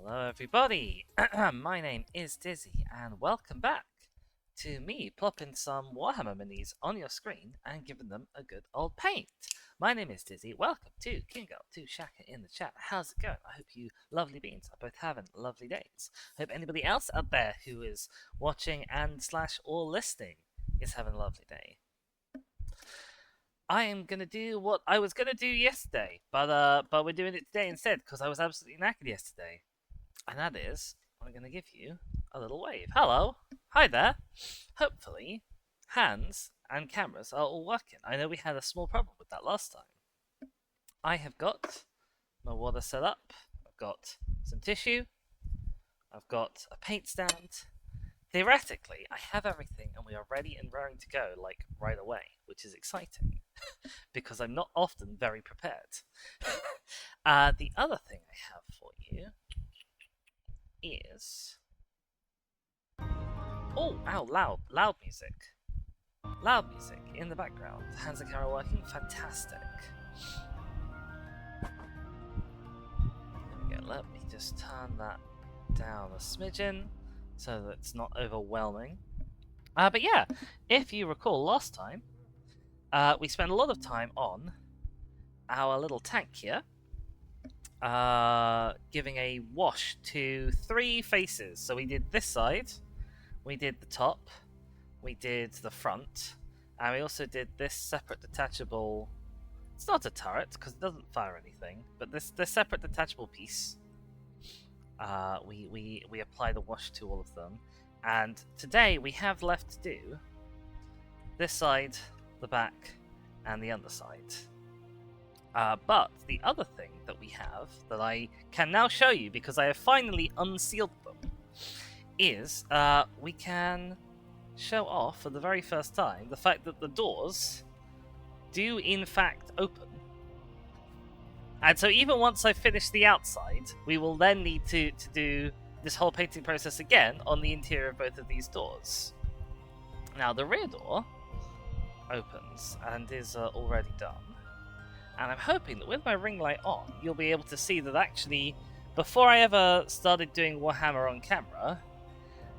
Hello everybody, my name is Dizzy and welcome back to me plopping some Warhammer minis on your screen and giving them a good old paint. My name is Dizzy, welcome to Kingo, to Shaka in the chat. How's it going? I hope you lovely beings are both having lovely days. Hope anybody else out there who is watching and / or listening is having a lovely day. I am gonna do what I was gonna do yesterday, but we're doing it today instead because I was absolutely knackered yesterday. And that is, I'm going to give you a little wave. Hello. Hi there. Hopefully, hands and cameras are all working. I know we had a small problem with that last time. I have got my water set up. I've got some tissue. I've got a paint stand. Theoretically, I have everything and we are ready and raring to go, like, right away, which is exciting. because I'm not often very prepared. The other thing I have for you is... Oh, ow, loud music. Loud music in the background. Hands and camera working, fantastic. There we go, let me just turn that down a smidgen so that it's not overwhelming. But yeah, if you recall last time, we spent a lot of time on our little tank here. Giving a wash to 3 faces. So we did this side, we did the top, we did the front, and we also did this separate detachable... It's not a turret, because it doesn't fire anything, but this separate detachable piece, we apply the wash to all of them. And today we have left to do this side, the back, and the underside. But the other thing that we have, that I can now show you because I have finally unsealed them, is we can show off for the very first time the fact that the doors do in fact open. And so even once I finish the outside, we will then need to do this whole painting process again on the interior of both of these doors. Now the rear door opens and is already done. And I'm hoping that with my ring light on, you'll be able to see that actually, before I ever started doing Warhammer on camera,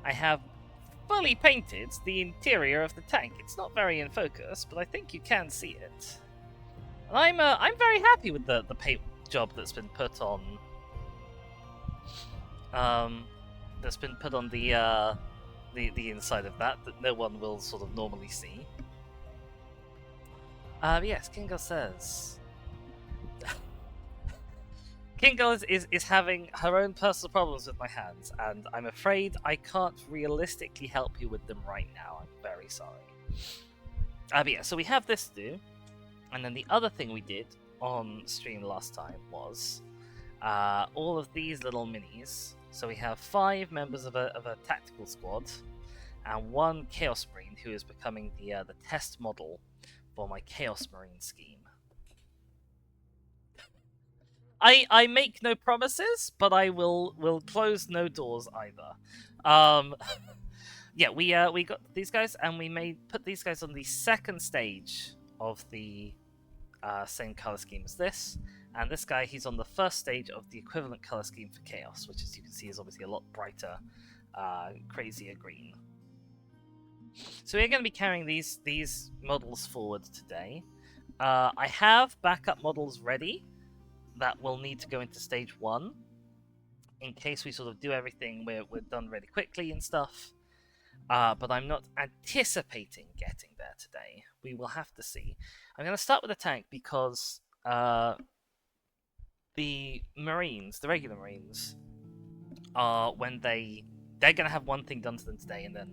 I have fully painted the interior of the tank. It's not very in focus, but I think you can see it. And I'm very happy with the paint job that's been put on. That's been put on the inside of that no one will sort of normally see. Yes, Kingo says. Kingo is having her own personal problems with my hands, and I'm afraid I can't realistically help you with them right now. I'm very sorry. But yeah, so we have this to do, and then the other thing we did on stream last time was all of these little minis. So we have 5 members of a tactical squad, and 1 Chaos Marine who is becoming the test model for my Chaos Marine scheme. I make no promises, but I will close no doors either. Yeah, we got these guys, and we put these guys on the second stage of the same color scheme as this, and this guy, he's on the first stage of the equivalent color scheme for Chaos, which, as you can see, is obviously a lot brighter, crazier green. So we're going to be carrying these models forward today. I have backup models ready that will need to go into stage 1 in case we sort of do everything we're done really quickly and stuff. But I'm not anticipating getting there today. We will have to see. I'm going to start with the tank because the Marines, the regular Marines, are when they're going to have one thing done to them today and then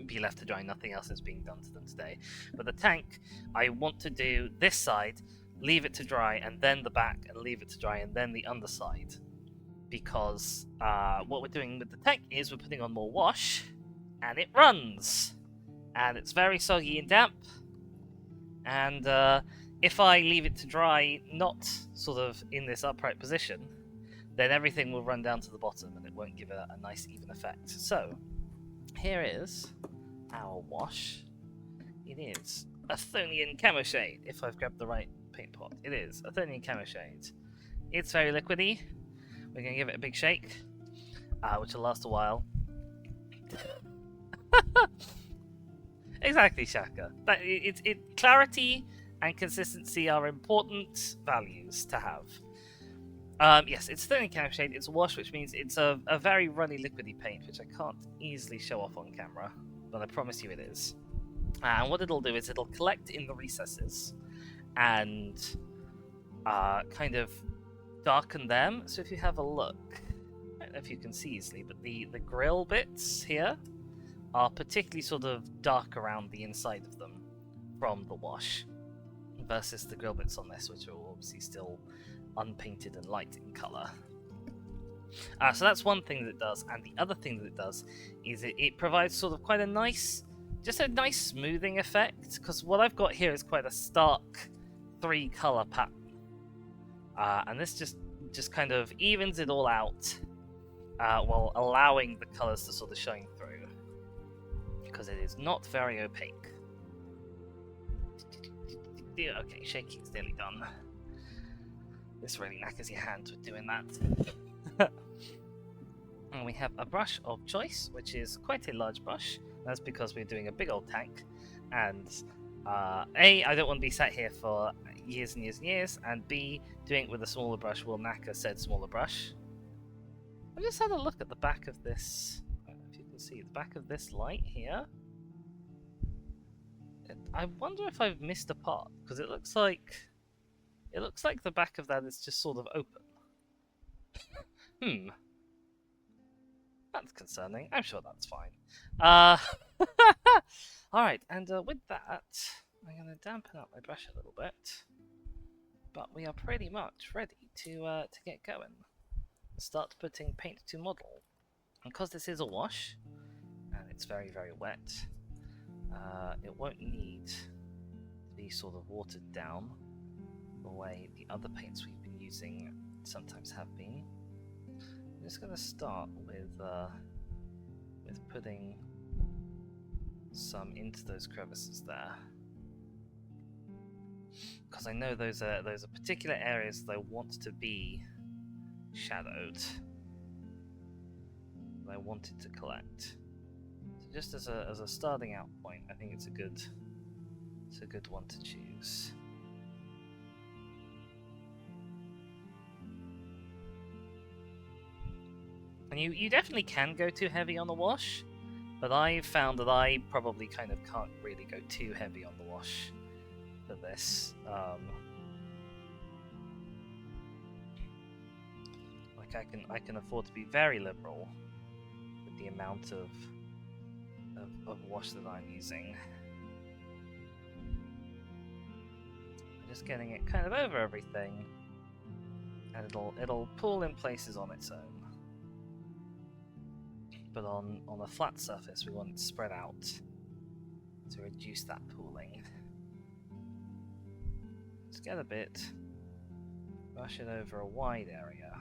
be left to dry. Nothing else is being done to them today. But the tank, I want to do this side, leave it to dry, and then the back, and leave it to dry, and then the underside. Because what we're doing with the tank is we're putting on more wash, and it runs. And it's very soggy and damp. And if I leave it to dry not sort of in this upright position, then everything will run down to the bottom, and it won't give it a nice even effect. So, here is our wash. It is Athonian Camo Shade, if I've grabbed the right paint pot. It is Athonian Camo Shade. It's very liquidy. We're going to give it a big shake. which will last a while. Exactly, Shaka. Clarity and consistency are important values to have. Yes, it's thin camera shade. It's a wash, which means it's a very runny, liquidy paint, which I can't easily show off on camera, but I promise you it is. And what it'll do is it'll collect in the recesses and kind of darken them. So if you have a look, I don't know if you can see easily, but the grill bits here are particularly sort of dark around the inside of them from the wash, versus the grill bits on this, which are obviously still unpainted and light in colour. So that's one thing that it does, and the other thing that it does is it provides sort of quite a nice, just a nice smoothing effect, because what I've got here is quite a stark 3-colour pattern. And this just kind of evens it all out, while allowing the colours to sort of shine through, because it is not very opaque. Okay, shaking's nearly done. This really knackers your hands with doing that. And we have a brush of choice, which is quite a large brush. That's because we're doing a big old tank, and A, I don't want to be sat here for years and years and years, and B, doing it with a smaller brush will knacker said smaller brush. I just had a look at the back of this. I don't know if you can see the back of this light here. I wonder if I've missed a part, because it looks like the back of that is just sort of open. That's concerning. I'm sure that's fine. Alright, and with that, I'm going to dampen up my brush a little bit. But we are pretty much ready to get going. Start putting paint to model. And because this is a wash, and it's very, very wet, it won't need to be sort of watered down the way the other paints we've been using sometimes have been. I'm just going to start with putting some into those crevices there, because I know those are particular areas that I want to be shadowed, that I wanted to collect. So just as a starting out point, I think it's a good one to choose. And you definitely can go too heavy on the wash, but I've found that I probably kind of can't really go too heavy on the wash for this. Like I can afford to be very liberal with the amount of wash that I'm using. I'm just getting it kind of over everything, and it'll pull in places on its own. But on a flat surface, we want it spread out to reduce that pooling. Let's get a bit, brush it over a wide area.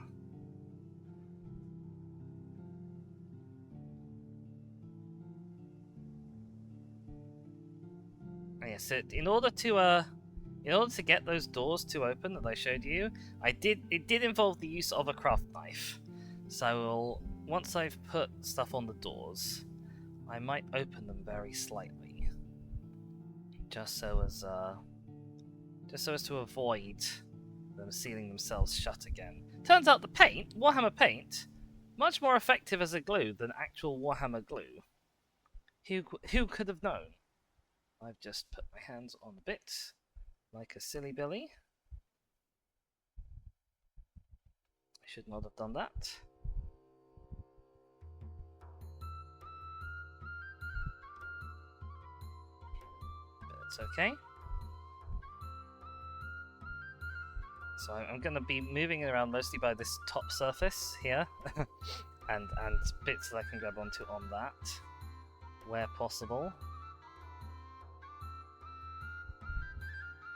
And yes, in order to get those doors to open that I showed you, it did involve the use of a craft knife. So once I've put stuff on the doors, I might open them very slightly, just so as to avoid them sealing themselves shut again. Turns out the paint, Warhammer paint, much more effective as a glue than actual Warhammer glue. Who could have known? I've just put my hands on the bit like a silly Billy. I should not have done that. It's okay. So I'm going to be moving it around mostly by this top surface here, and bits that I can grab onto on that, where possible.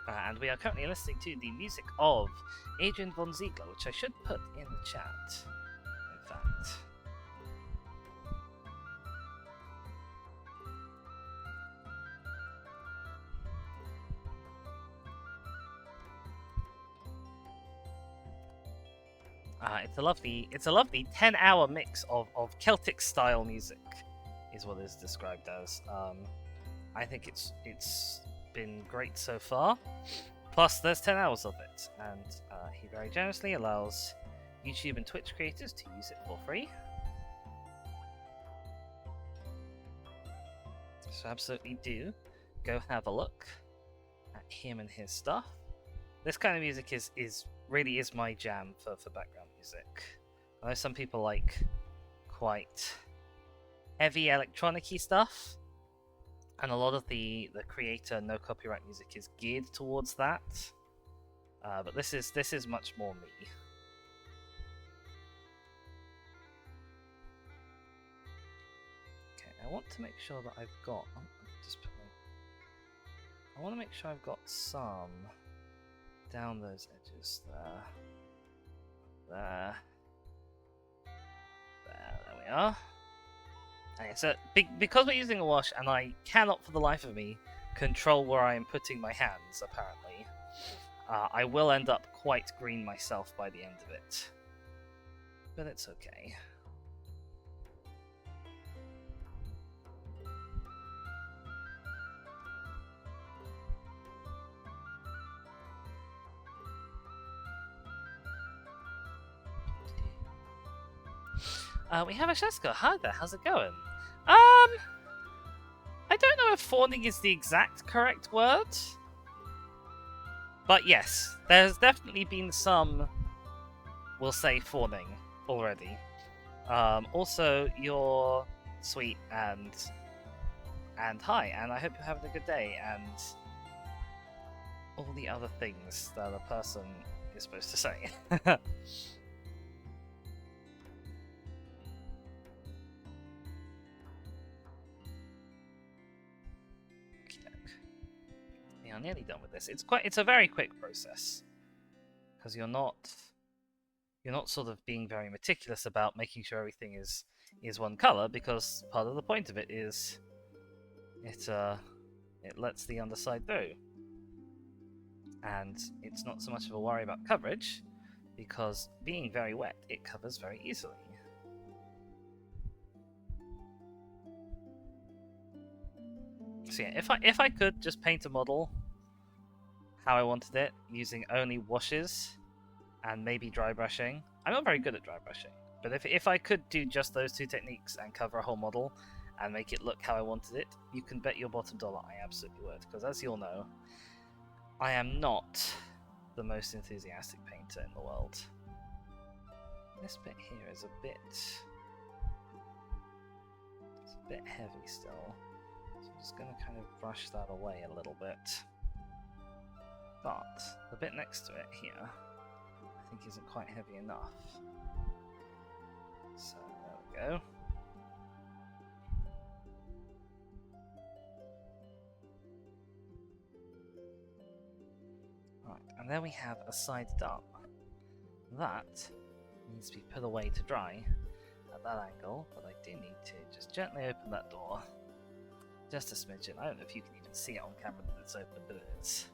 And we are currently listening to the music of Adrian von Ziegler, which I should put in the chat, in fact. It's a lovely 10-hour mix of Celtic style music, is what it's described as. I think it's been great so far. Plus, there's 10 hours of it, and he very generously allows YouTube and Twitch creators to use it for free. So absolutely do go have a look at him and his stuff. This kind of music really is my jam for background music. I know some people like quite heavy electronic-y stuff, and a lot of the creator no copyright music is geared towards that. But this is much more me. Okay, I want to make sure that I've got. I want to make sure I've got some down those edges there. There we are. Okay, so because we're using a wash, and I cannot for the life of me control where I am putting my hands, apparently, I will end up quite green myself by the end of it. But it's okay. We have a Sheska. Hi there, how's it going? I don't know if fawning is the exact correct word. But yes, there's definitely been some, we'll say, fawning already. Also, you're sweet and hi, and I hope you're having a good day, and all the other things that a person is supposed to say. I'm nearly done with this. It's a very quick process, because you're not sort of being very meticulous about making sure everything is one color, because part of the point of it is it lets the underside through, and it's not so much of a worry about coverage, because being very wet, it covers very easily. So yeah, if I could just paint a model how I wanted it, using only washes and maybe dry brushing. I'm not very good at dry brushing, but if I could do just those two techniques and cover a whole model and make it look how I wanted it, you can bet your bottom dollar I absolutely would, because as you'll know, I am not the most enthusiastic painter in the world. This bit here is a bit heavy still, so I'm just going to kind of brush that away a little bit. But the bit next to it here, I think isn't quite heavy enough. So there we go. Right, and then we have a side dart. That needs to be put away to dry at that angle, but I do need to just gently open that door. Just a smidgen. I don't know if you can even see it on camera that it's open, but it is.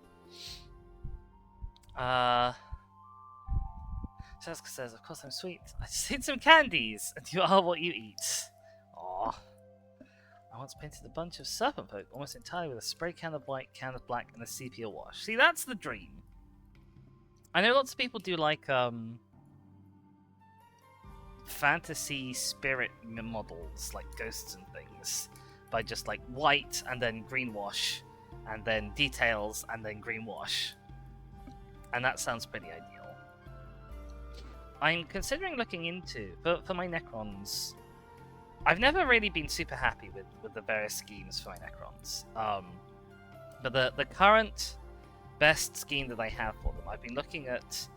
Jessica says, of course I'm sweet. I just ate some candies, and you are what you eat. Aww. I once painted a bunch of serpent folk almost entirely with a spray can of white, can of black, and a sepia wash. See, that's the dream. I know lots of people do like fantasy spirit models, like ghosts and things, by just like white and then green wash, and then details and then green wash. And that sounds pretty ideal. I'm considering looking into, for my Necrons, I've never really been super happy with the various schemes for my Necrons. But the current best scheme that I have for them, I've been looking at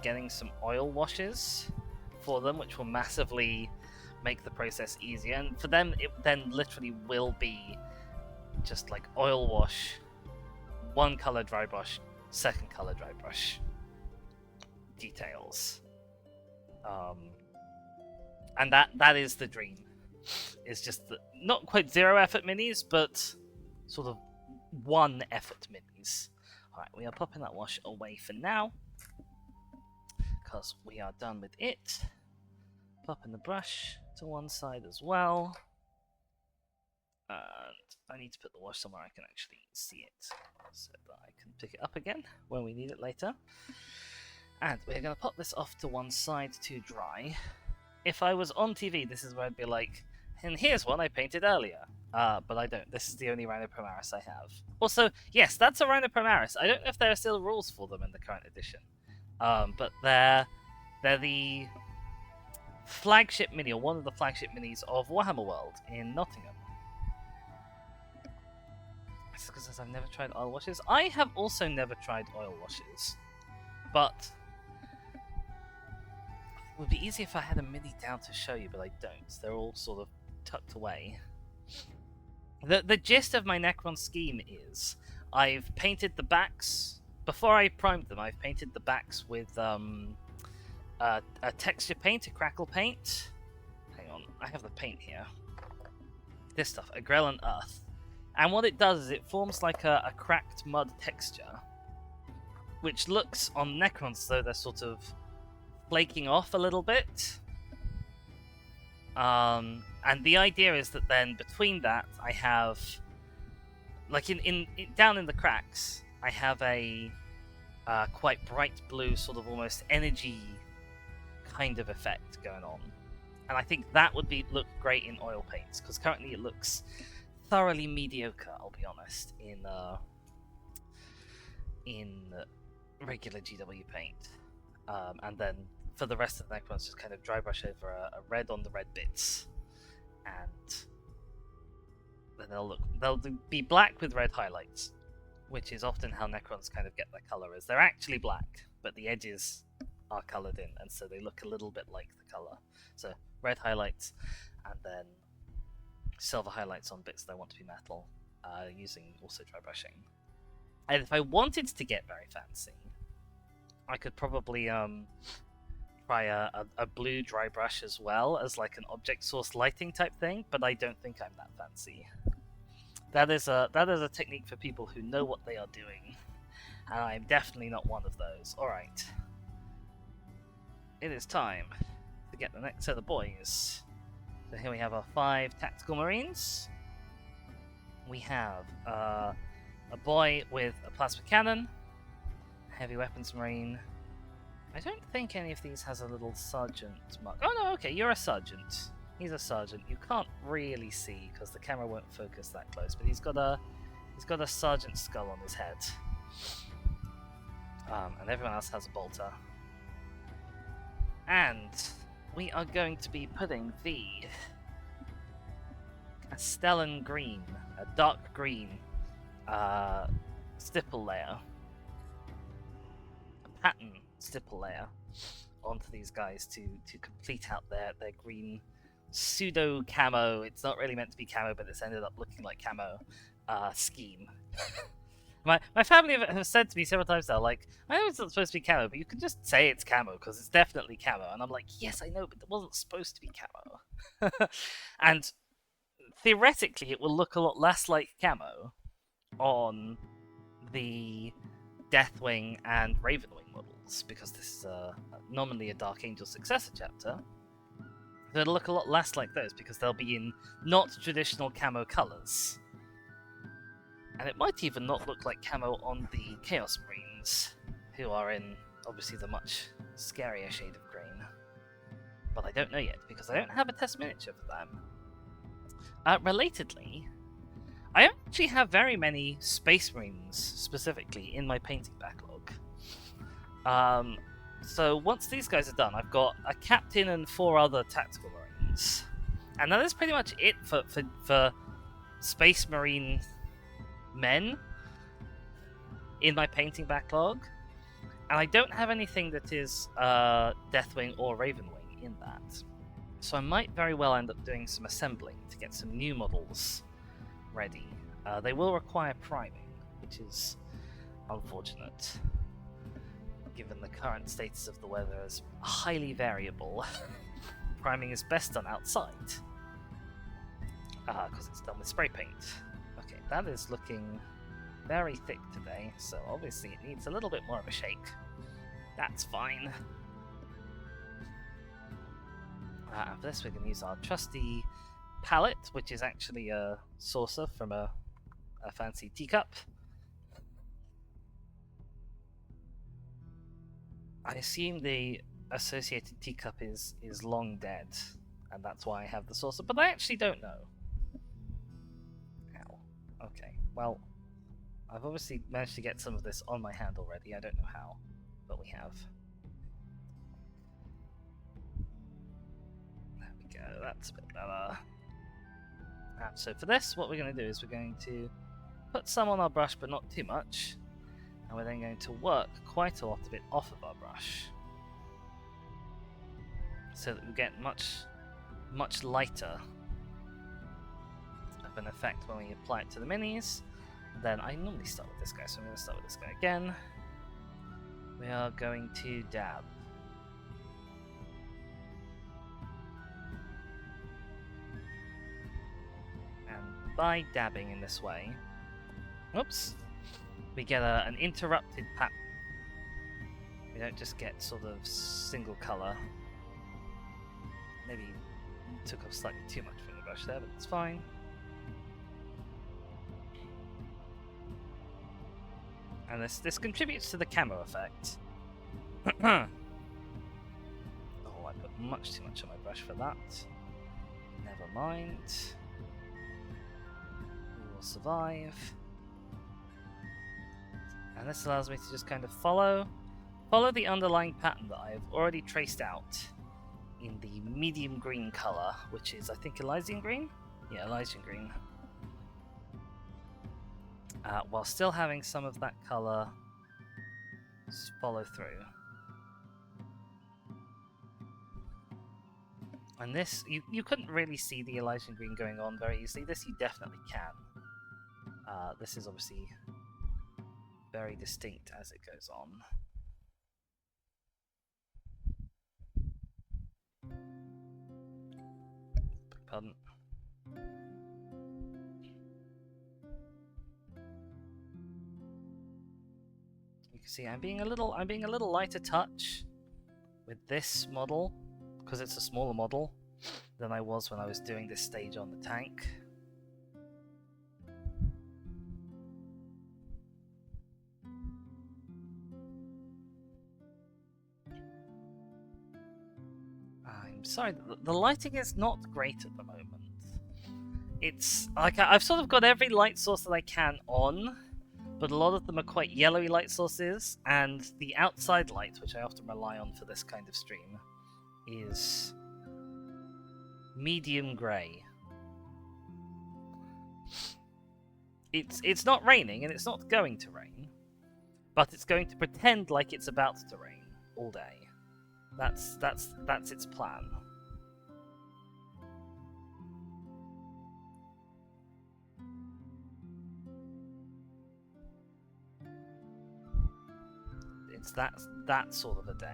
getting some oil washes for them, which will massively make the process easier. And for them, it then literally will be just like oil wash, one color dry brush, second color dry brush, details, and that is the dream. It's just not quite zero effort minis, but sort of one effort minis. All right, we are popping that wash away for now, because we are done with it. Popping the brush to one side as well. And I need to put the wash somewhere I can actually see it, so that I can pick it up again when we need it later. And we're going to pop this off to one side to dry. If I was on TV, this is where I'd be like, and here's one I painted earlier. But I don't. This is the only Rhinoprimaris I have. Also, yes, that's a Rhinoprimaris. I don't know if there are still rules for them in the current edition. But they're the flagship mini, or one of the flagship minis of Warhammer World in Nottingham. It's because I've never tried oil washes. I have also never tried oil washes, but it would be easy if I had a mini down to show you, but I don't. They're all sort of tucked away. The gist of my Necron scheme is I've painted the backs before I primed them. I've painted the backs with a texture paint, a crackle paint. Hang on, I have the paint here. This stuff, a Grellan Earth. And what it does is it forms like a cracked mud texture, which looks on Necrons as though they're sort of flaking off a little bit. And the idea is that then between that I have, like down in the cracks, I have a quite bright blue, sort of almost energy kind of effect going on. And I think that would look great in oil paints, because currently it looks thoroughly mediocre, I'll be honest, in regular GW paint. And then for the rest of the Necrons, just kind of dry brush over a red on the red bits, and then they'll be black with red highlights, which is often how Necrons kind of get their color. Is they're actually black, but the edges are colored in, and so they look a little bit like the color. So red highlights, and then silver highlights on bits that I want to be metal, using also dry brushing. And if I wanted to get very fancy, I could probably try a blue dry brush as well as like an object source lighting type thing, but I don't think I'm that fancy. That is a technique for people who know what they are doing, and I'm definitely not one of those. Alright. It is time to get the next set of boys. So here we have our 5 tactical marines. We have a boy with a plasma cannon, heavy weapons marine. I don't think any of these has a little sergeant mark. Oh no, okay, you're a sergeant. He's a sergeant. You can't really see because the camera won't focus that close, but he's got a sergeant skull on his head. And everyone else has a bolter. And we are going to be putting the Castellan green, a dark green stipple layer, a pattern stipple layer, onto these guys to complete out their green pseudo camo. It's not really meant to be camo, but it's ended up looking like camo scheme. My family have said to me several times now, like, I know it's not supposed to be camo, but you can just say it's camo because it's definitely camo. And I'm like, yes, I know, but it wasn't supposed to be camo. And theoretically, it will look a lot less like camo on the Deathwing and Ravenwing models, because this is nominally a Dark Angel successor chapter. So it'll look a lot less like those because they'll be in not traditional camo colors. And it might even not look like camo on the Chaos Marines, who are in, obviously, the much scarier shade of green. But I don't know yet, because I don't have a test miniature for them. Relatedly, I don't actually have very many Space Marines, specifically, in my painting backlog. So once these guys are done, I've got a Captain and 4 other Tactical Marines. And that is pretty much it for Space Marine men in my painting backlog, and I don't have anything that is Deathwing or Ravenwing in that, so I might very well end up doing some assembling to get some new models ready. They will require priming, which is unfortunate given the current status of the weather is highly variable. Priming is best done outside because it's done with spray paint. Okay, that is looking very thick today, so obviously it needs a little bit more of a shake. That's fine. And for this, we're going to use our trusty palette, which is actually a saucer from a fancy teacup. I assume the associated teacup is long dead, and that's why I have the saucer, but I actually don't know. Ow. Okay, well, I've obviously managed to get some of this on my hand already. I don't know how, but we have. There we go, that's a bit better. So for this, what we're going to do is we're going to put some on our brush, but not too much. And we're then going to work quite a lot of it off of our brush, so that we get much lighter of an effect when we apply it to the minis. Then I normally start with this guy, so I'm going to start with this guy again. We are going to dab. And by dabbing in this way, oops, we get an interrupted pattern. We don't just get sort of single colour. Maybe took off slightly too much from the brush there, but it's fine. And this contributes to the camo effect. Oh, I put much too much on my brush for that. Never mind. We will survive. And this allows me to just kind of follow the underlying pattern that I've already traced out in the medium green colour, which is, I think, Elysian green? Yeah, Elysian green. While still having some of that colour follow through. And this, you couldn't really see the Elysian green going on very easily. This you definitely can. This is obviously very distinct as it goes on. Pardon. You can see I'm being a little lighter touch with this model because it's a smaller model than I was when I was doing this stage on the tank. I'm sorry, the lighting is not great at the moment. It's like I've sort of got every light source that I can on, but a lot of them are quite yellowy light sources, and the outside light, which I often rely on for this kind of stream, is medium grey. It's not raining, and it's not going to rain, but it's going to pretend like it's about to rain all day. That's its plan. It's that sort of a day.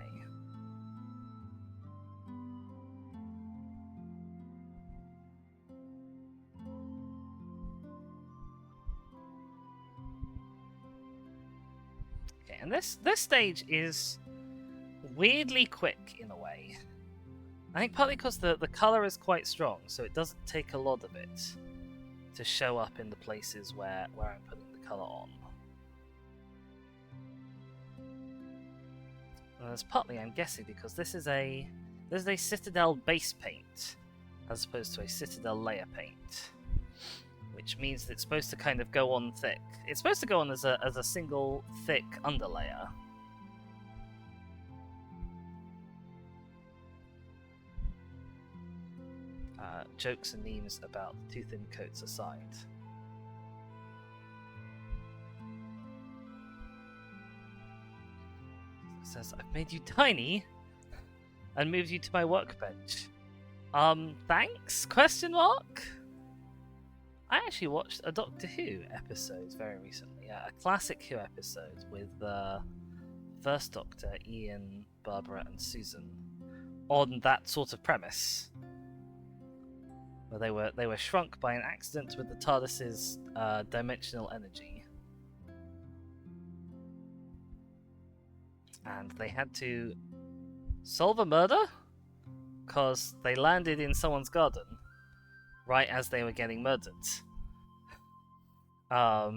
Okay, and this stage is weirdly quick in a way. I think partly because the colour is quite strong, so it doesn't take a lot of it to show up in the places where I'm putting the colour on. And that's partly, I'm guessing, because this is a Citadel base paint as opposed to a Citadel layer paint, which means that it's supposed to kind of go on thick. It's supposed to go on as a single thick underlayer. Jokes and memes about too thin coats aside. It says, I've made you tiny and moved you to my workbench. Thanks? Question mark? I actually watched a Doctor Who episode very recently, a classic Who episode with First Doctor, Ian, Barbara and Susan, on that sort of premise. Where they were shrunk by an accident with the TARDIS's dimensional energy. And they had to solve a murder because they landed in someone's garden right as they were getting murdered. I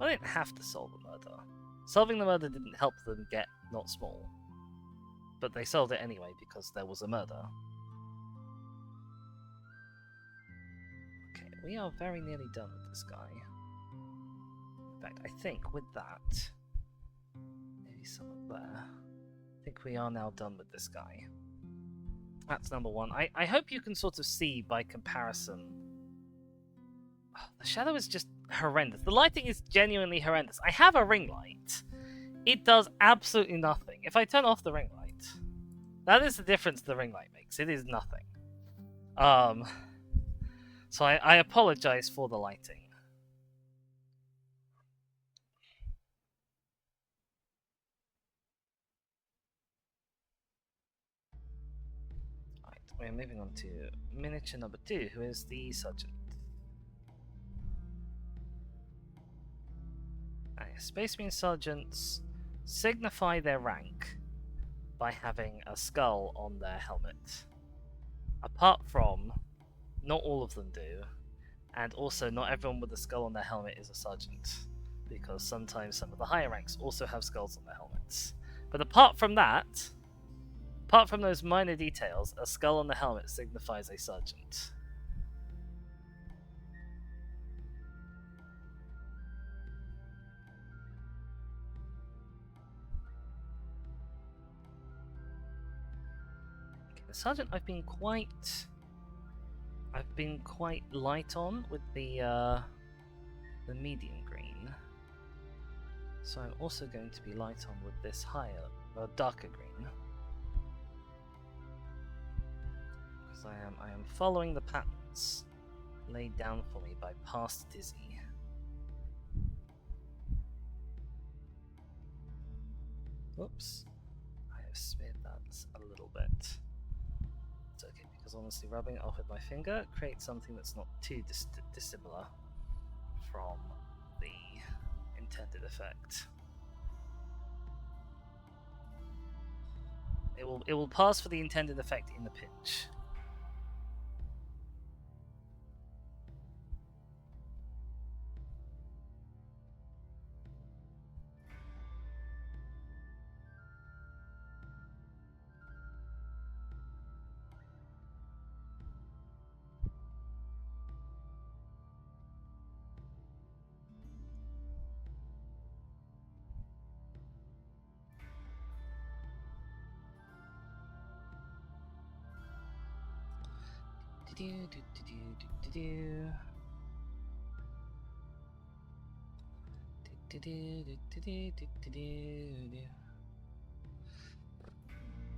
didn't have to solve the murder. Solving the murder didn't help them get not small. But they solved it anyway because there was a murder. Okay, we are very nearly done with this guy. In fact, I think with that... maybe some up there. I think we are now done with this guy. That's number one. I hope you can sort of see by comparison. Oh, the shadow is just horrendous. The lighting is genuinely horrendous. I have a ring light. It does absolutely nothing. If I turn off the ring light, that is the difference the ring light makes. It is nothing. So I apologize for the lighting. Right, we're moving on to miniature number 2, who is the sergeant. Space Marine sergeants signify their rank by having a skull on their helmet. Apart from, not all of them do, and also not everyone with a skull on their helmet is a sergeant, because sometimes some of the higher ranks also have skulls on their helmets. But apart from that, apart from those minor details, a skull on the helmet signifies a sergeant. The sergeant I've been quite light on with the medium green. So I'm also going to be light on with this darker green. Because I am following the patterns laid down for me by past Dizzy. Whoops. I have smeared that a little bit. Okay, because honestly rubbing it off with my finger creates something that's not too dissimilar from the intended effect. It will pass for the intended effect in the pinch.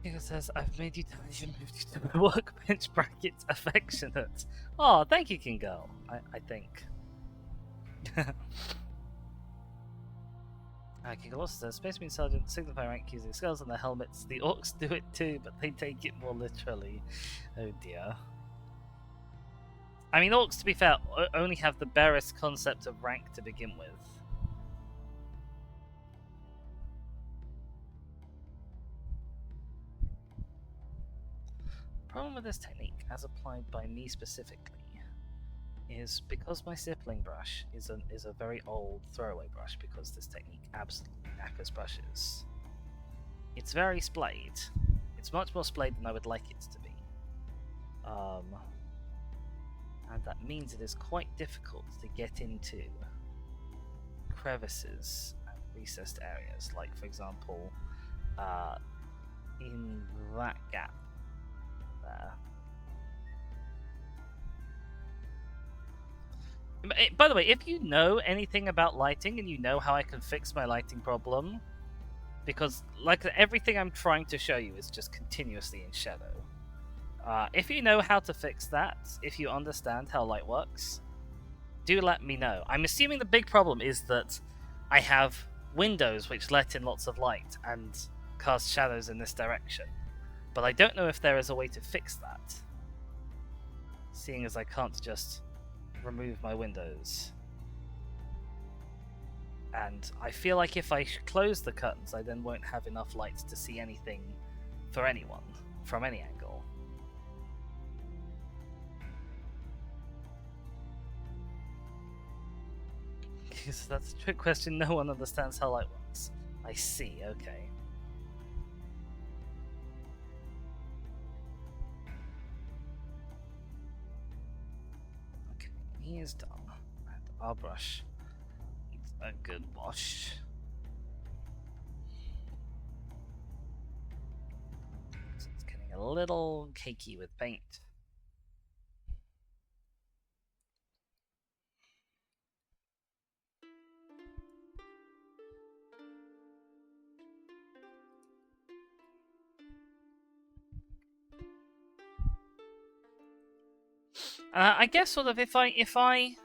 It says, I've made you moved to the workbench brackets affectionate. Oh, thank you, King Girl, I think. King Girl also says, Space Marine Sergeant signify rank using skulls on their helmets. The orcs do it too, but they take it more literally. Oh dear. I mean, orcs, to be fair, only have the barest concept of rank to begin with. The problem with this technique, as applied by me specifically, is because my stippling brush is a very old throwaway brush, because this technique absolutely knackers brushes. It's very splayed. It's much more splayed than I would like it to be. And that means it is quite difficult to get into crevices and recessed areas, like for example, in that gap there. By the way, if you know anything about lighting and you know how I can fix my lighting problem, because like everything I'm trying to show you is just continuously in shadow. If you know how to fix that, if you understand how light works, do let me know. I'm assuming the big problem is that I have windows which let in lots of light and cast shadows in this direction. But I don't know if there is a way to fix that, seeing as I can't just remove my windows. And I feel like if I close the curtains, I then won't have enough light to see anything for anyone from any angle. Because that's a trick question. No one understands how light works. I see. Okay. Okay, he is done. And our brush needs a good wash. So it's getting a little cakey with paint. I guess sort of if I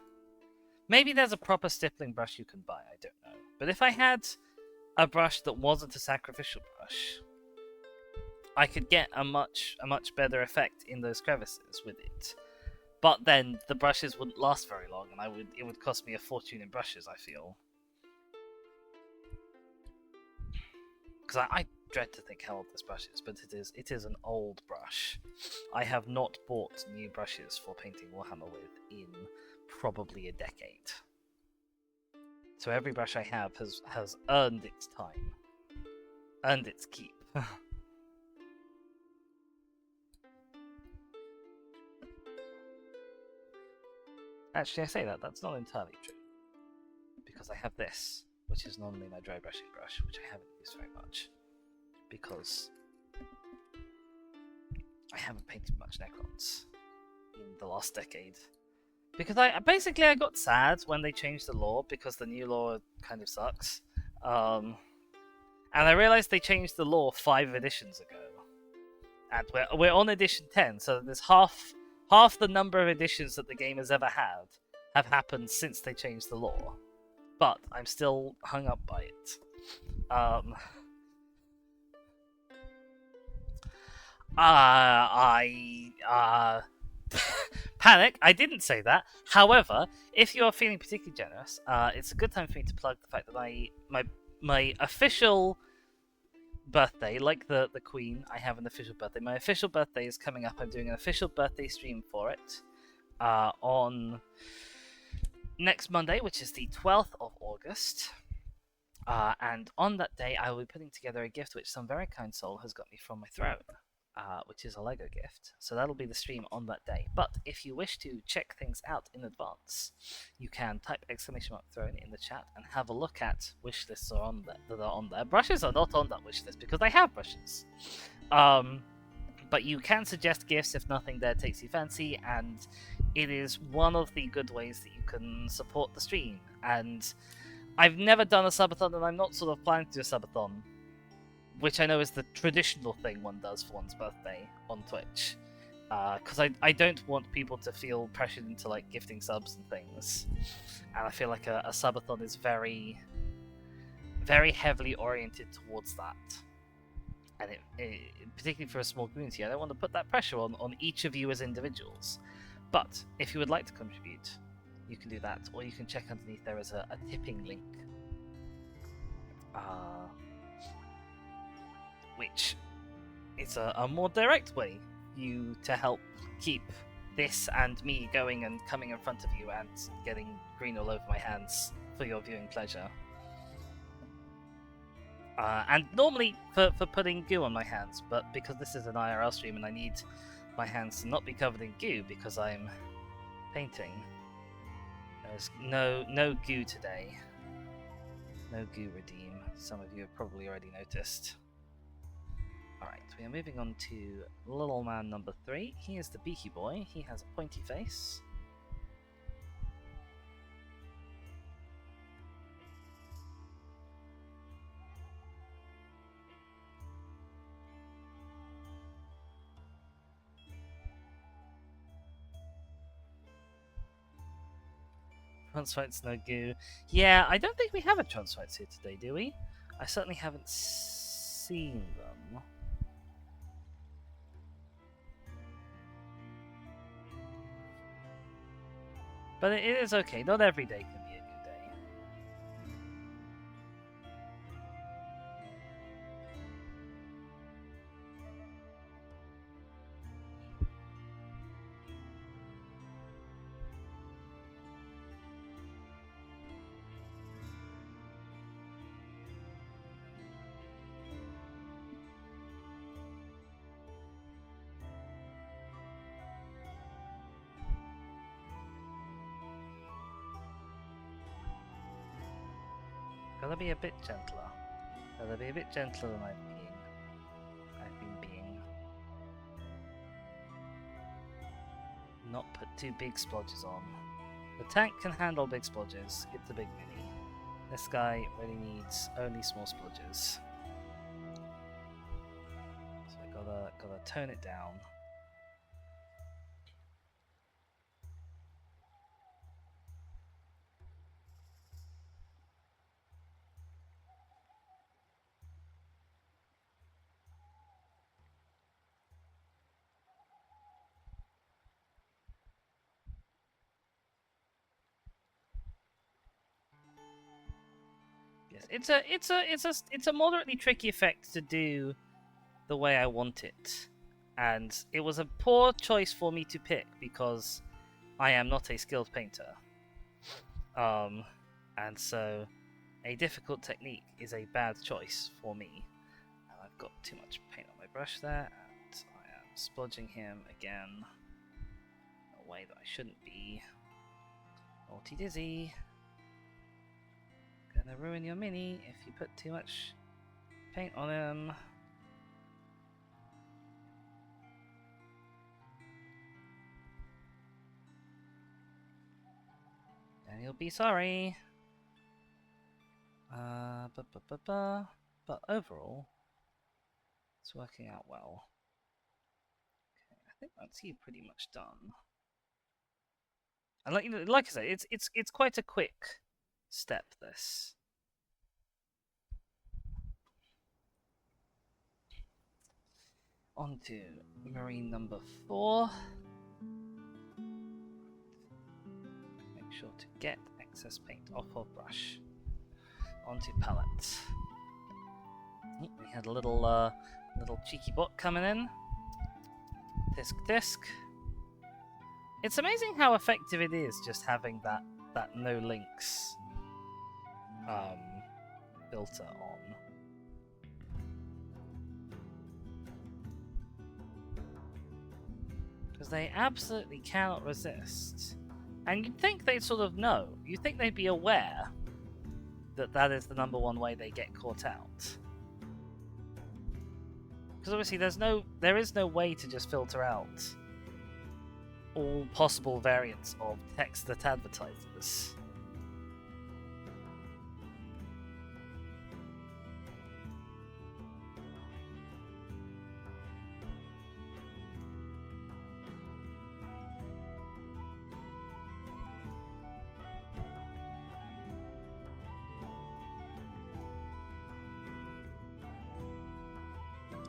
maybe there's a proper stippling brush you can buy. I don't know, but if I had a brush that wasn't a sacrificial brush, I could get a much better effect in those crevices with it. But then the brushes wouldn't last very long, and it would cost me a fortune in brushes, I feel. Because I dread to think how old this brush is, but it is an old brush. I have not bought new brushes for painting Warhammer with in probably a decade. So every brush I have has earned its time. Earned its keep. Actually, I say that's not entirely true. Because I have this, which is normally my dry brushing brush, which I haven't used very much. Because I haven't painted much Necrons in the last decade. Because I got sad when they changed the lore, because the new lore kind of sucks. And I realized they changed the lore 5 editions ago. And we're on edition 10, so there's half the number of editions that the game has ever had have happened since they changed the lore. But I'm still hung up by it. Panic, I didn't say that. However, if you're feeling particularly generous, it's a good time for me to plug the fact that my official birthday, like the Queen, I have an official birthday. My official birthday is coming up. I'm doing an official birthday stream for it on next Monday, which is the 12th of August. And on that day, I will be putting together a gift which some very kind soul has got me from my throne. Which is a Lego gift. So that'll be the stream on that day. But if you wish to check things out in advance, you can type !throne in the chat and have a look at wish lists that are on there. Brushes are not on that wish list because I have brushes. But you can suggest gifts if nothing there takes you fancy, and it is one of the good ways that you can support the stream. And I've never done a subathon, and I'm not sort of planning to do a subathon, which I know is the traditional thing one does for one's birthday on Twitch. Because I don't want people to feel pressured into like gifting subs and things. And I feel like a subathon is very, very heavily oriented towards that. And it particularly for a small community, I don't want to put that pressure on each of you as individuals. But if you would like to contribute, you can do that, or you can check underneath there is a tipping link. Which is a more direct way you to help keep this and me going and coming in front of you and getting green all over my hands for your viewing pleasure. And normally for putting goo on my hands, but because this is an IRL stream and I need my hands to not be covered in goo because I'm painting, there's no goo today. No goo redeem. Some of you have probably already noticed. Alright, we are moving on to little man number 3. He is the beaky boy. He has a pointy face. Transfights no goo. Yeah, I don't think we have a transfights here today, do we? I certainly haven't seen them. But it is okay. Not every day can be a good day. Gotta be a bit gentler. Gotta be a bit gentler than I've been being. Not put too big splodges on. The tank can handle big splodges. It's a big mini. This guy really needs only small splodges. So I gotta tone it down. Yes, it's a moderately tricky effect to do the way I want it, and it was a poor choice for me to pick because I am not a skilled painter. And so a difficult technique is a bad choice for me. And I've got too much paint on my brush there, and I am splodging him again in a way that I shouldn't be. Naughty Dizzy. Gonna ruin your mini if you put too much paint on him. And you'll be sorry. But overall, it's working out well. Okay, I think that's you pretty much done. And like I said, it's quite a quick step. This. On to marine number 4. Make sure to get excess paint off of brush. Onto palette. We had a little cheeky bot coming in. Disc. It's amazing how effective it is just having that no links filter on. Because they absolutely cannot resist. And you'd think they'd sort of know. You'd think they'd be aware that is the number one way they get caught out. Because obviously there is no way to just filter out all possible variants of text that advertises.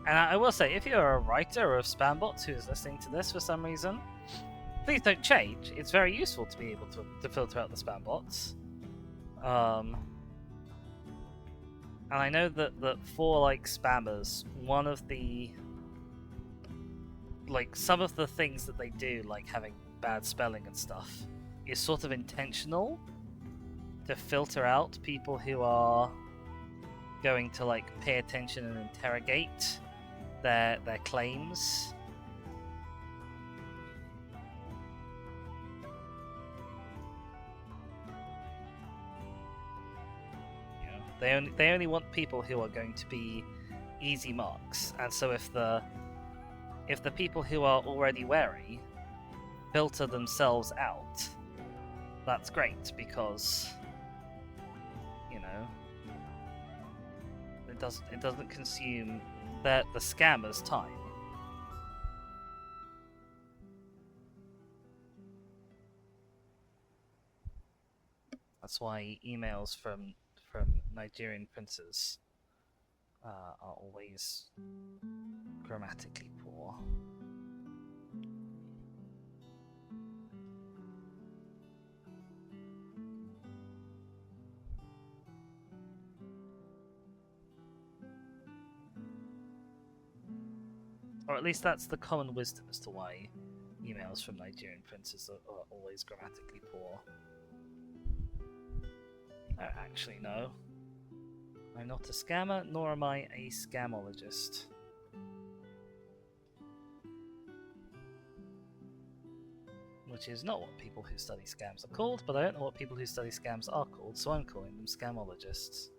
And I will say, if you're a writer of spam bots who is listening to this for some reason, please don't change. It's very useful to be able to filter out the spam bots. And I know that for like spammers, one of the some of the things that they do, like having bad spelling and stuff, is sort of intentional to filter out people who are going to like pay attention and interrogate their claims. You know, they only want people who are going to be easy marks, and so if the people who are already wary filter themselves out, that's great, because it doesn't consume the scammer's time. That's why emails from Nigerian princes are always grammatically poor. Or at least that's the common wisdom as to why emails from Nigerian princes are always grammatically poor. Actually, no. I'm not a scammer, nor am I a scamologist. Which is not what people who study scams are called, but I don't know what people who study scams are called, so I'm calling them scamologists.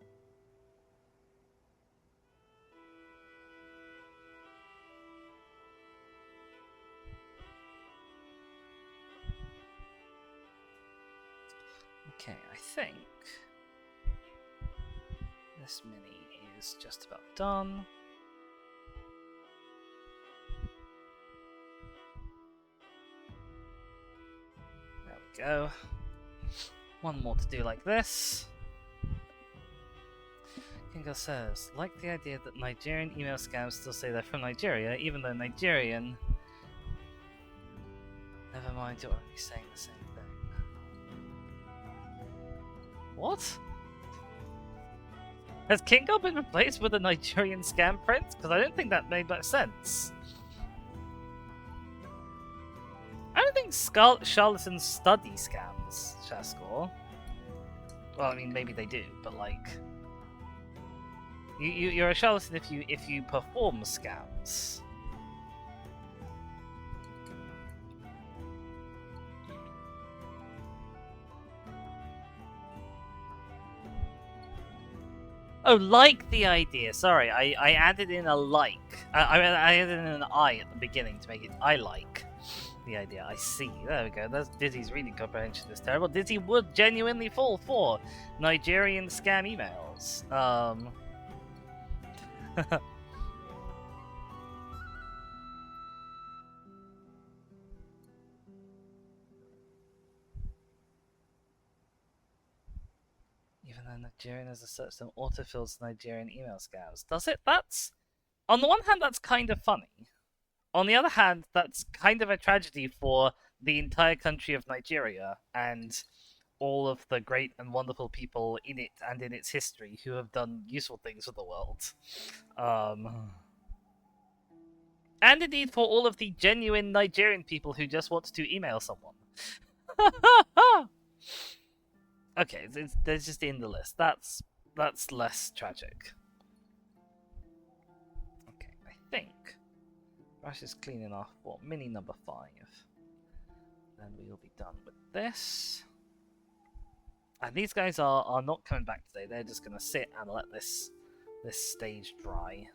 Okay, I think this mini is just about done. There we go. One more to do like this. Kingo says, like the idea that Nigerian email scams still say they're from Nigeria, even though Nigerian. Never mind, you're already saying the same thing. What? Has Kingo been replaced with a Nigerian scam prince? Because I don't think that made much sense. I don't think charlatans study scams, Shaskor. Well, I mean, maybe they do, but like, you're a charlatan if you perform scams. Oh, like the idea. Sorry, I added in a like. I added in an I at the beginning to make it I like the idea. I see. There we go. That's Dizzy's reading comprehension is terrible. Dizzy would genuinely fall for Nigerian scam emails. Even though Nigerian as a search term autofills Nigerian email scams. Does it? That's... On the one hand, that's kind of funny. On the other hand, that's kind of a tragedy for the entire country of Nigeria and all of the great and wonderful people in it and in its history who have done useful things for the world. And indeed for all of the genuine Nigerian people who just want to email someone. Okay, they're just in the list. That's less tragic. Okay, I think Rash is cleaning off mini number 5. Then we will be done with this. And these guys are not coming back today. They're just going to sit and let this stage dry.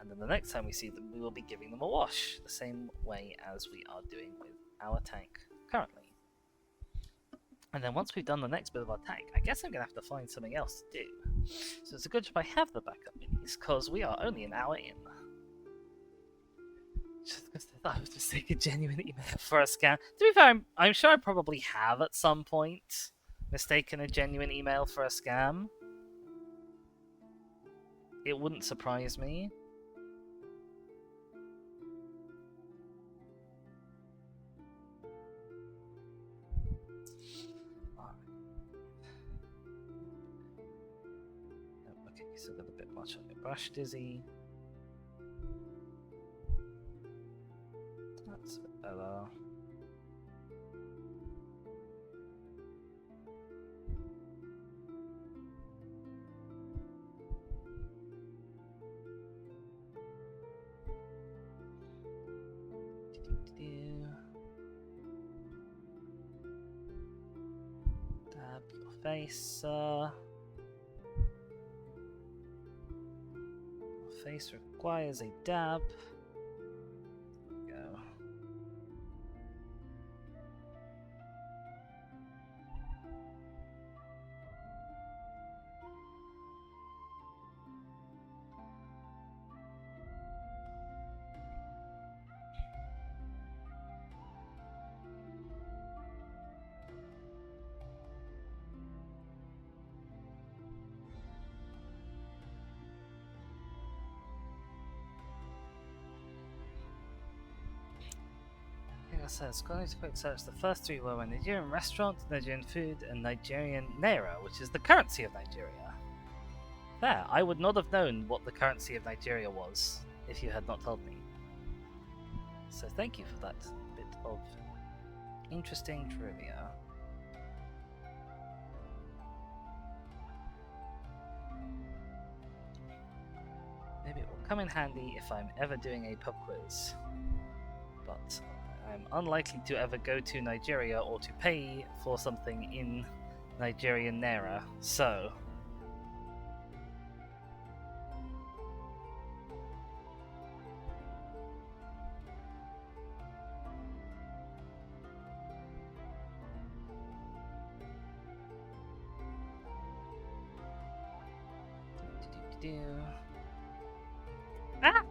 And then the next time we see them, we will be giving them a wash, the same way as we are doing with our tank currently. And then once we've done the next bit of our tank, I guess I'm going to have to find something else to do. So it's a good job I have the backup minis, because we are only an hour in. Just because I thought I was just taking a genuine email for a scam. To be fair, I'm sure I probably have at some point mistaken a genuine email for a scam. It wouldn't surprise me. Okay, still got a bit much on your brush, Dizzy. That's a bit better. Dab your face, Your face requires a dab. There we go. Says, according to quick search, the first 3 were a Nigerian restaurant, Nigerian food, and Nigerian naira, which is the currency of Nigeria. There, I would not have known what the currency of Nigeria was if you had not told me. So thank you for that bit of interesting trivia. Maybe it will come in handy if I'm ever doing a pub quiz. But I'm unlikely to ever go to Nigeria or to pay for something in Nigerian naira, so... do. Ah!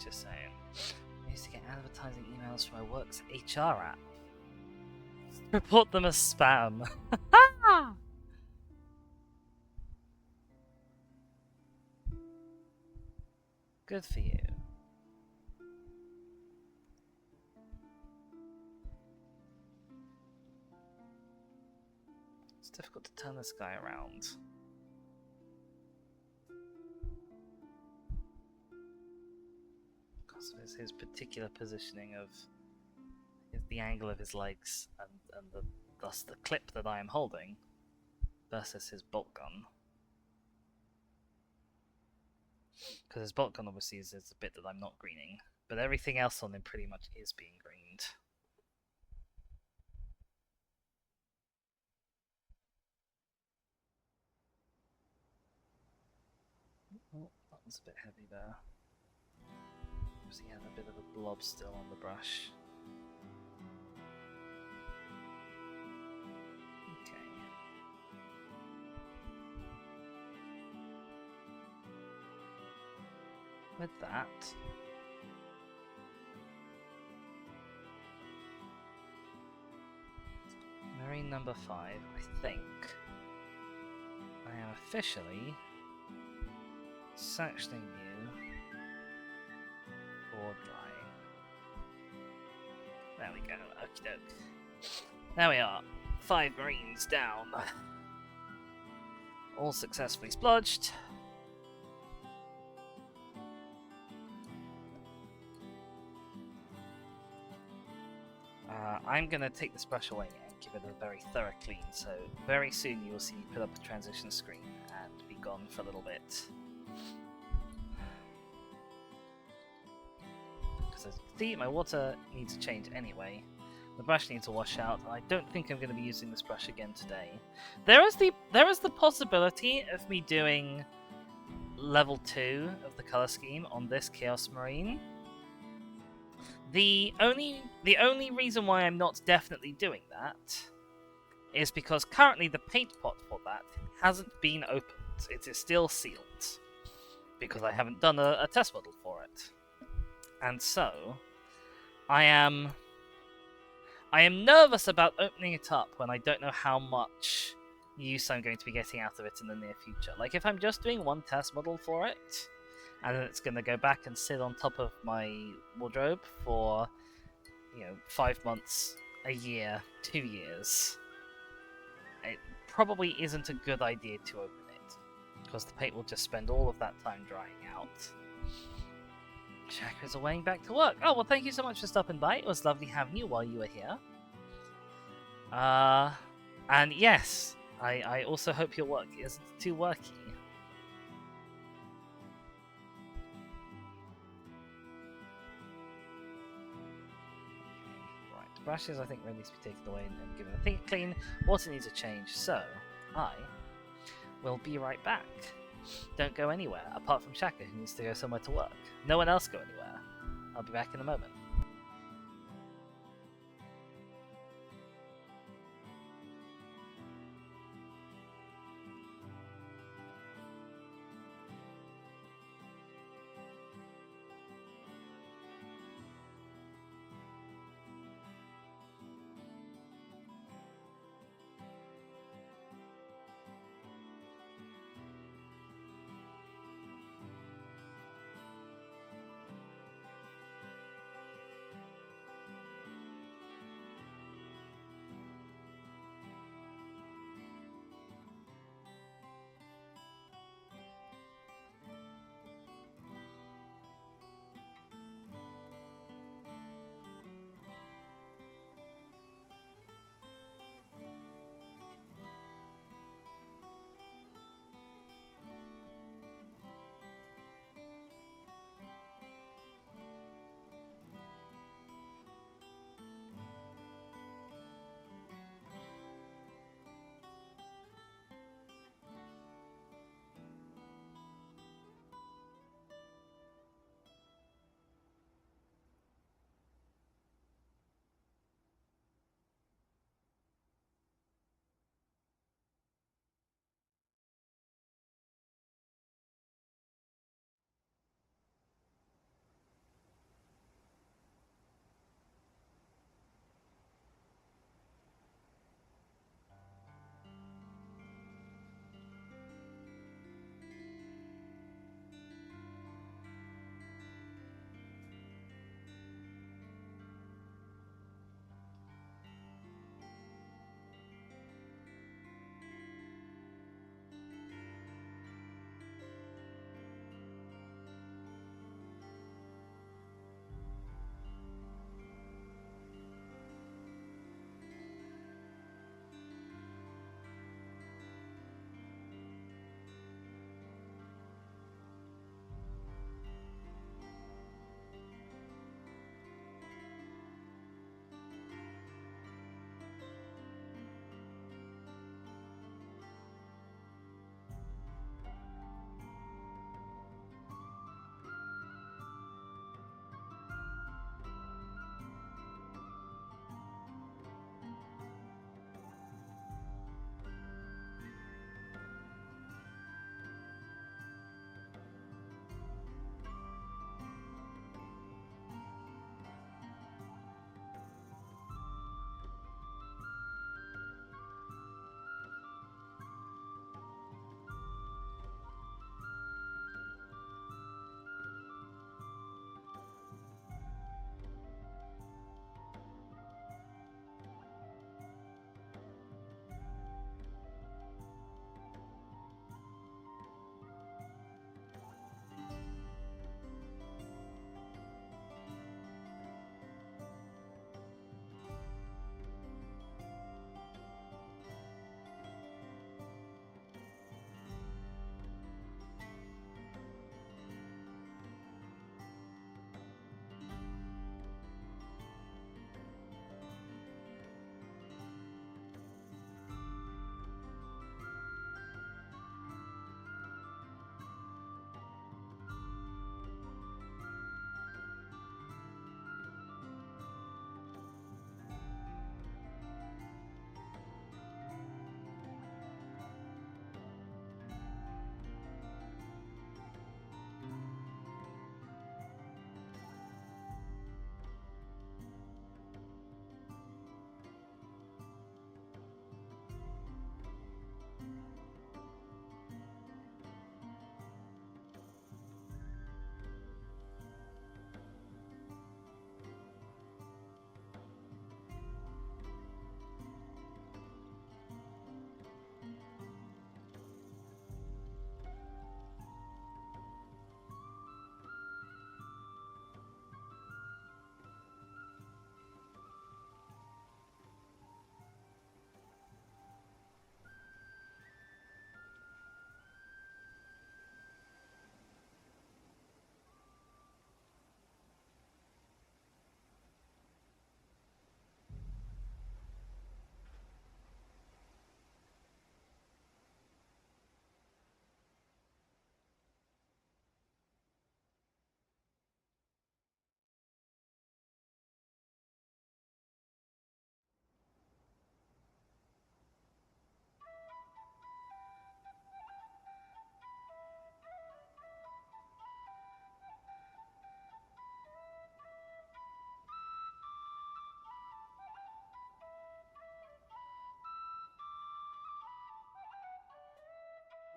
Just saying. I used to get advertising emails from my work's HR app. Report them as spam. Good for you. It's difficult to turn this guy around. Because of his particular positioning of the angle of his legs and thus the clip that I am holding versus his bolt gun. Because his bolt gun obviously is the bit that I'm not greening, but everything else on him pretty much is being greened. Oh, that was a bit heavy there. Obviously he has a bit of a blob still on the brush. With that, Marine number 5, I think I am officially sectioning you for drying. There we go, okie doke. There we are, 5 Marines down. All successfully splodged. I'm going to take this brush away and give it a very thorough clean, so very soon you will see me put up a transition screen and be gone for a little bit. Because as you can see, my water needs to change anyway. The brush needs to wash out, and I don't think I'm going to be using this brush again today. There is the possibility of me doing level 2 of the colour scheme on this Chaos Marine. The only reason why I'm not definitely doing that is because currently the paint pot for that hasn't been opened. It is still sealed because I haven't done a test model for it. And so I am nervous about opening it up when I don't know how much use I'm going to be getting out of it in the near future. Like if I'm just doing one test model for it, and then it's going to go back and sit on top of my wardrobe for, 5 months, a year, 2 years. It probably isn't a good idea to open it, because the paint will just spend all of that time drying out. Chakra's away back to work. Oh, well, thank you so much for stopping by. It was lovely having you while you were here. And yes, I also hope your work isn't too worky. Brushes, I think, really needs to be taken away and given a think clean. Water needs a change, so I will be right back. Don't go anywhere, apart from Shaka, who needs to go somewhere to work. No one else go anywhere. I'll be back in a moment.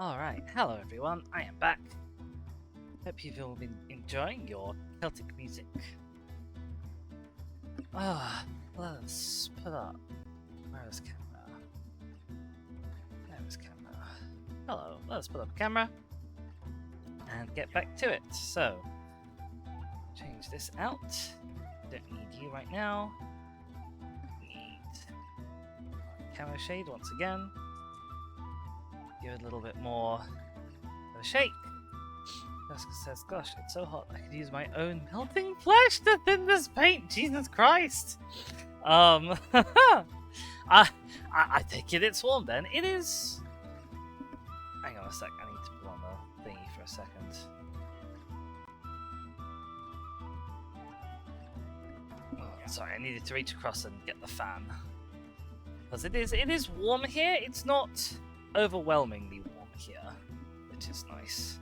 Alright, hello everyone, I am back. Hope you've all been enjoying your Celtic music. Let's put up. Where is camera? There is camera. Hello, let's put up camera and get back to it. So, change this out. Don't need you right now. Need camera shade once again. Give it a little bit more of a shake. Jessica says, gosh, it's so hot I could use my own melting flesh to thin this paint. Jesus Christ. I take it it's warm then. It is... Hang on a sec, I need to put on the thingy for a second. Oh, sorry, I needed to reach across and get the fan. Because it is warm here. It's not overwhelmingly warm here, which is nice.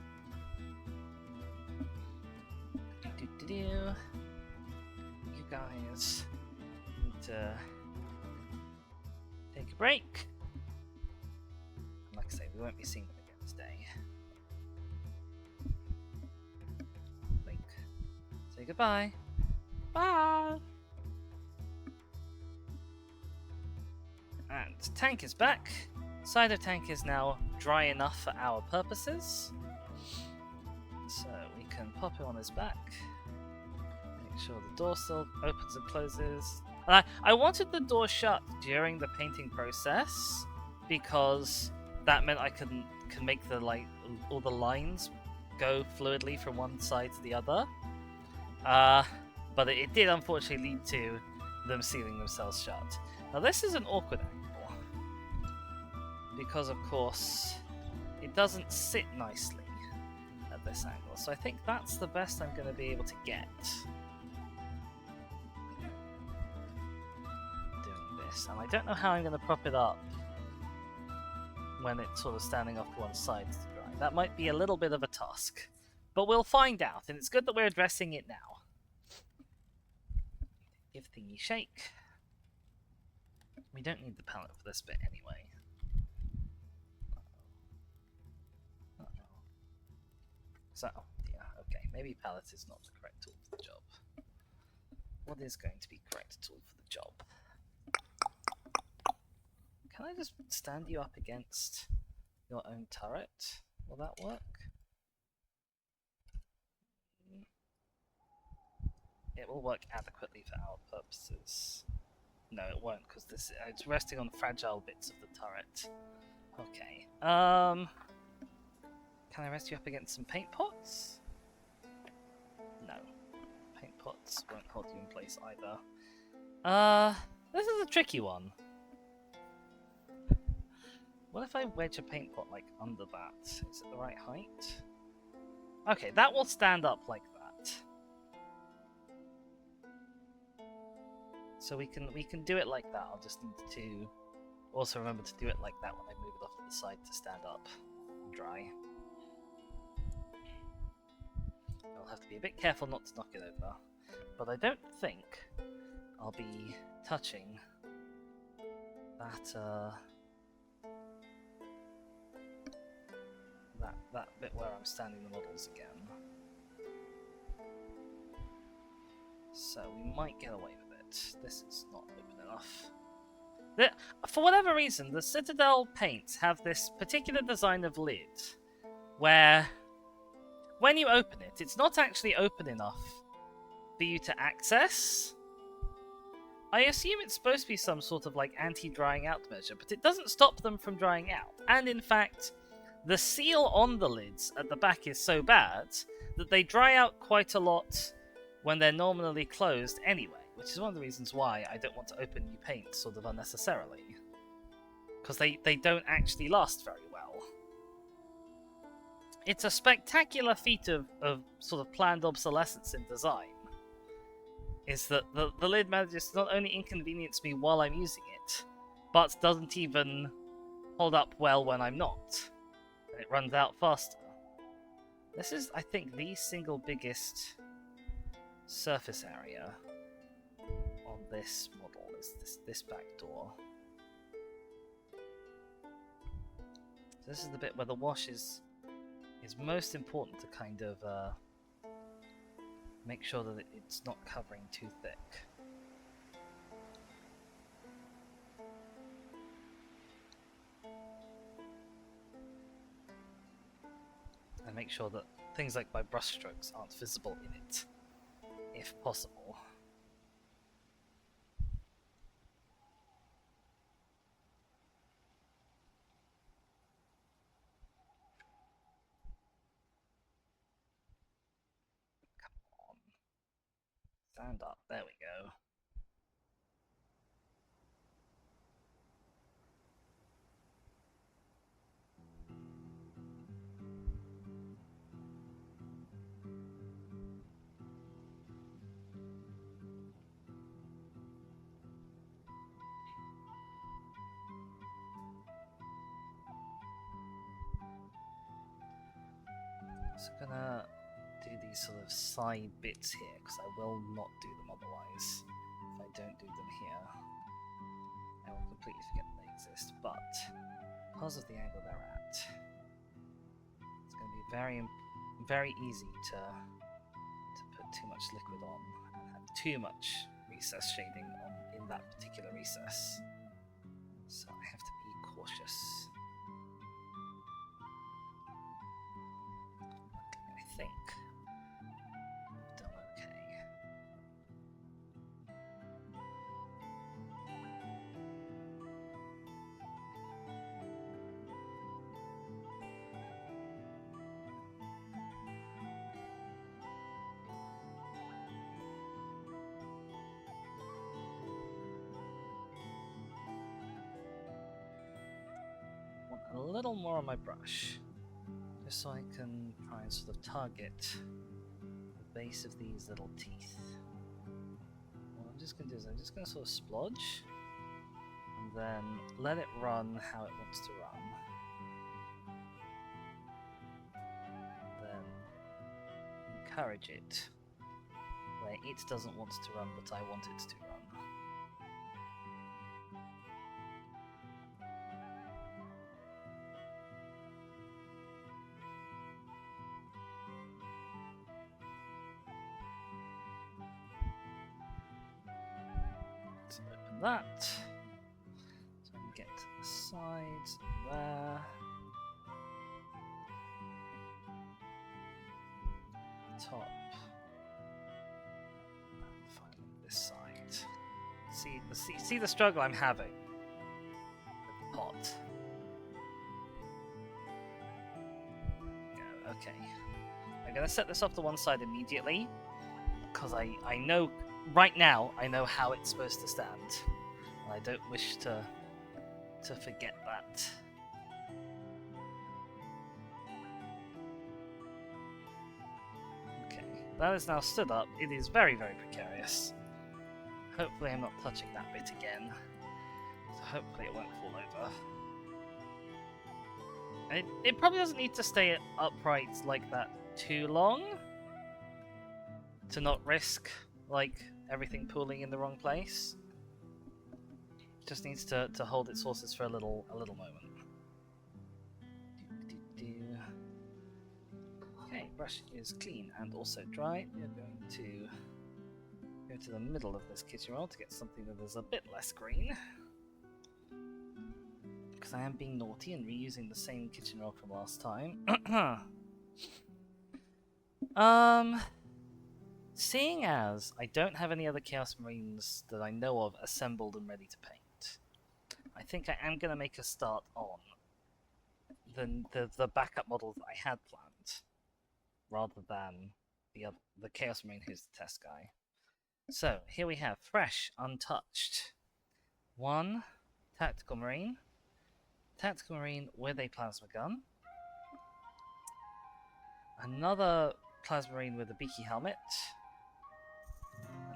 You guys need to take a break. Like I say, we won't be seeing them again today. Blink. Say goodbye. Bye. And tank is back. Cider tank is now dry enough for our purposes. So we can pop it on his back. Make sure the door still opens and closes. I wanted the door shut during the painting process because that meant I can make the all the lines go fluidly from one side to the other. But it did unfortunately lead to them sealing themselves shut. Now this is an awkward angle because of course it doesn't sit nicely at this angle. So I think that's the best I'm going to be able to get. And I don't know how I'm going to prop it up when it's sort of standing off to one side to dry. That might be a little bit of a task, but we'll find out, and it's good that we're addressing it now. Give thingy shake. We don't need the palette for this bit anyway. So, yeah, okay, maybe palette is not the correct tool for the job. What is going to be correct tool for the job? Can I just stand you up against your own turret? Will that work? It will work adequately for our purposes. No, it won't, because it's resting on fragile bits of the turret. Okay. Can I rest you up against some paint pots? No. Paint pots won't hold you in place either. This is a tricky one. What if I wedge a paint pot under that? Is it the right height? Okay, that will stand up like that. So we can do it like that. I'll just need to also remember to do it like that when I move it off to the side to stand up and dry. I'll have to be a bit careful not to knock it over. But I don't think I'll be touching that bit where I'm standing the models again. So we might get away with it. This is not open enough. For whatever reason, the Citadel paints have this particular design of lid where when you open it, it's not actually open enough for you to access. I assume it's supposed to be some sort of anti-drying out measure, but it doesn't stop them from drying out. And in fact, the seal on the lids at the back is so bad that they dry out quite a lot when they're normally closed anyway, which is one of the reasons why I don't want to open new paint sort of unnecessarily. Because they don't actually last very well. It's a spectacular feat of sort of planned obsolescence in design. Is that the lid manages to not only inconvenience me while I'm using it, but doesn't even hold up well when I'm not. And it runs out faster. This is, I think, the single biggest surface area on this model, is this back door. this is the bit where the wash is most important to kind of make sure that it's not covering too thick. And make sure that things like my brush strokes aren't visible in it, if possible. Stand up, there we go. So I'm gonna do these sort of side bits here, because I will not do them otherwise. If I don't do them here, I will completely forget that they exist. But because of the angle they're at, it's going to be very easy to put too much liquid on and have too much recess shading in that particular recess. So I have to be cautious. I think I've done okay. Want a little more on my brush, just so I can try and sort of target the base of these little teeth. What I'm just going to do is I'm just going to sort of splodge, and then let it run how it wants to run. Then encourage it where it doesn't want to run, but I want it to run. Let's open that, so I can get to the sides there, top, and finally this side. See the struggle I'm having with the pot. Okay, I'm gonna set this off to one side immediately, because I know right now I know how it's supposed to stand, and I don't wish to forget that. Okay, that is now stood up. It is very precarious. Hopefully I'm not touching that bit again, so hopefully it won't fall over. It probably doesn't need to stay upright like that too long, to not risk like everything pooling in the wrong place. It just needs to hold its horses for a little moment. Okay, brush is clean and also dry. We are going to go to the middle of this kitchen roll to get something that is a bit less green, because I am being naughty and reusing the same kitchen roll from last time. Seeing as I don't have any other Chaos Marines that I know of assembled and ready to paint, I think I am going to make a start on the backup model that I had planned, rather than the Chaos Marine who's the test guy. So here we have fresh, untouched, one Tactical Marine with a plasma gun, another Plasma Marine with a beaky helmet,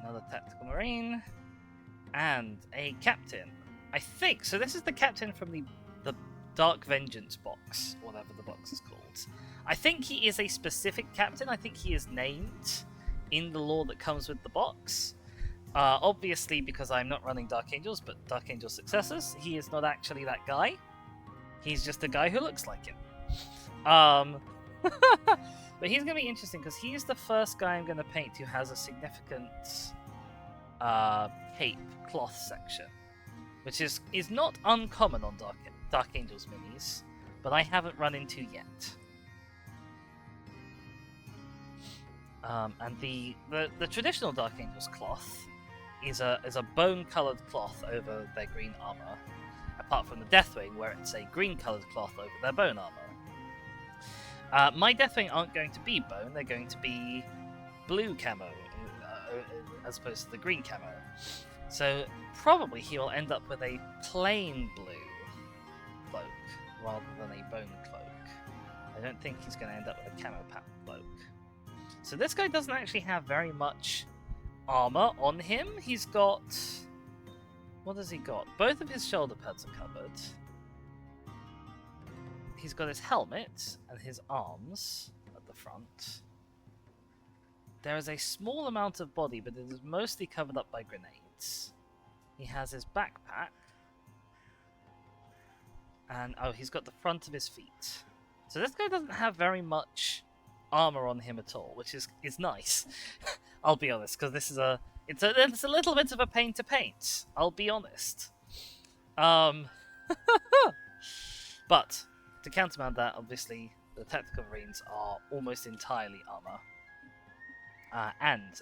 another Tactical Marine, and a Captain. I think, so this is the Captain from the Dark Vengeance box, whatever the box is called. I think he is a specific Captain. I think he is named in the lore that comes with the box. Obviously, because I'm not running Dark Angels, but Dark Angel Successors, he is not actually that guy. He's just a guy who looks like him. But he's going to be interesting because he's the first guy I'm going to paint who has a significant cape cloth section, which is not uncommon on Dark Angels minis, but I haven't run into yet. And the traditional Dark Angels cloth is a bone-coloured cloth over their green armor, apart from the Deathwing, where it's a green-coloured cloth over their bone armor. My Deathwing aren't going to be bone, they're going to be blue camo, as opposed to the green camo. So probably he will end up with a plain blue cloak, rather than a bone cloak. I don't think he's going to end up with a camo pattern cloak. So this guy doesn't actually have very much armor on him. He's got... what has he got? Both of his shoulder pads are covered. He's got his helmet and his arms at the front. There is a small amount of body, but it is mostly covered up by grenades. He has his backpack. And, oh, he's got the front of his feet. So this guy doesn't have very much armor on him at all, which is nice. I'll be honest, because this is it's a little bit of a pain to paint. I'll be honest. But to countermand that, obviously, the tactical marines are almost entirely armor. And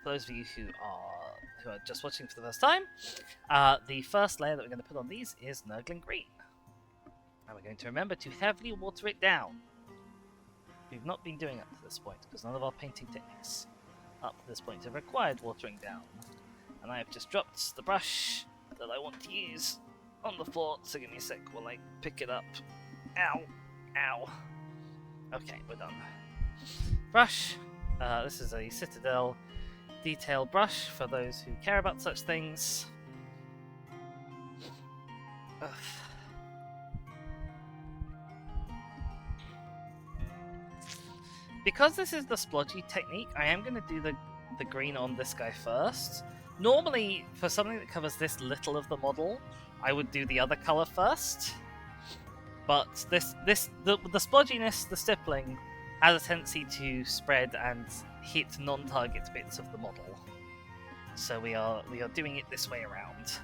for those of you who are just watching for the first time, the first layer that we're going to put on these is Nurgling Green. And we're going to remember to heavily water it down. We've not been doing up to this point, because none of our painting techniques up to this point have required watering down. And I have just dropped the brush that I want to use on the floor, so give me a sec while I pick it up. Ow! Ow! Okay, we're done. Brush. This is a Citadel detail brush for those who care about such things. Ugh. Because this is the splodgy technique, I am going to do the green on this guy first. Normally, for something that covers this little of the model, I would do the other colour first. But the splodginess, the stippling, has a tendency to spread and hit non-target bits of the model. So we are doing it this way around,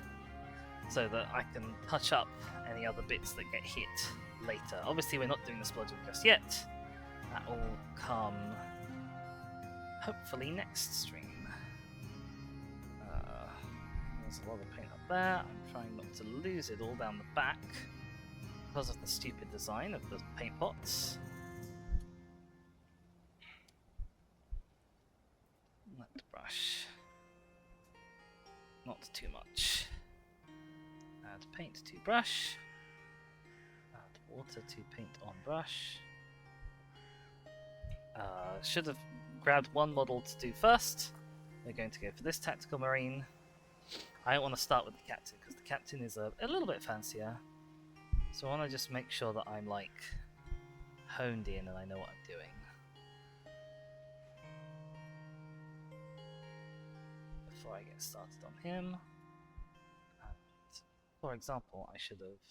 so that I can touch up any other bits that get hit later. Obviously, we're not doing the splodging just yet. That will come, hopefully, next stream. There's a lot of paint up there. I'm trying not to lose it all down the back because of the stupid design of the paint pots. Let brush. Not too much. Add paint to brush. Add water to paint on brush. Should have grabbed one model to do first. We're going to go for this tactical marine. I don't want to start with the captain because the captain is a little bit fancier. So I want to just make sure that I'm like honed in and I know what I'm doing. Before I get started on him. And for example, I should have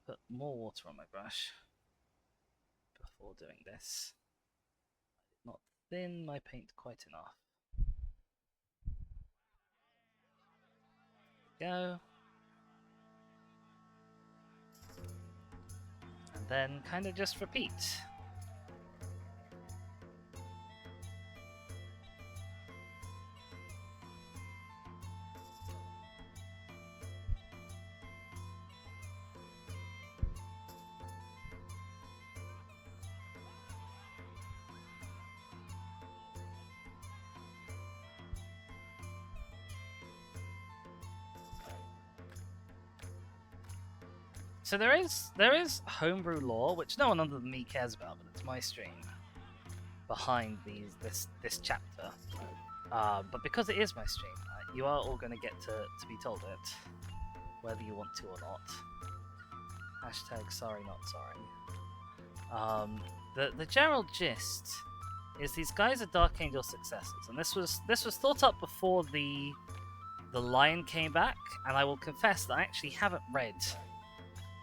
put more water on my brush before doing this. I did not thin my paint quite enough. Go. And then kind of just repeat. So there is homebrew lore, which no one other than me cares about, but it's my stream behind this chapter. But because it is my stream, you are all going to get to be told it, whether you want to or not. Hashtag sorry not sorry. The general gist is these guys are Dark Angel successors, and this was thought up before the Lion came back, and I will confess that I actually haven't read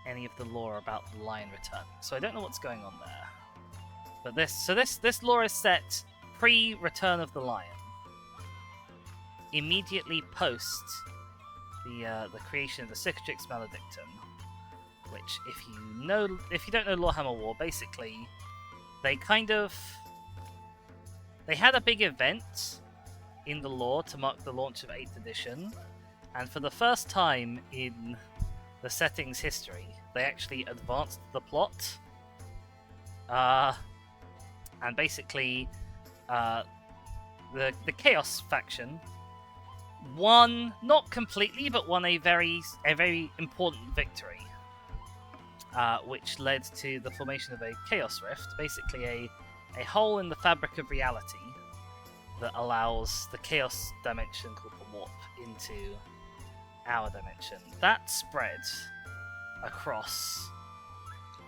any of the lore about the lion returning, so I don't know what's going on there. But this lore is set pre-Return of the Lion, immediately post the creation of the Cicatrix Maledictum, which, if you don't know Warhammer War, basically they had a big event in the lore to mark the launch of 8th edition, and for the first time in the setting's history, they actually advanced the plot. And basically, the Chaos faction won, not completely, but won a very important victory, which led to the formation of a Chaos Rift, basically a hole in the fabric of reality that allows the Chaos dimension called the Warp into our dimension. That spread across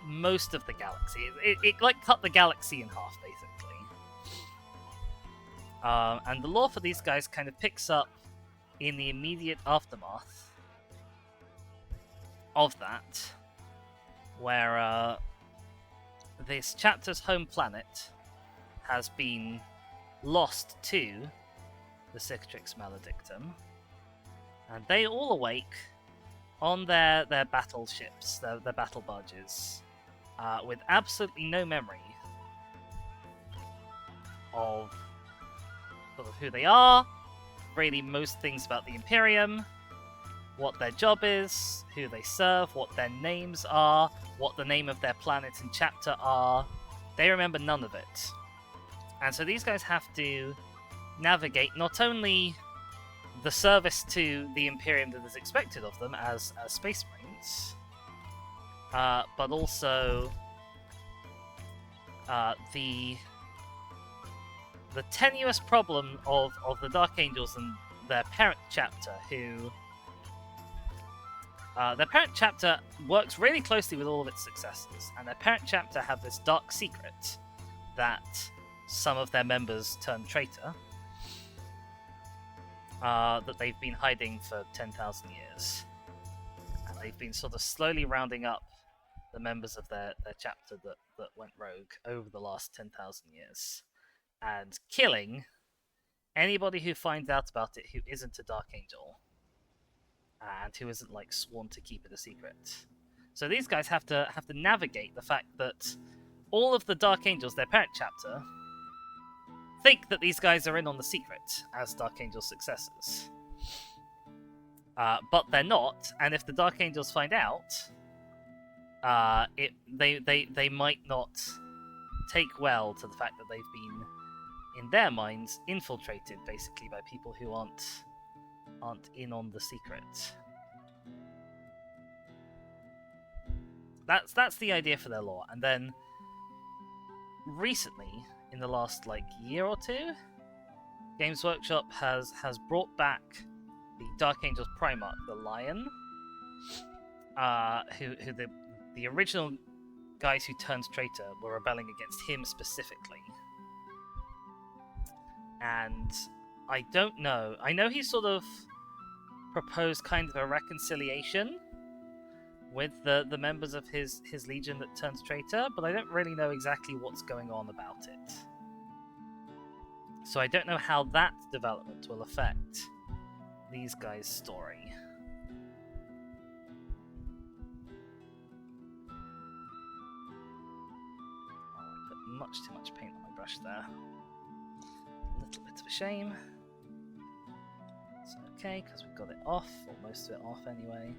most of the galaxy. It like cut the galaxy in half, basically. And the lore for these guys kind of picks up in the immediate aftermath of that, where this chapter's home planet has been lost to the Cicatrix Maledictum, and they all awake on their battleships, their battle barges, with absolutely no memory of sort of who they are, really most things about the Imperium, what their job is, who they serve, what their names are, what the name of their planet and chapter are. They remember none of it. And so these guys have to navigate not only the service to the Imperium that is expected of them as Space Marines, but also the tenuous problem of the Dark Angels and their parent chapter, who their parent chapter works really closely with all of its successors, and their parent chapter have this dark secret that some of their members turned traitor, that they've been hiding for 10,000 years. And they've been sort of slowly rounding up the members of their chapter that went rogue over the last 10,000 years, and killing anybody who finds out about it who isn't a Dark Angel, and who isn't like sworn to keep it a secret. So these guys have to navigate the fact that all of the Dark Angels, their parent chapter, think that these guys are in on the secret as Dark Angel successors. But they're not, and if the Dark Angels find out, they might not take well to the fact that they've been, in their minds, infiltrated basically by people who aren't in on the secret. That's the idea for their lore. And then recently, in the last year or two, Games Workshop has brought back the Dark Angels Primarch, the Lion, who the original guys who turned traitor were rebelling against him specifically. And I don't know. I know he sort of proposed kind of a reconciliation with the members of his legion that turned traitor, but I don't really know exactly what's going on about it. So I don't know how that development will affect these guys' story. Oh, I put much too much paint on my brush there. A little bit of a shame. It's okay, because we've got it off, or most of it off anyway.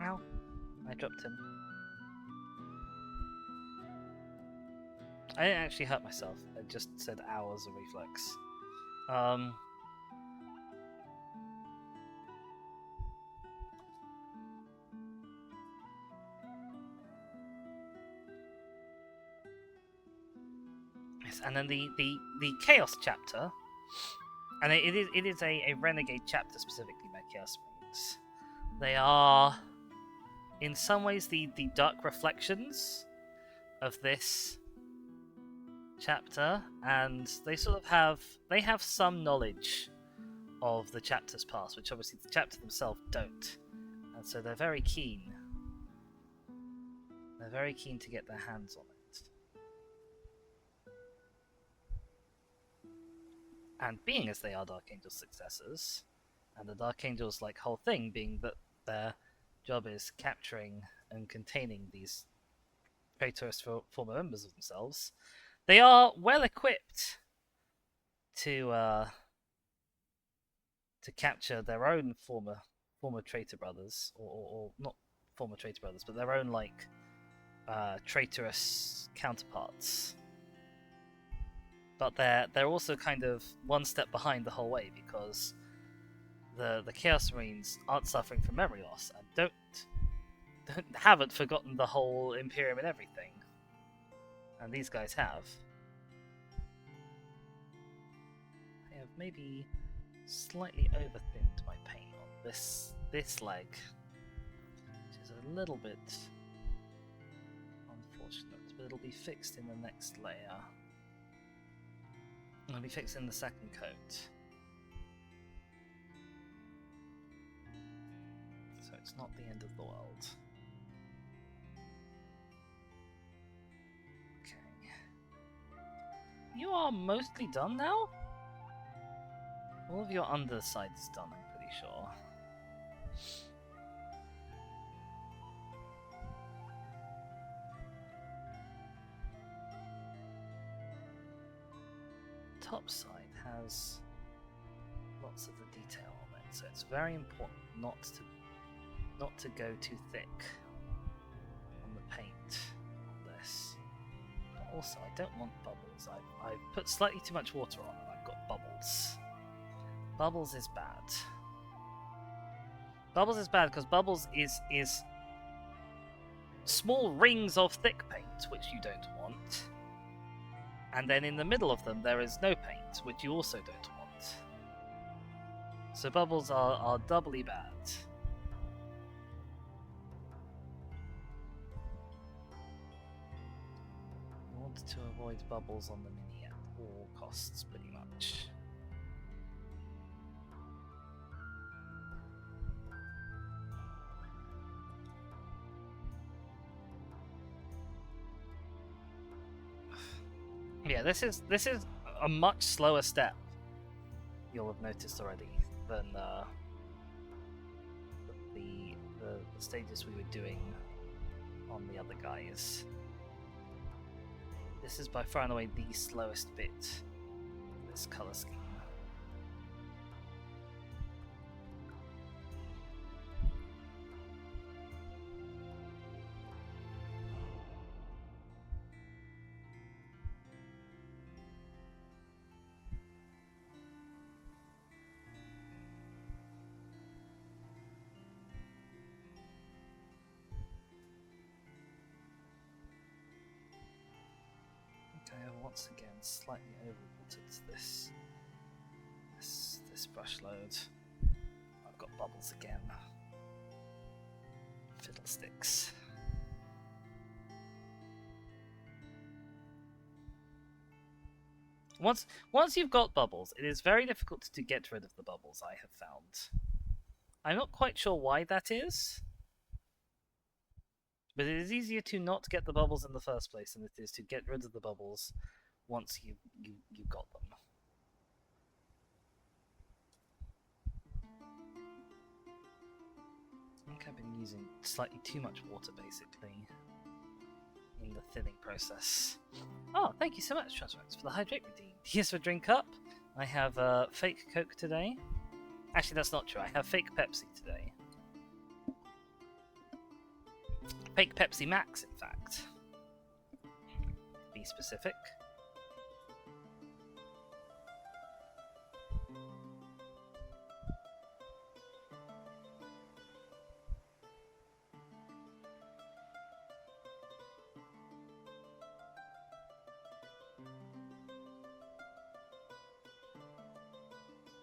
Ow, I dropped him. I didn't actually hurt myself, I just said ow as a reflex. Yes, and then the Chaos chapter, and it is a Renegade chapter specifically by Chaos Marines. They are, in some ways, the dark reflections of this chapter, and they sort of have some knowledge of the chapter's past, which obviously the chapter themselves don't, and so they're very keen. They're very keen to get their hands on it. And being as they are Dark Angel's successors, and the Dark Angel's whole thing being that their job is capturing and containing these traitorous former members of themselves, they are well equipped to capture their own former traitor brothers, or not former traitor brothers, but their own traitorous counterparts. But they're also kind of one step behind the whole way, because the Chaos Marines aren't suffering from memory loss and haven't forgotten the whole Imperium and everything, and these guys have. I have maybe slightly overthinned my paint on this leg, which is a little bit unfortunate, but it'll be fixed in the next layer. It'll be fixed in the second coat. So it's not the end of the world. Okay. You are mostly done now? All of your underside is done, I'm pretty sure. Top side has lots of the detail on it, so it's very important not to go too thick on the paint on this. But also, I don't want bubbles. I've put slightly too much water on, and I've got bubbles. Bubbles is bad. Bubbles is bad because bubbles is small rings of thick paint, which you don't want. And then in the middle of them there is no paint, which you also don't want. So bubbles are doubly bad. You want to avoid bubbles on the mini at all costs, pretty much. Yeah, this is a much slower step, you'll have noticed already, than the stages we were doing on the other guys. This is by far and away the slowest bit of this colour scheme. I have once again slightly overwatered this brush load. I've got bubbles again. Fiddlesticks. Once you've got bubbles, it is very difficult to get rid of the bubbles, I have found. I'm not quite sure why that is, but it is easier to not get the bubbles in the first place than it is to get rid of the bubbles once you got them. I think I've been using slightly too much water, basically, in the thinning process. Oh, thank you so much, Transmax, for the hydrate redeem. Here's for drink up. I have fake Coke today. Actually, that's not true. I have fake Pepsi today. Fake Pepsi Max, in fact. To be specific.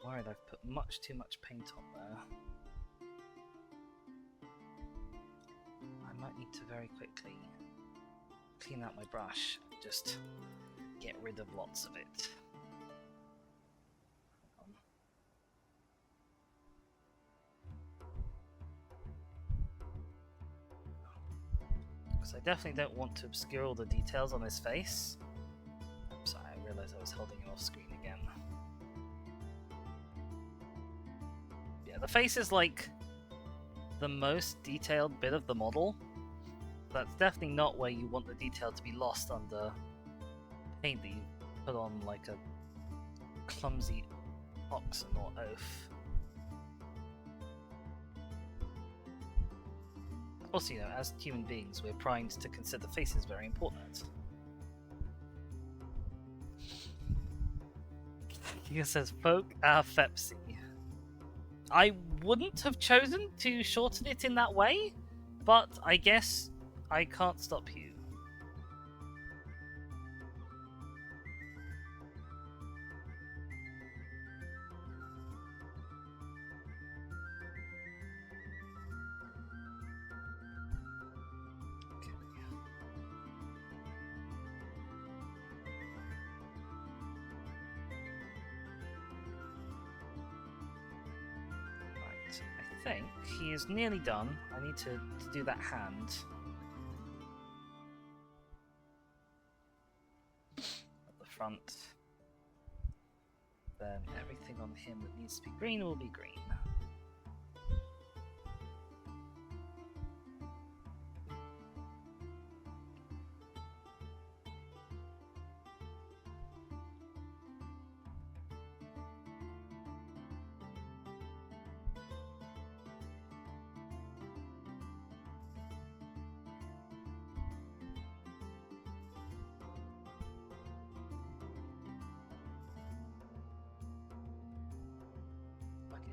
worried I've put much too much paint on there. I might need to very quickly clean out my brush and just get rid of lots of it. Because I definitely don't want to obscure all the details on his face. Sorry, I realised I was holding it off screen again. Yeah, the face is like the most detailed bit of the model. That's definitely not where you want the detail to be lost under paint that you put on like a clumsy oxen or oaf. Also, you know, as human beings, we're primed to consider faces very important. He says, folk Fepsi. I wouldn't have chosen to shorten it in that way, but I guess I can't stop you. I think he is nearly done. I need to do that hand. At the front. Then everything on him that needs to be green will be green.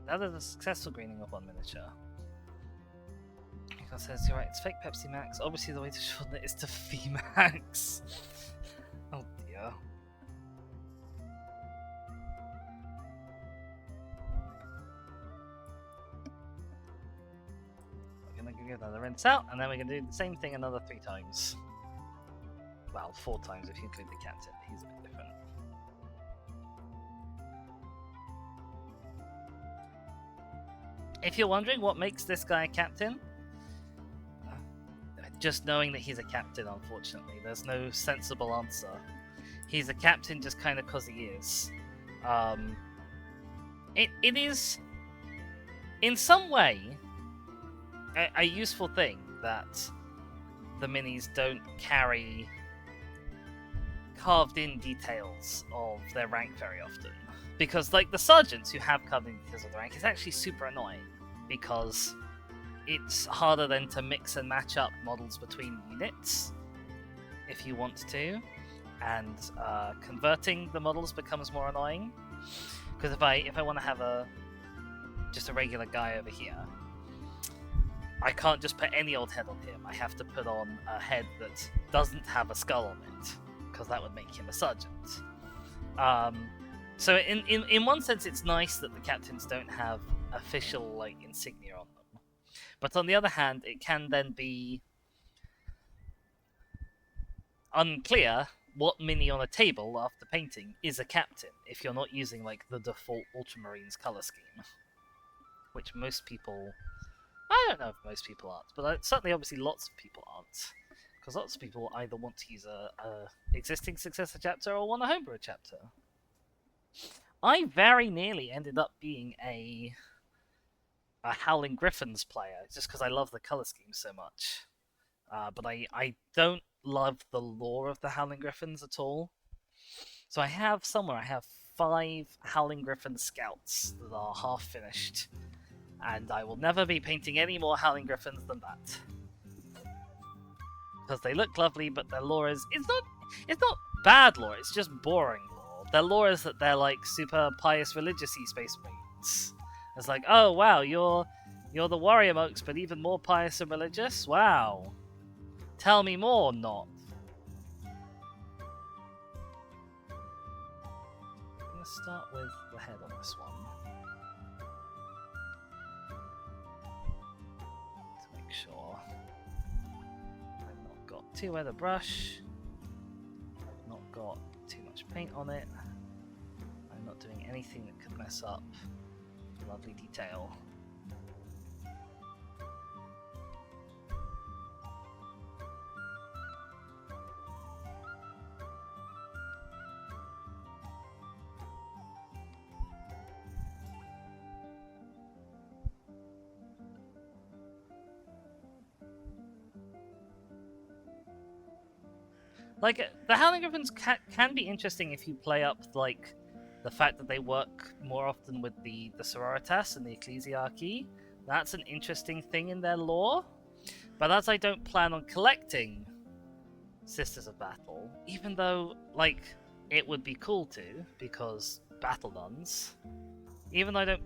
Now there's a successful greening of one miniature. Because says, you're right, it's fake Pepsi Max. Obviously the way to shorten it is to VMAX. Oh dear. We're gonna give another rinse out, and then we're gonna do the same thing another 3 times. Well, 4 times if you include the captain. He's a bit different. If you're wondering what makes this guy a captain, just knowing that he's a captain, unfortunately. There's no sensible answer. He's a captain just kind of because he is. It is, in some way, a useful thing that the minis don't carry carved-in details of their rank very often. Because, like, the sergeants who have carved-in details of their rank is actually super annoying, because it's harder then to mix and match up models between units if you want to, and converting the models becomes more annoying. Because if I want to have just a regular guy over here, I can't just put any old head on him. I have to put on a head that doesn't have a skull on it, because that would make him a sergeant. So in one sense, it's nice that the captains don't have official like insignia on them. But on the other hand, it can then be unclear what mini on a table after painting is a captain if you're not using like the default Ultramarines color scheme, which most people, I don't know if most people aren't, but certainly obviously lots of people aren't, because lots of people either want to use a existing successor chapter or want a homebrew chapter. I very nearly ended up being a Howling Griffins player, just because I love the color scheme so much. But I don't love the lore of the Howling Griffins at all. So I have 5 Howling Griffin scouts that are half finished, and I will never be painting any more Howling Griffins than that. Because they look lovely, but their lore is it's not bad lore, it's just boring lore. Their lore is that they're like super pious religious-y space marines. It's like, oh wow, you're the warrior monks, but even more pious and religious? Wow. Tell me more, not. going to start with the head on this one. To make sure I've not got too wet a brush. I've not got too much paint on it. I'm not doing anything that could mess up the lovely detail. Like, the Howling Griffins can be interesting if you play up, like, the fact that they work more often with the Sororitas and the Ecclesiarchy. That's an interesting thing in their lore. But as I don't plan on collecting Sisters of Battle, even though, like, it would be cool to, because Battle Nuns, even though I don't...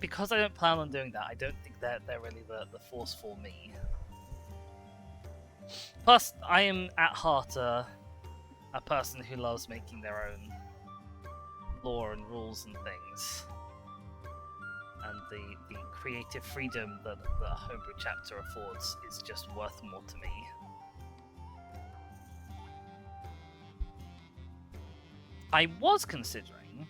because I don't plan on doing that, I don't think they're really the force for me. Plus, I am at heart a person who loves making their own lore and rules and things. And the creative freedom that the Homebrew chapter affords is just worth more to me. I was considering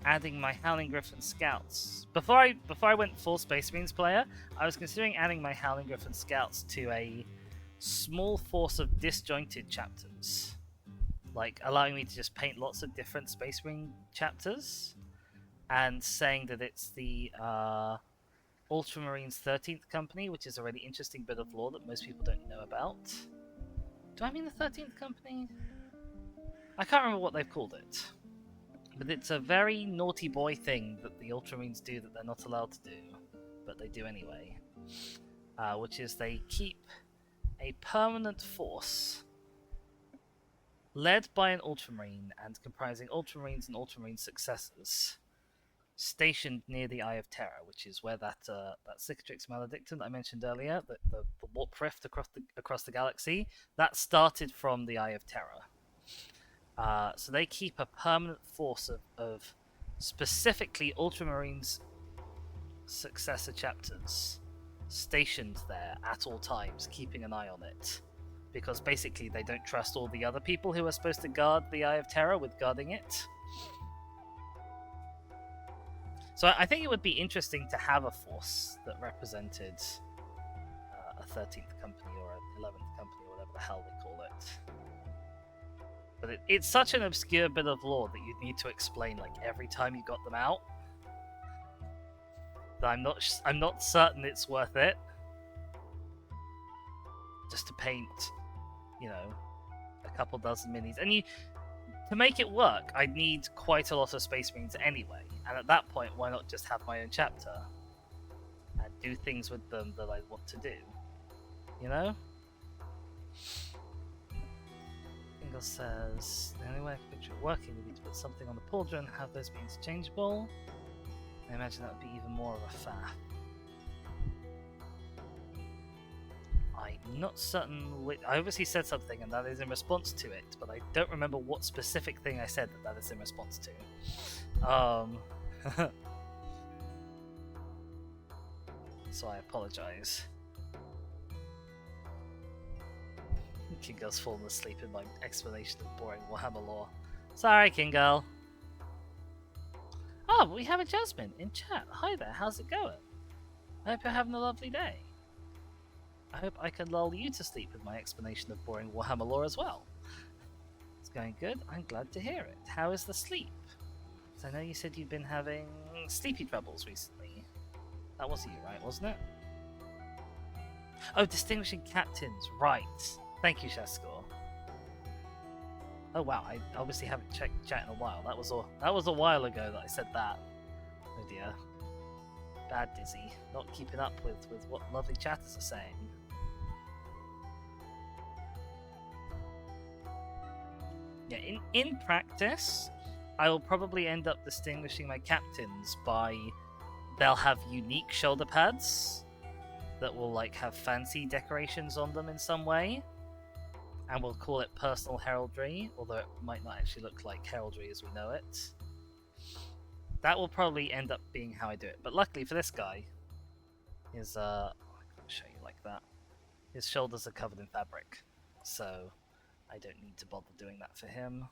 adding my Howling Griffin Scouts. Before I went full Space Marines player, I was considering adding my Howling Griffin Scouts to a small force of disjointed chapters, like allowing me to just paint lots of different Space Marine chapters, and saying that it's the Ultramarines 13th Company, which is a really interesting bit of lore that most people don't know about. Do I mean the 13th Company? I can't remember what they've called it, but it's a very naughty boy thing that the Ultramarines do that they're not allowed to do, but they do anyway, which is they keep a permanent force led by an Ultramarine and comprising Ultramarines and Ultramarine successors stationed near the Eye of Terror, which is where that Cicatrix Maledictum that I mentioned earlier, the warp rift across the galaxy, that started from the Eye of Terror. So they keep a permanent force of specifically Ultramarines successor chapters stationed there at all times, keeping an eye on it, because basically they don't trust all the other people who are supposed to guard the Eye of Terror with guarding it. So I think it would be interesting to have a force that represented a 13th Company or an 11th Company or whatever the hell they call it. But it's such an obscure bit of lore that you'd need to explain like every time you got them out. I'm not certain it's worth it. Just to paint, you know, a couple dozen minis, and to make it work, I'd need quite a lot of Space Marines anyway. And at that point, why not just have my own chapter and do things with them that I want to do? You know? Kingle says the only way I can picture it working would be to put something on the pauldron and have those be interchangeable. I imagine that would be even more of a faff. I'm not certain which... I obviously said something and that is in response to it, but I don't remember what specific thing I said that is in response to. So I apologize. King Girl's fallen asleep in my explanation of boring Warhammer lore. Sorry, King Girl. Oh, we have a Jasmine in chat. Hi there, how's it going? I hope you're having a lovely day. I hope I can lull you to sleep with my explanation of boring Warhammer lore as well. It's going good, I'm glad to hear it. How is the sleep? So I know you said you've been having sleepy troubles recently. That wasn't you, right, wasn't it? Oh, distinguishing captains, right. Thank you, Shaskor. Oh wow, I obviously haven't checked chat in a while. That was a while ago that I said that. Oh dear. Bad Dizzy. Not keeping up with what lovely chatters are saying. Yeah, in practice, I will probably end up distinguishing my captains by they'll have unique shoulder pads that will like have fancy decorations on them in some way. and we'll call it personal heraldry, although it might not actually look like heraldry as we know it. That will probably end up being how I do it. But luckily for this guy, his I can't show you like that. His shoulders are covered in fabric, so I don't need to bother doing that for him,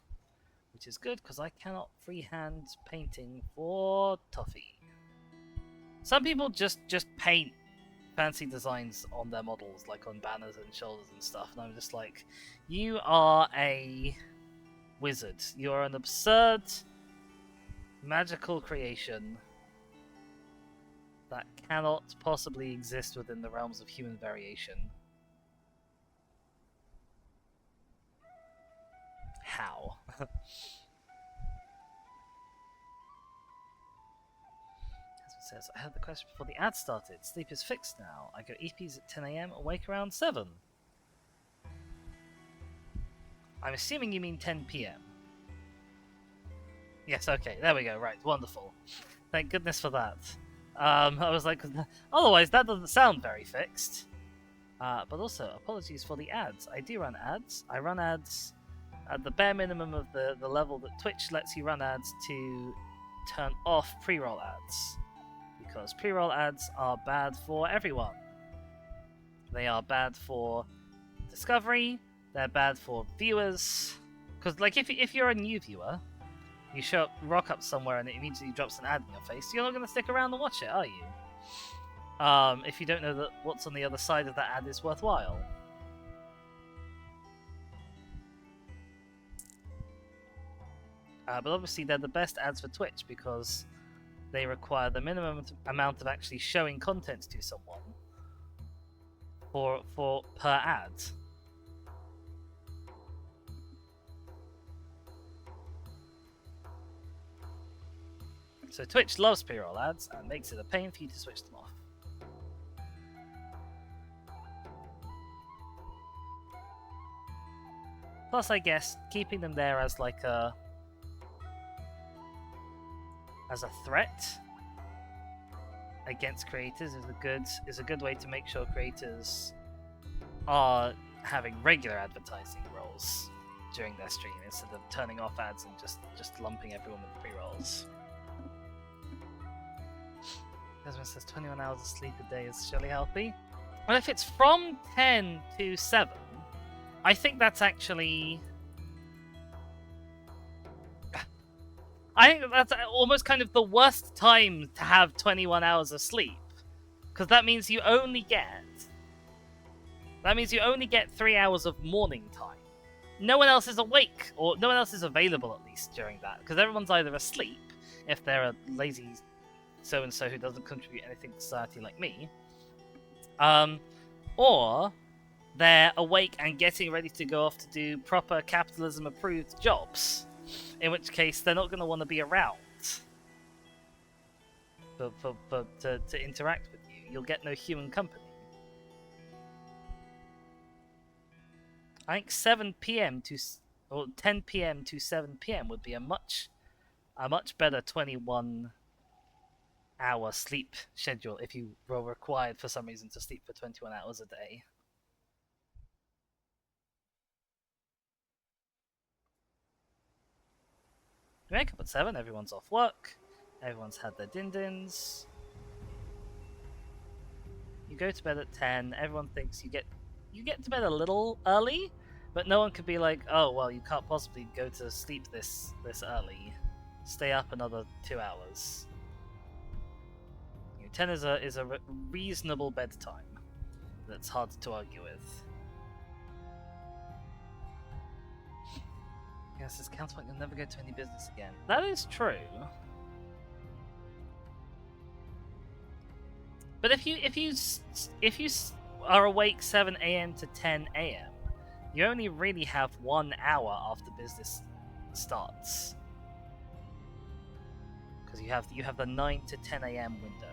which is good because I cannot freehand painting for Toffee. Some people just paint fancy designs on their models, like on banners and shoulders and stuff, and I'm just like, you are a wizard. You are an absurd magical creation that cannot possibly exist within the realms of human variation. How? As it says, I had the question before the ad started. Sleep is fixed now. I go EPs at 10 AM, awake around 7. I'm assuming you mean 10 PM. Yes, okay, there we go, right, wonderful. Thank goodness for that. I was like, otherwise that doesn't sound very fixed. But also, apologies for the ads. I do run ads. I run ads at the bare minimum of the level that Twitch lets you run ads to turn off pre-roll ads. Because pre-roll ads are bad for everyone. They are bad for discovery, they're bad for viewers. Because, like, if you're a new viewer, you rock up somewhere and it immediately drops an ad in your face, you're not going to stick around and watch it, are you? If you don't know that what's on the other side of that ad is worthwhile. But obviously they're the best ads for Twitch because they require the minimum amount of actually showing content to someone for per ad. So Twitch loves pre-roll ads and makes it a pain for you to switch them off. Plus, I guess keeping them there as like a threat against creators is a good way to make sure creators are having regular advertising roles during their stream instead of turning off ads and just lumping everyone with pre-rolls. Desmond says 21 hours of sleep a day is surely healthy. Well, if it's from 10 to 7, I think that's actually... I think that's almost kind of the worst time to have 21 hours of sleep. Because that means you only get 3 hours of morning time. No one else is awake, or no one else is available at least during that. Because everyone's either asleep, if they're a lazy so-and-so who doesn't contribute anything to society like me, or they're awake and getting ready to go off to do proper capitalism-approved jobs, in which case they're not going to want to be around to interact with you. You'll get no human company. I think 7 PM or 10 PM to 7 PM would be a much better 21-hour sleep schedule if you were required for some reason to sleep for 21 hours a day. You wake up at 7, everyone's off work, everyone's had their din-dins. You go to bed at 10, everyone thinks you get to bed a little early, but no one could be like, oh, well, you can't possibly go to sleep this early. Stay up another 2 hours. 10 is a reasonable bedtime that's hard to argue with. Yes, this counterpoint, you'll never go to any business again. That is true. But if you are awake 7 AM to 10 AM, you only really have 1 hour after business starts. Because you have the 9 to 10 AM window.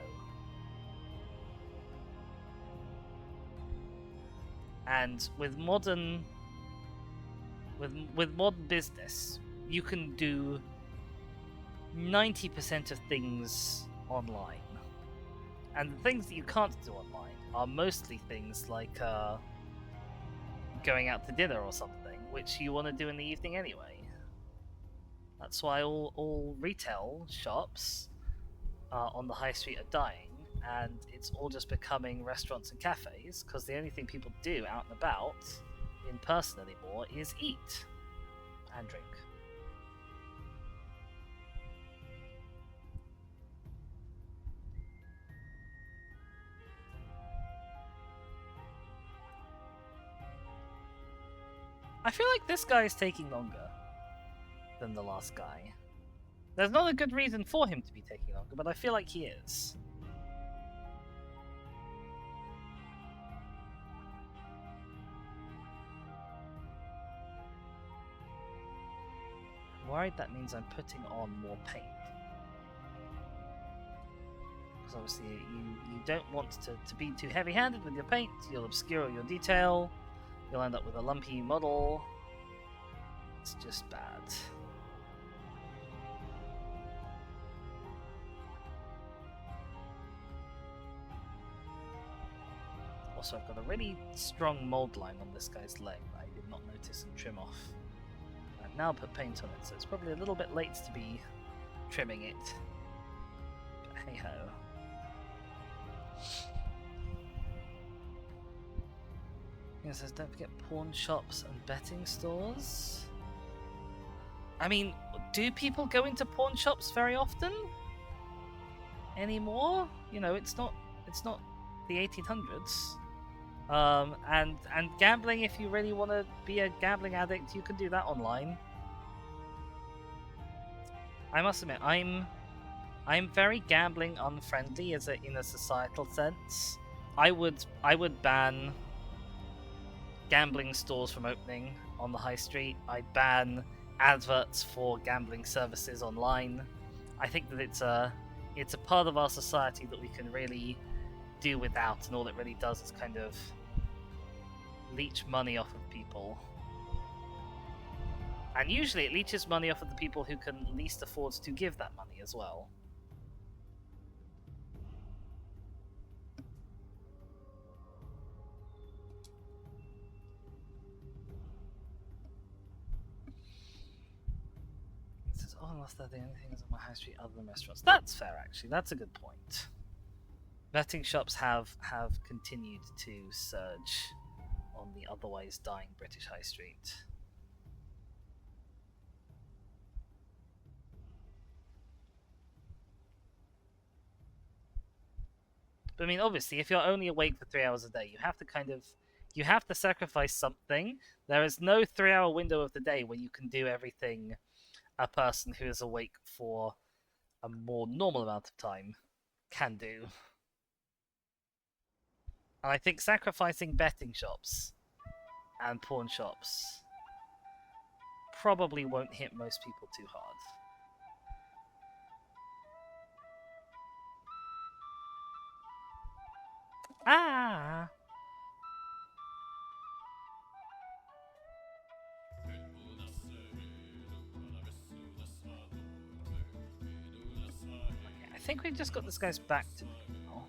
And with modern business, you can do 90% of things online. And the things that you can't do online are mostly things like going out to dinner or something, which you want to do in the evening anyway. That's why all retail shops on the high street are dying, and it's all just becoming restaurants and cafes, because the only thing people do out and about in person anymore is eat and drink. I feel like this guy is taking longer than the last guy. There's not a good reason for him to be taking longer, but I feel like he is. I'm worried that means I'm putting on more paint. Because obviously you don't want to be too heavy-handed with your paint. You'll obscure your detail. You'll end up with a lumpy model. It's just bad. Also, I've got a really strong mold line on this guy's leg that I did not notice and trim off. I've now put paint on it, so it's probably a little bit late to be trimming it. But hey ho. It says don't forget pawn shops and betting stores. I mean, do people go into pawn shops very often anymore? You know, it's not the 1800s. And gambling, if you really want to be a gambling addict, you can do that online. I must admit, I'm very gambling unfriendly in a societal sense. I would ban gambling stores from opening on the high street. I'd ban adverts for gambling services online. I think that it's a part of our society that we can really do without, and all it really does is kind of leech money off of people. And usually it leeches money off of the people who can least afford to give that money as well. It says, oh, unless they're the only things on my high street other than restaurants. That's fair, actually. That's a good point. Betting shops have continued to surge on the otherwise dying British high street. But I mean, obviously, if you're only awake for 3 hours a day, you have to sacrifice something. There is no 3-hour window of the day where you can do everything a person who is awake for a more normal amount of time can do. And I think sacrificing betting shops and pawn shops probably won't hit most people too hard. Ah! Okay, I think we've just got this guy's back to me now.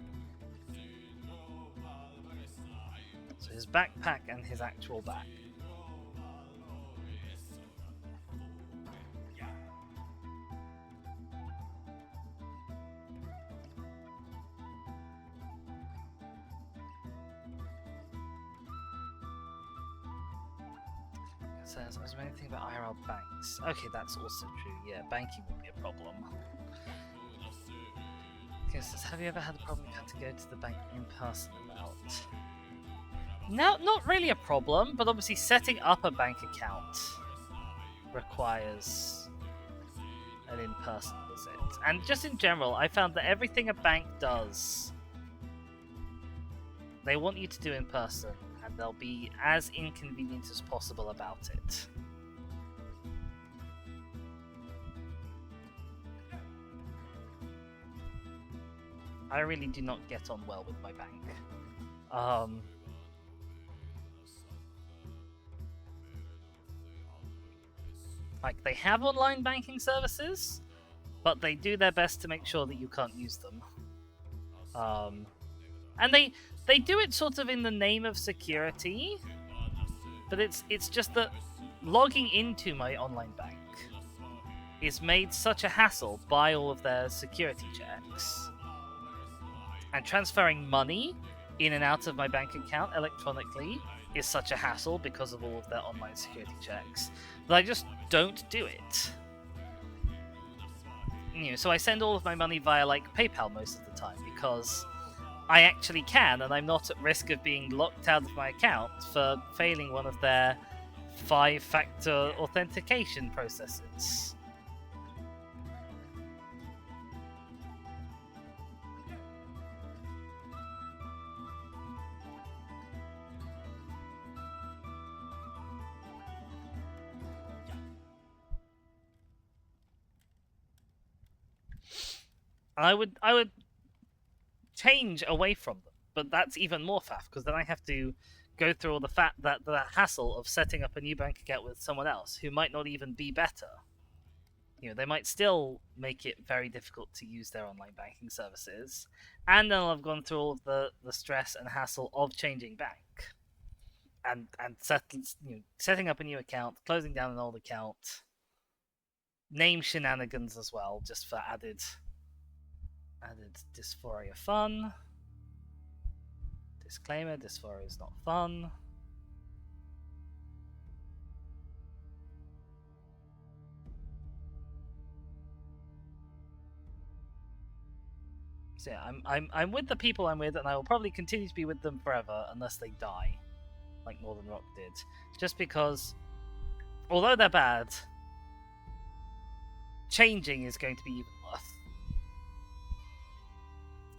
So his backpack and his actual back. Says, I was mainly thinking about IRL banks. Okay, that's also true. Yeah, banking would be a problem. Okay, says, have you ever had a problem you had to go to the bank in person about? No, not really a problem, but obviously setting up a bank account requires an in-person visit. And just in general, I found that everything a bank does, they want you to do in person. And they'll be as inconvenient as possible about it. I really do not get on well with my bank. Like, they have online banking services, but they do their best to make sure that you can't use them. And they do it sort of in the name of security, But it's just that logging into my online bank is made such a hassle by all of their security checks. And transferring money in and out of my bank account electronically is such a hassle because of all of their online security checks that I just don't do it. So I send all of my money via like PayPal most of the time because I actually can, and I'm not at risk of being locked out of my account for failing one of their 5-factor authentication processes. I would change away from them, but that's even more faff because then I have to go through all the hassle of setting up a new bank account with someone else who might not even be better. They might still make it very difficult to use their online banking services, and then I'll have gone through all of the stress and hassle of changing bank and setting up a new account, closing down an old account, name shenanigans as well, just for added dysphoria fun. Disclaimer, dysphoria is not fun. So yeah, I'm with the people I'm with, and I will probably continue to be with them forever unless they die, like Northern Rock did. Just because, although they're bad, changing is going to be even worse.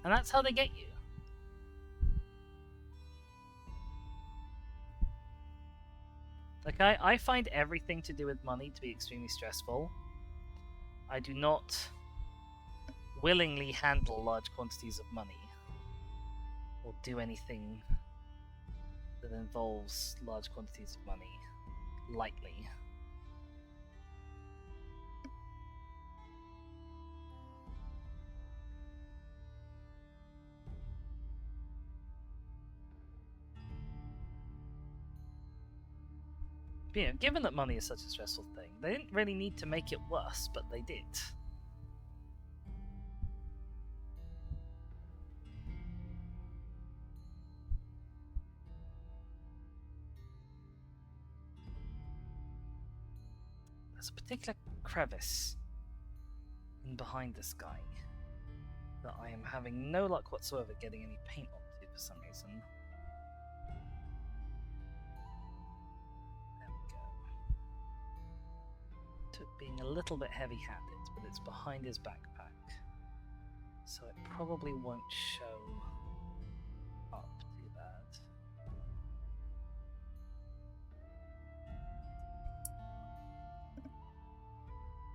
And that's how they get you. Like, I find everything to do with money to be extremely stressful. I do not willingly handle large quantities of money or do anything that involves large quantities of money lightly. But, given that money is such a stressful thing, they didn't really need to make it worse, but they did. There's a particular crevice in behind this guy that I am having no luck whatsoever getting any paint onto for some reason. Being a little bit heavy-handed, but it's behind his backpack, so it probably won't show up too bad.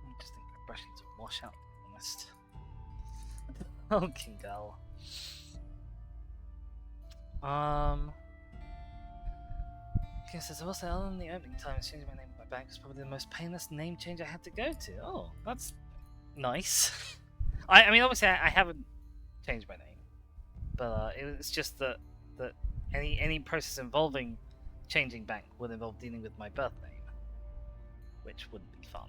I just think my brush needs to wash out, to be honest. Okay, girl. Okay, so also other than the opening time, changing my name in my bank was probably the most painless name change I had to go to. Oh, that's nice. I mean, obviously, I haven't changed my name, but it's just that any process involving changing bank would involve dealing with my birth name, which wouldn't be fun.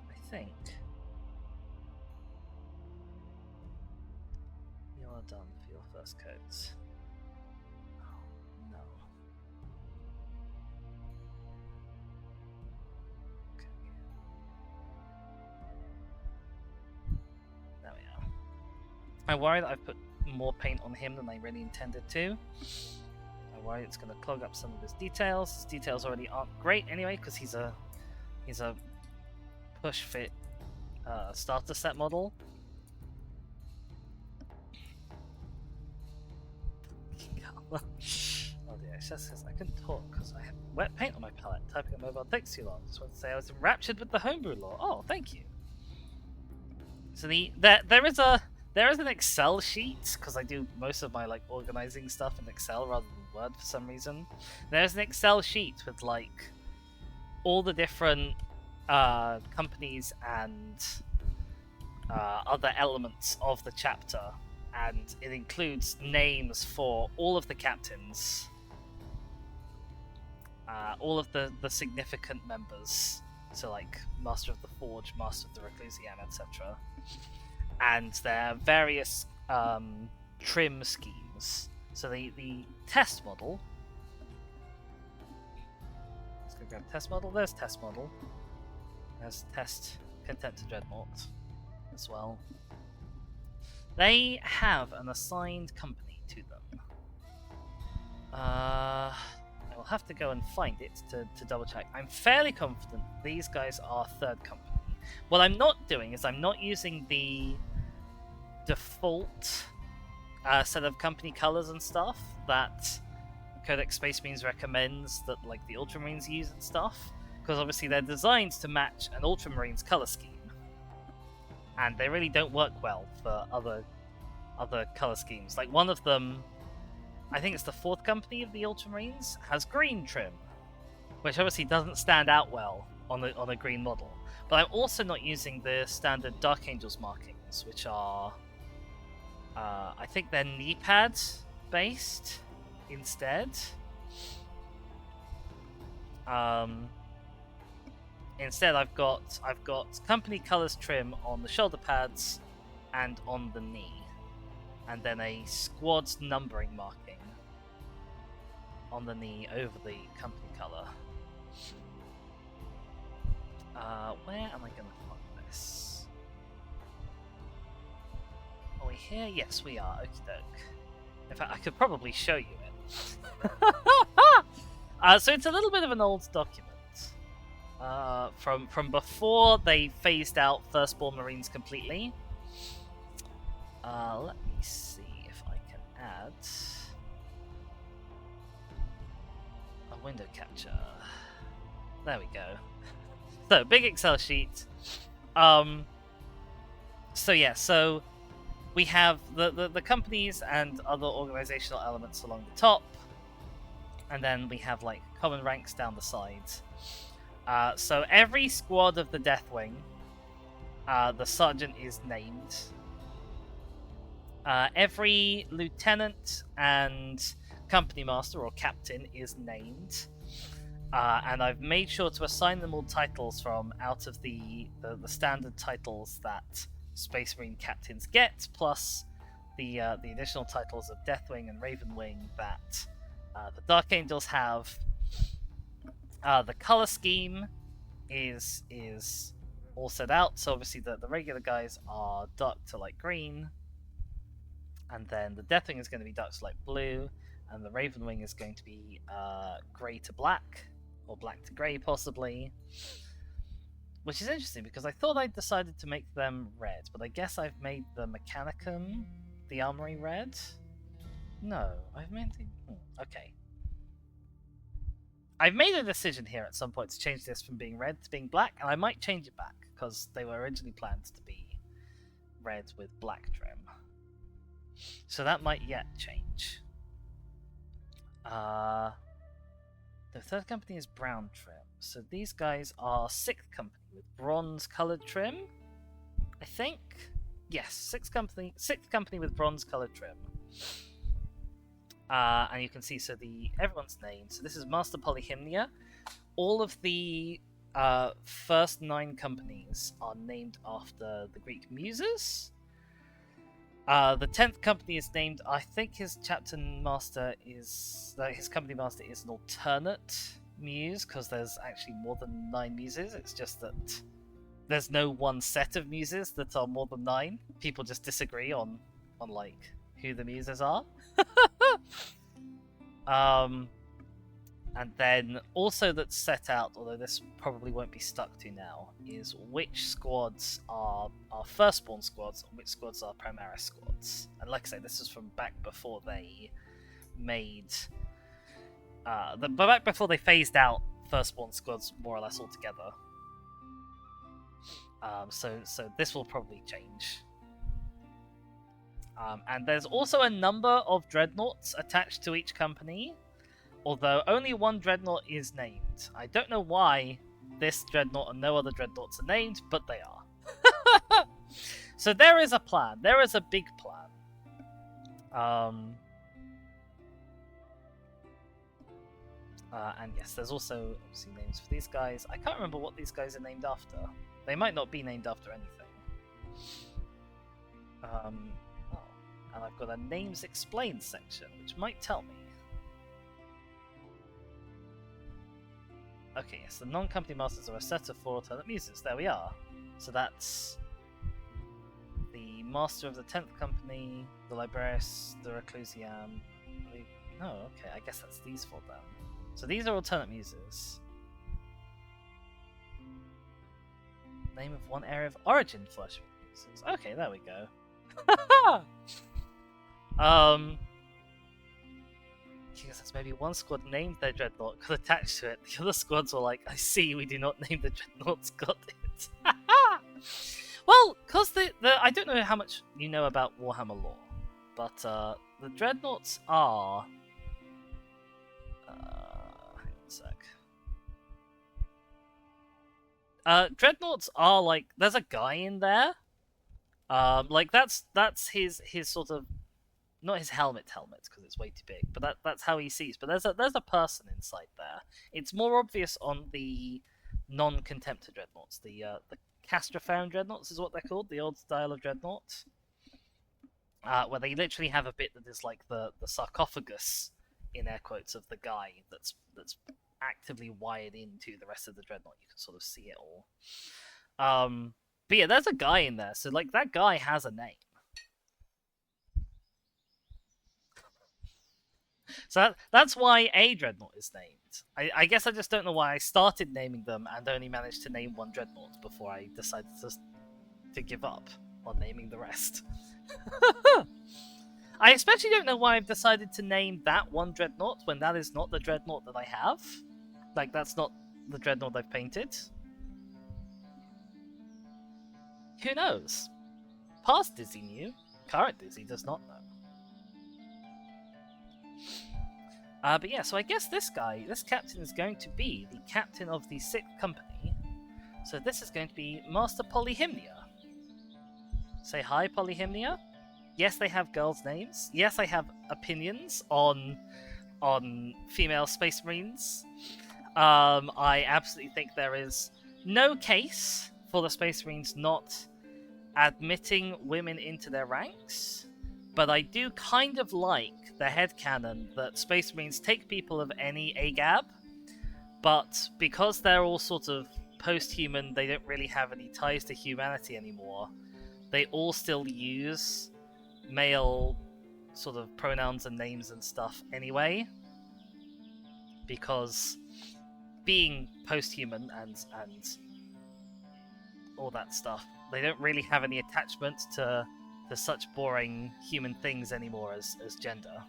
I think you are done for your first coats. Oh no. Okay. There we are. I worry that I've put more paint on him than I really intended to. I worry it's going to clog up some of his details. His details already aren't great anyway, because he's a push fit starter set model. Oh dear, it just says I can talk because I have wet paint on my palette. Typing on mobile takes too long. Just want to say I was enraptured with the homebrew lore. Oh, thank you. So there is an Excel sheet, because I do most of my organizing stuff in Excel rather than Word for some reason. There's an Excel sheet with all the different companies and other elements of the chapter, and it includes names for all of the captains, all of the significant members, so like Master of the Forge, Master of the Reclusian, etc. And their various trim schemes. So the test model. Let's go grab test model. There's test model. There's test content to Dreadnought as well. They have an assigned company to them. I will have to go and find it to double check. I'm fairly confident these guys are third company. What I'm not doing is I'm not using the default set of company colors and stuff that Codex Space Marines recommends that like the Ultramarines use and stuff, because obviously they're designed to match an Ultramarines color scheme, and they really don't work well for other color schemes. Like one of them, I think it's the fourth company of the Ultramarines, has green trim, which obviously doesn't stand out well on a green model. But I'm also not using the standard Dark Angels markings, which are I think they're knee pad based instead. Instead, I've got company colors trim on the shoulder pads and on the knee, and then a squad's numbering marking on the knee over the company color. Where am I going to find this? Are we here? Yes, we are. Okie doke. In fact, I could probably show you it. So it's a little bit of an old document. From before they phased out Firstborn Marines completely. Let me see if I can add a window capture. There we go. So, big Excel sheet. So yeah, so we have the companies and other organizational elements along the top, and then we have like common ranks down the sides. So every squad of the Deathwing, the sergeant is named. Every lieutenant and company master or captain is named. And I've made sure to assign them all titles from out of the standard titles that Space Marine captains get, plus the additional titles of Deathwing and Ravenwing that the Dark Angels have. The color scheme is all set out, so obviously the regular guys are dark to light green, and then the Deathwing is going to be dark to light blue, and the Ravenwing is going to be grey to black, or black to grey possibly. Which is interesting, because I thought I'd decided to make them red, but I guess I've made the Mechanicum, the Armory, red? No, I've made the... okay. I've made a decision here at some point to change this from being red to being black, and I might change it back, because they were originally planned to be red with black trim. So that might yet change. The third company is brown trim. So these guys are sixth company with bronze colored trim, I think. Yes, sixth company with bronze colored trim. And you can see everyone's name. So this is Master Polyhymnia. All of the first 9 companies are named after the Greek muses. The 10th company is named, I think his company master is an alternate muse, because there's actually more than 9 muses. It's just that there's no one set of muses that are more than 9. People just disagree on like who the muses are. And then also that's set out, although this probably won't be stuck to now, is which squads are firstborn squads and which squads are Primaris squads. And like I say, this is from back before they made back before they phased out firstborn squads more or less altogether. So this will probably change. And there's also a number of dreadnoughts attached to each company, although only one dreadnought is named. I don't know why this dreadnought and no other dreadnoughts are named, but they are. So there is a plan. There is a big plan. And yes, there's also obviously names for these guys. I can't remember what these guys are named after. They might not be named after anything. Oh, and I've got a names explained section, which might tell me. Okay, yes, the non-company masters are a set of 4 alternate muses. There we are. So that's the master of the 10th company, the librarius, the reclusiam. No, okay, I guess that's these 4 then. So these are alternate muses. Name of one area of origin for muses. Okay, there we go. I guess that's maybe one squad named their dreadnought, got attached to it. The other squads were like, I see, we do not name the dreadnoughts, got it. Well, because I don't know how much you know about Warhammer lore, but the dreadnoughts are... hang on a sec. Dreadnoughts are like, there's a guy in there. Like that's his sort of, not his helmet because it's way too big, but that's how he sees. But there's a person inside there. It's more obvious on the non-contemptor dreadnoughts. The Castrophone dreadnoughts is what they're called, the old style of dreadnought, where they literally have a bit that is like the sarcophagus, in air quotes, of the guy that's actively wired into the rest of the dreadnought. You can sort of see it all. But yeah, there's a guy in there, so like that guy has a name. So that's why a dreadnought is named. I guess I just don't know why I started naming them and only managed to name one dreadnought before I decided to give up on naming the rest. I especially don't know why I've decided to name that one dreadnought when that is not the dreadnought that I have. Like, that's not the dreadnought I've painted. Who knows? Past Dizzy knew, current Dizzy does not know. But yeah, so I guess this captain is going to be the captain of the 6th company. So this is going to be Master Polyhymnia. Say hi, Polyhymnia. Yes, they have girls' names. Yes, I have opinions on female Space Marines. I absolutely think there is no case for the Space Marines not admitting women into their ranks. But I do kind of like the headcanon that Space Marines take people of any AGAB, but because they're all sort of post-human, they don't really have any ties to humanity anymore, they all still use male sort of pronouns and names and stuff anyway, because being post-human and all that stuff, they don't really have any attachment to such boring human things anymore as gender.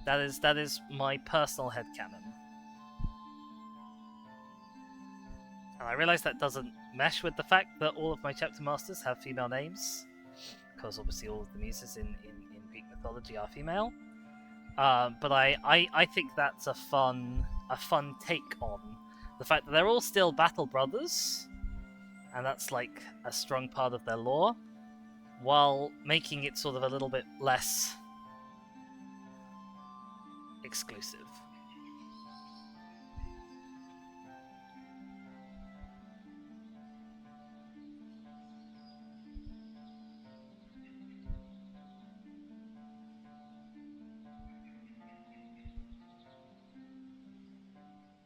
That is my personal headcanon. And I realise that doesn't mesh with the fact that all of my chapter masters have female names, because obviously all of the muses in Greek mythology are female. But I think that's a fun take on the fact that they're all still battle brothers, and that's like a strong part of their lore, while making it sort of a little bit less exclusive.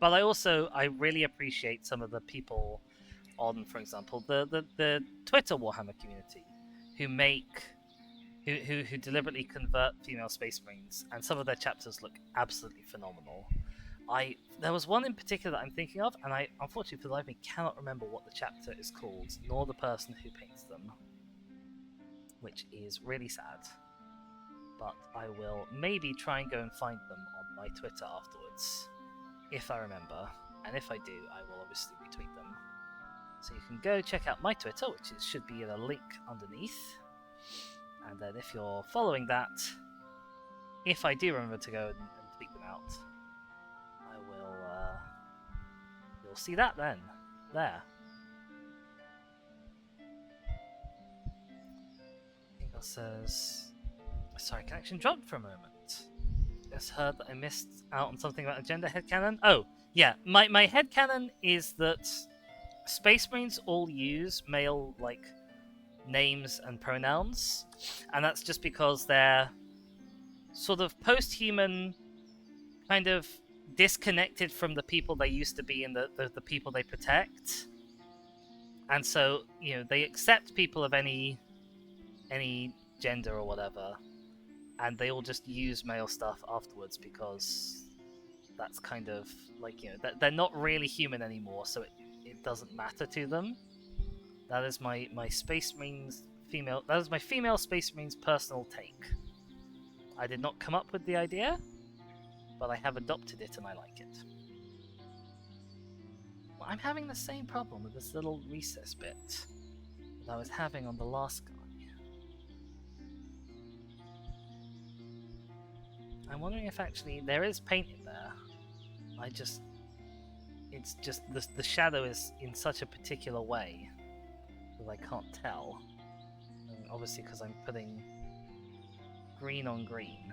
But I really appreciate some of the people on, for example, the Twitter Warhammer community who deliberately convert female Space Marines, and some of their chapters look absolutely phenomenal. There was one in particular that I'm thinking of, and I unfortunately for the life of me cannot remember what the chapter is called, nor the person who paints them, which is really sad. But I will maybe try and go and find them on my Twitter afterwards, if I remember, and if I do, I will obviously retweet them. So you can go check out my Twitter, which should be in a link underneath. And then if you're following that, if I do remember to go and tweet them out, We'll see that then. There. Ingle says... Sorry, connection dropped for a moment. Just heard that I missed out on something about a gender headcanon. Oh, yeah. My headcanon is that Space Marines all use male, like, names and pronouns. And that's just because they're sort of post-human, kind of disconnected from the people they used to be and the people they protect. And so, you know, they accept people of any gender or whatever, and they all just use male stuff afterwards because that's kind of like, you know, they're not really human anymore, so it doesn't matter to them. That is my Space Marines female. That is my female Space Marines personal take. I did not come up with the idea, but I have adopted it and I like it. Well, I'm having the same problem with this little recess bit that I was having on the last guy. I'm wondering if actually there is paint in there. It's just the shadow is in such a particular way that I can't tell. And obviously because I'm putting green on green.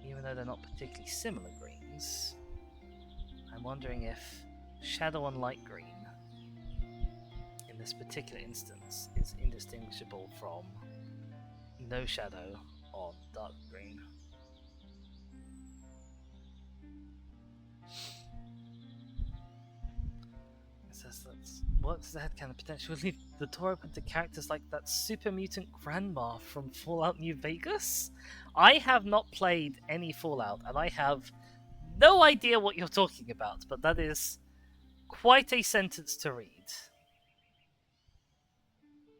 Even though they're not particularly similar greens, I'm wondering if shadow on light green in this particular instance is indistinguishable from no shadow on dark green. It says that's what's the headcanon potential leave the door open to characters like that super mutant grandma from Fallout New Vegas? I have not played any Fallout, and I have no idea what you're talking about, but that is quite a sentence to read.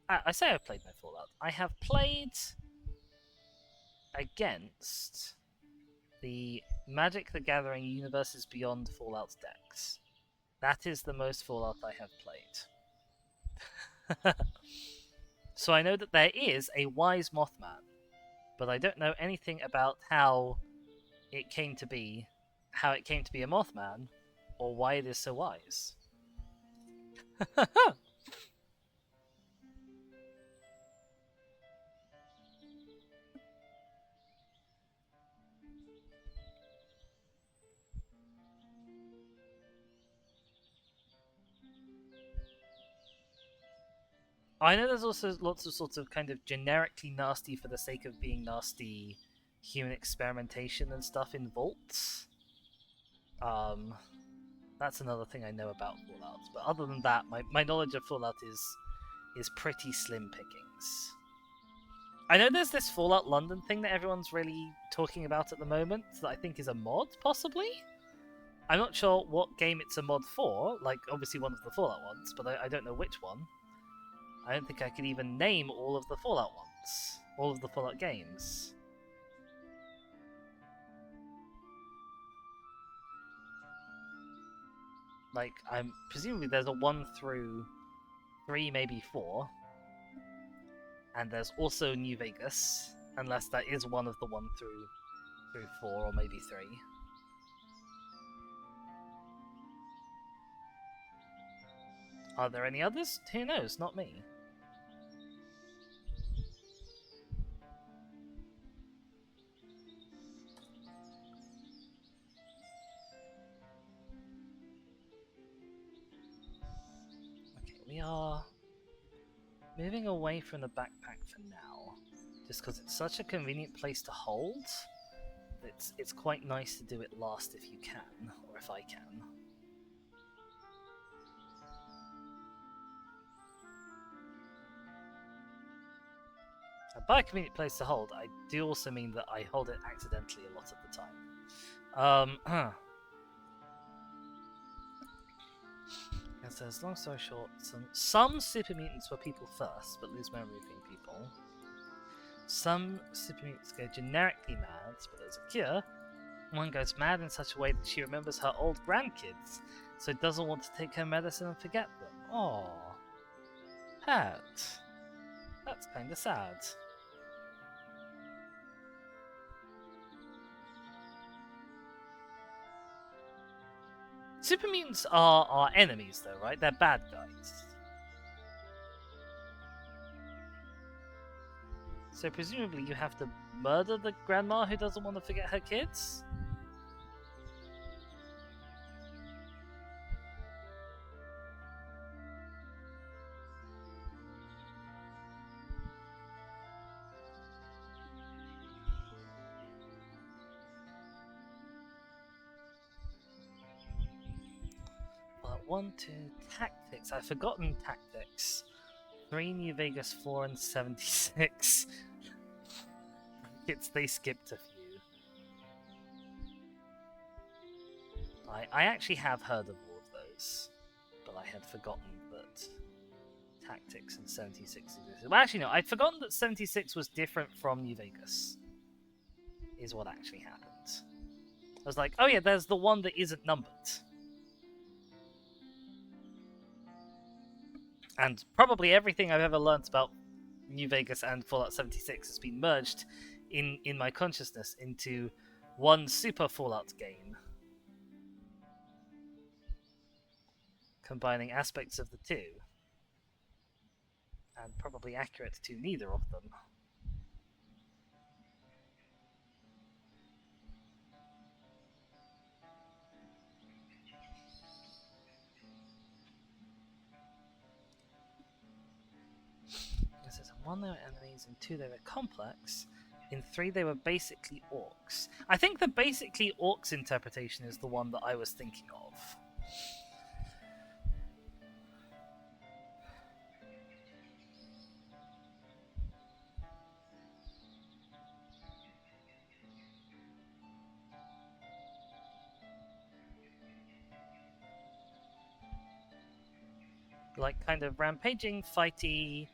I say I've played no Fallout. I have played against the Magic the Gathering Universes Beyond Fallout decks. That is the most Fallout I have played. So I know that there is a wise Mothman, but I don't know anything about how it came to be a Mothman, or why it is so wise. I know there's also lots of sorts of kind of generically nasty for the sake of being nasty human experimentation and stuff in vaults. That's another thing I know about Fallout. But other than that, my knowledge of Fallout is pretty slim pickings. I know there's this Fallout London thing that everyone's really talking about at the moment that I think is a mod, possibly? I'm not sure what game it's a mod for, like obviously one of the Fallout ones, but I don't know which one. I don't think I could even name all of the Fallout ones. All of the Fallout games. Like, I'm presumably there's a 1 through 3, maybe 4. And there's also New Vegas, unless that is one of the 1 through 4, or maybe 3. Are there any others? Who knows? Not me. Okay, we are moving away from the backpack for now, just because it's such a convenient place to hold. It's quite nice to do it last if you can, or if I can. By a convenient place to hold, I do also mean that I hold it accidentally a lot of the time. It says, long story short, some super mutants were people first, but lose memory of being people. Some super mutants go generically mad, but there's a cure. One goes mad in such a way that she remembers her old grandkids, so doesn't want to take her medicine and forget them. Aww. Pat. That's kinda sad. Super mutants are enemies, though, right? They're bad guys. So presumably you have to murder the grandma who doesn't want to forget her kids? Well, 1, 2, tactics. I've forgotten tactics. 3 New Vegas, 4 and 76. They skipped a few. I actually have heard of all of those, but I had forgotten that tactics and 76 existed. Well, actually no, I'd forgotten that 76 was different from New Vegas. Is what actually happened. I was like, oh yeah, there's the one that isn't numbered. And probably everything I've ever learnt about New Vegas and Fallout 76 has been merged in my consciousness into one super Fallout game, combining aspects of the two, and probably accurate to neither of them. It says in 1 they were enemies, in 2 they were complex, in 3 they were basically orcs. I think the basically orcs interpretation is the one that I was thinking of. Like kind of rampaging, fighty,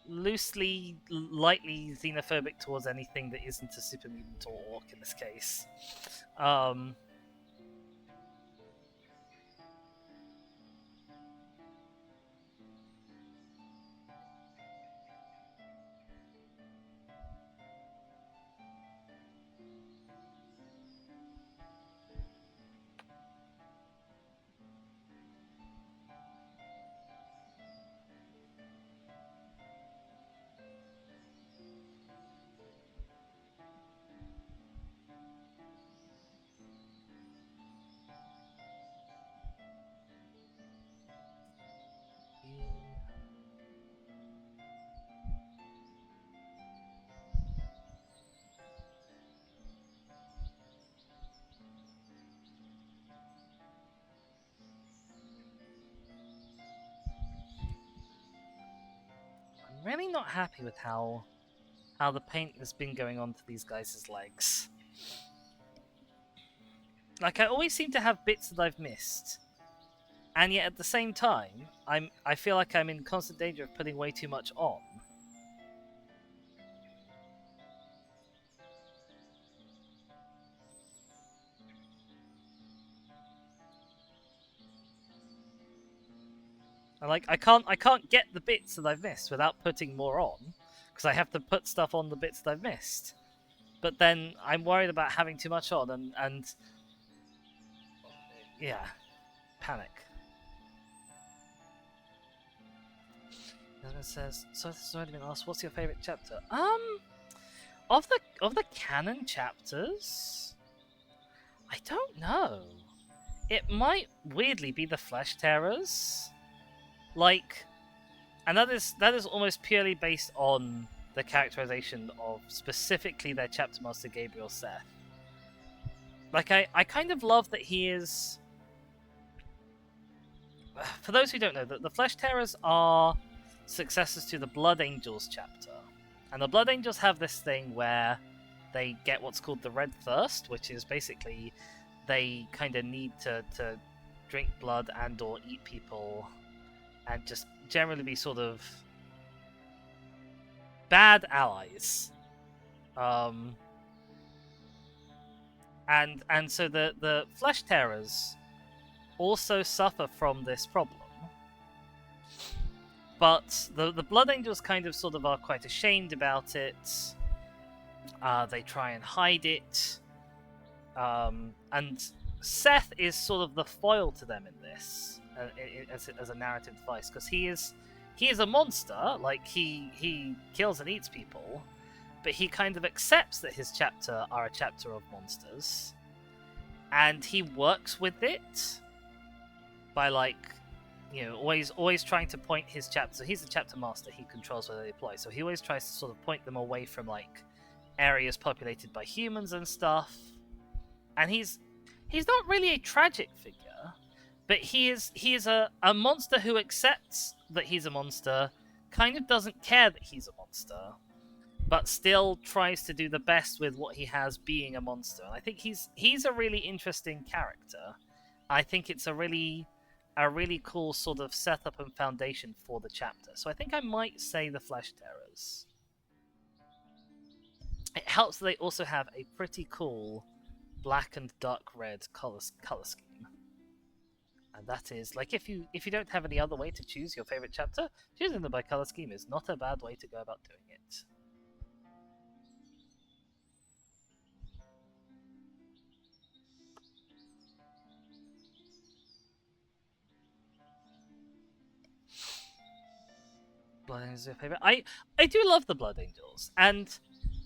loosely, lightly xenophobic towards anything that isn't a super mutant or orc in this case. I'm really not happy with how the paint has been going on to these guys' legs. Like, I always seem to have bits that I've missed, and yet at the same time, I feel like I'm in constant danger of putting way too much on. And like, I can't get the bits that I've missed without putting more on, because I have to put stuff on the bits that I've missed. But then I'm worried about having too much on, and yeah, panic. And it says, so this has already been asked, what's your favourite chapter? Of the canon chapters, I don't know. It might weirdly be the Flesh Terrors. Like, and that is almost purely based on the characterization of specifically their chapter master Gabriel Seth. Like, I kind of love that he is. For those who don't know, the Flesh Terrors are successors to the Blood Angels chapter, and the Blood Angels have this thing where they get what's called the Red Thirst, which is basically they kind of need to drink blood and or eat people, and just generally be sort of bad allies. And so the Flesh Terrors also suffer from this problem. But the Blood Angels kind of sort of are quite ashamed about it. They try and hide it. And Seth is sort of the foil to them in this, as a narrative device, because he is a monster. Like he kills and eats people, but he kind of accepts that his chapter are a chapter of monsters, and he works with it by, like, you know, always trying to point his chapter. So he's the chapter master. He controls where they deploy. So he always tries to sort of point them away from, like, areas populated by humans and stuff. And he's not really a tragic figure, but he is a monster who accepts that he's a monster, kind of doesn't care that he's a monster, but still tries to do the best with what he has, being a monster. And I think he's a really interesting character. I think it's a really cool sort of setup and foundation for the chapter. So I think I might say the Flesh Terrors. It helps that they also have a pretty cool black and dark red color scheme. And that is, like, if you don't have any other way to choose your favorite chapter, choosing them by color scheme is not a bad way to go about doing it. Blood Angels are your favorite. I do love the Blood Angels, and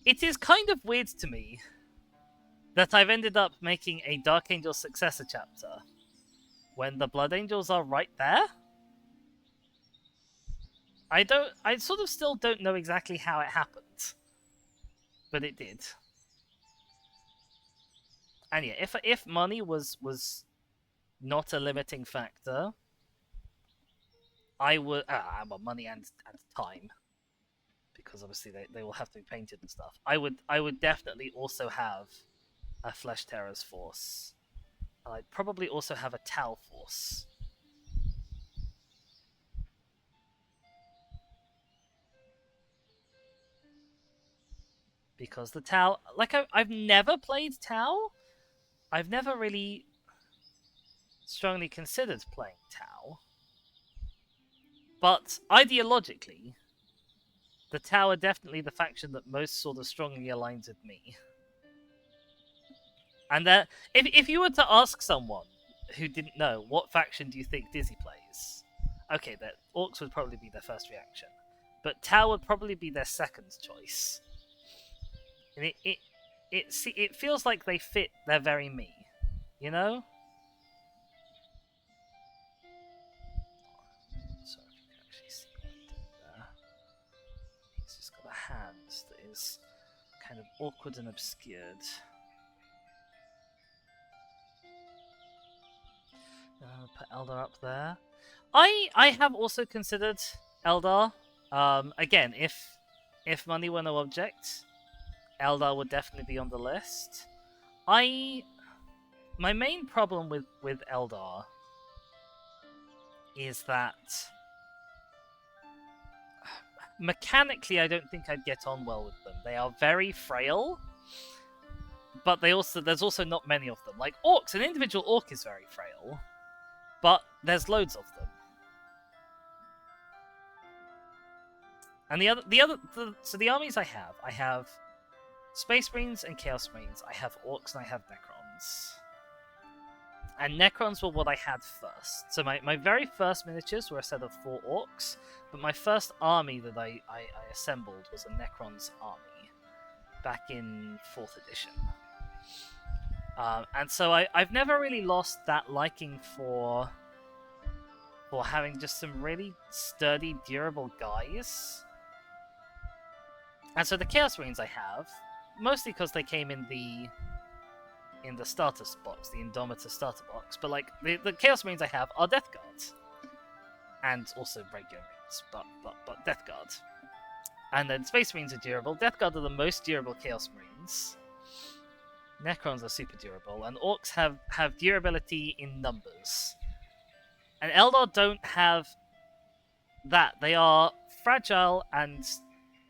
it is kind of weird to me that I've ended up making a Dark Angel successor chapter when the Blood Angels are right there. I sort of still don't know exactly how it happened, but it did. And yeah, if money was not a limiting factor, I would well, money and time, because obviously they will have to be painted and stuff. I would definitely also have a Flesh Terrors force. I'd probably also have a Tau force. Because the Tau, like, I've never played Tau. I've never really strongly considered playing Tau. But ideologically, the Tau are definitely the faction that most sort of strongly aligns with me. And if you were to ask someone who didn't know, what faction do you think Dizzy plays? Okay, that Orcs would probably be their first reaction, but Tau would probably be their second choice. And it feels like they fit their very me, you know? Sorry if you can actually see what he did there. He's just got a hand that is kind of awkward and obscured. Put Eldar up there. I have also considered Eldar. Again, if money were no object, Eldar would definitely be on the list. My main problem with Eldar is that mechanically I don't think I'd get on well with them. They are very frail, but there's also not many of them. Like Orcs, an individual Orc is very frail, but there's loads of them. And the armies I have Space Marines and Chaos Marines, I have Orcs, and I have Necrons. And Necrons were what I had first. So my very first miniatures were a set of 4 Orcs, but my first army that I assembled was a Necrons army back in 4th edition. And so I've never really lost that liking for having just some really sturdy, durable guys. And so the Chaos Marines I have, mostly because they came in the starter box, the Indomitor starter box, but like the Chaos Marines I have are Death Guards, and also regular Marines, but Death Guard. And then Space Marines are durable. Death Guard are the most durable Chaos Marines. Necrons are super durable, and Orcs have durability in numbers. And Eldar don't have that. They are fragile and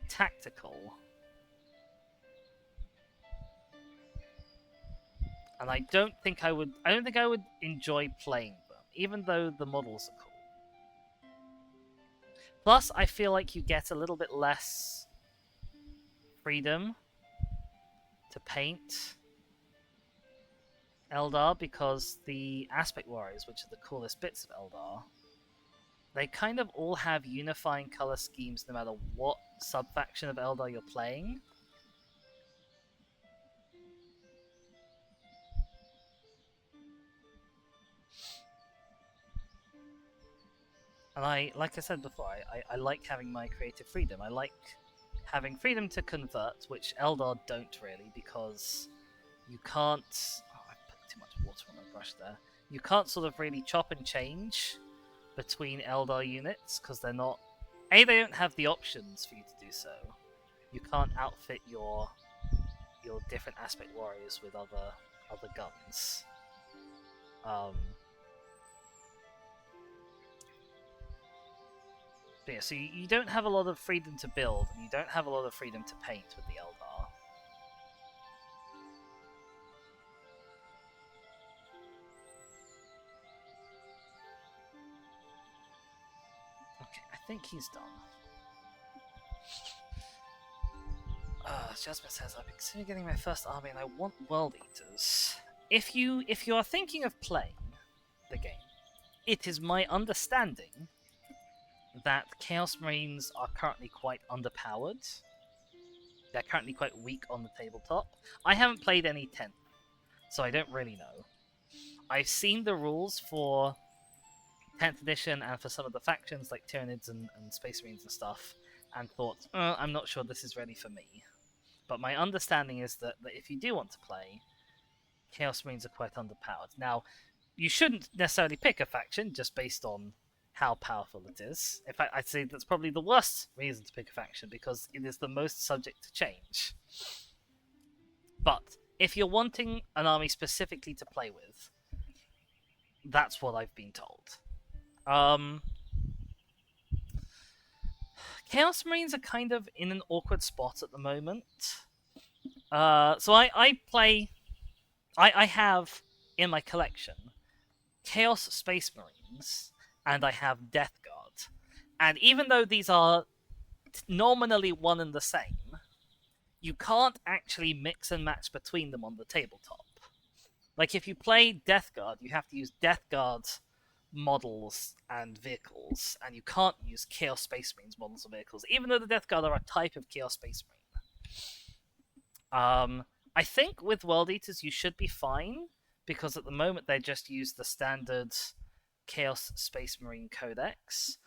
tactical. And I don't think I would enjoy playing them, even though the models are cool. Plus, I feel like you get a little bit less freedom to paint Eldar because the Aspect Warriors, which are the coolest bits of Eldar, they kind of all have unifying color schemes no matter what sub-faction of Eldar you're playing. And like I said before, I like having my creative freedom. I like having freedom to convert, which Eldar don't really, because you can't... Oh, I put too much water on my brush there. You can't sort of really chop and change between Eldar units, because they're not... A, they don't have the options for you to do so. You can't outfit your different Aspect Warriors with other guns. But yeah, so you don't have a lot of freedom to build, and you don't have a lot of freedom to paint with the Eldar. Okay, I think he's done. Jasmine says, I've been considering getting my first army and I want World Eaters. If you are thinking of playing the game, it is my understanding that Chaos Marines are currently quite underpowered. They're currently quite weak on the tabletop. I haven't played any 10th, so I don't really know. I've seen the rules for 10th edition and for some of the factions like Tyranids and Space Marines and stuff, and thought, I'm not sure this is ready for me. But my understanding is that if you do want to play, Chaos Marines are quite underpowered. Now, you shouldn't necessarily pick a faction just based on how powerful it is. In fact, I'd say that's probably the worst reason to pick a faction, because it is the most subject to change. But if you're wanting an army specifically to play with, that's what I've been told. Chaos Marines are kind of in an awkward spot at the moment. So I have in my collection Chaos Space Marines, and I have Death Guard. And even though these are nominally one and the same, you can't actually mix and match between them on the tabletop. Like, if you play Death Guard, you have to use Death Guard models and vehicles, and you can't use Chaos Space Marines models and vehicles, even though the Death Guard are a type of Chaos Space Marine. I think with World Eaters you should be fine, because at the moment they just use the standard Chaos Space Marine Codex,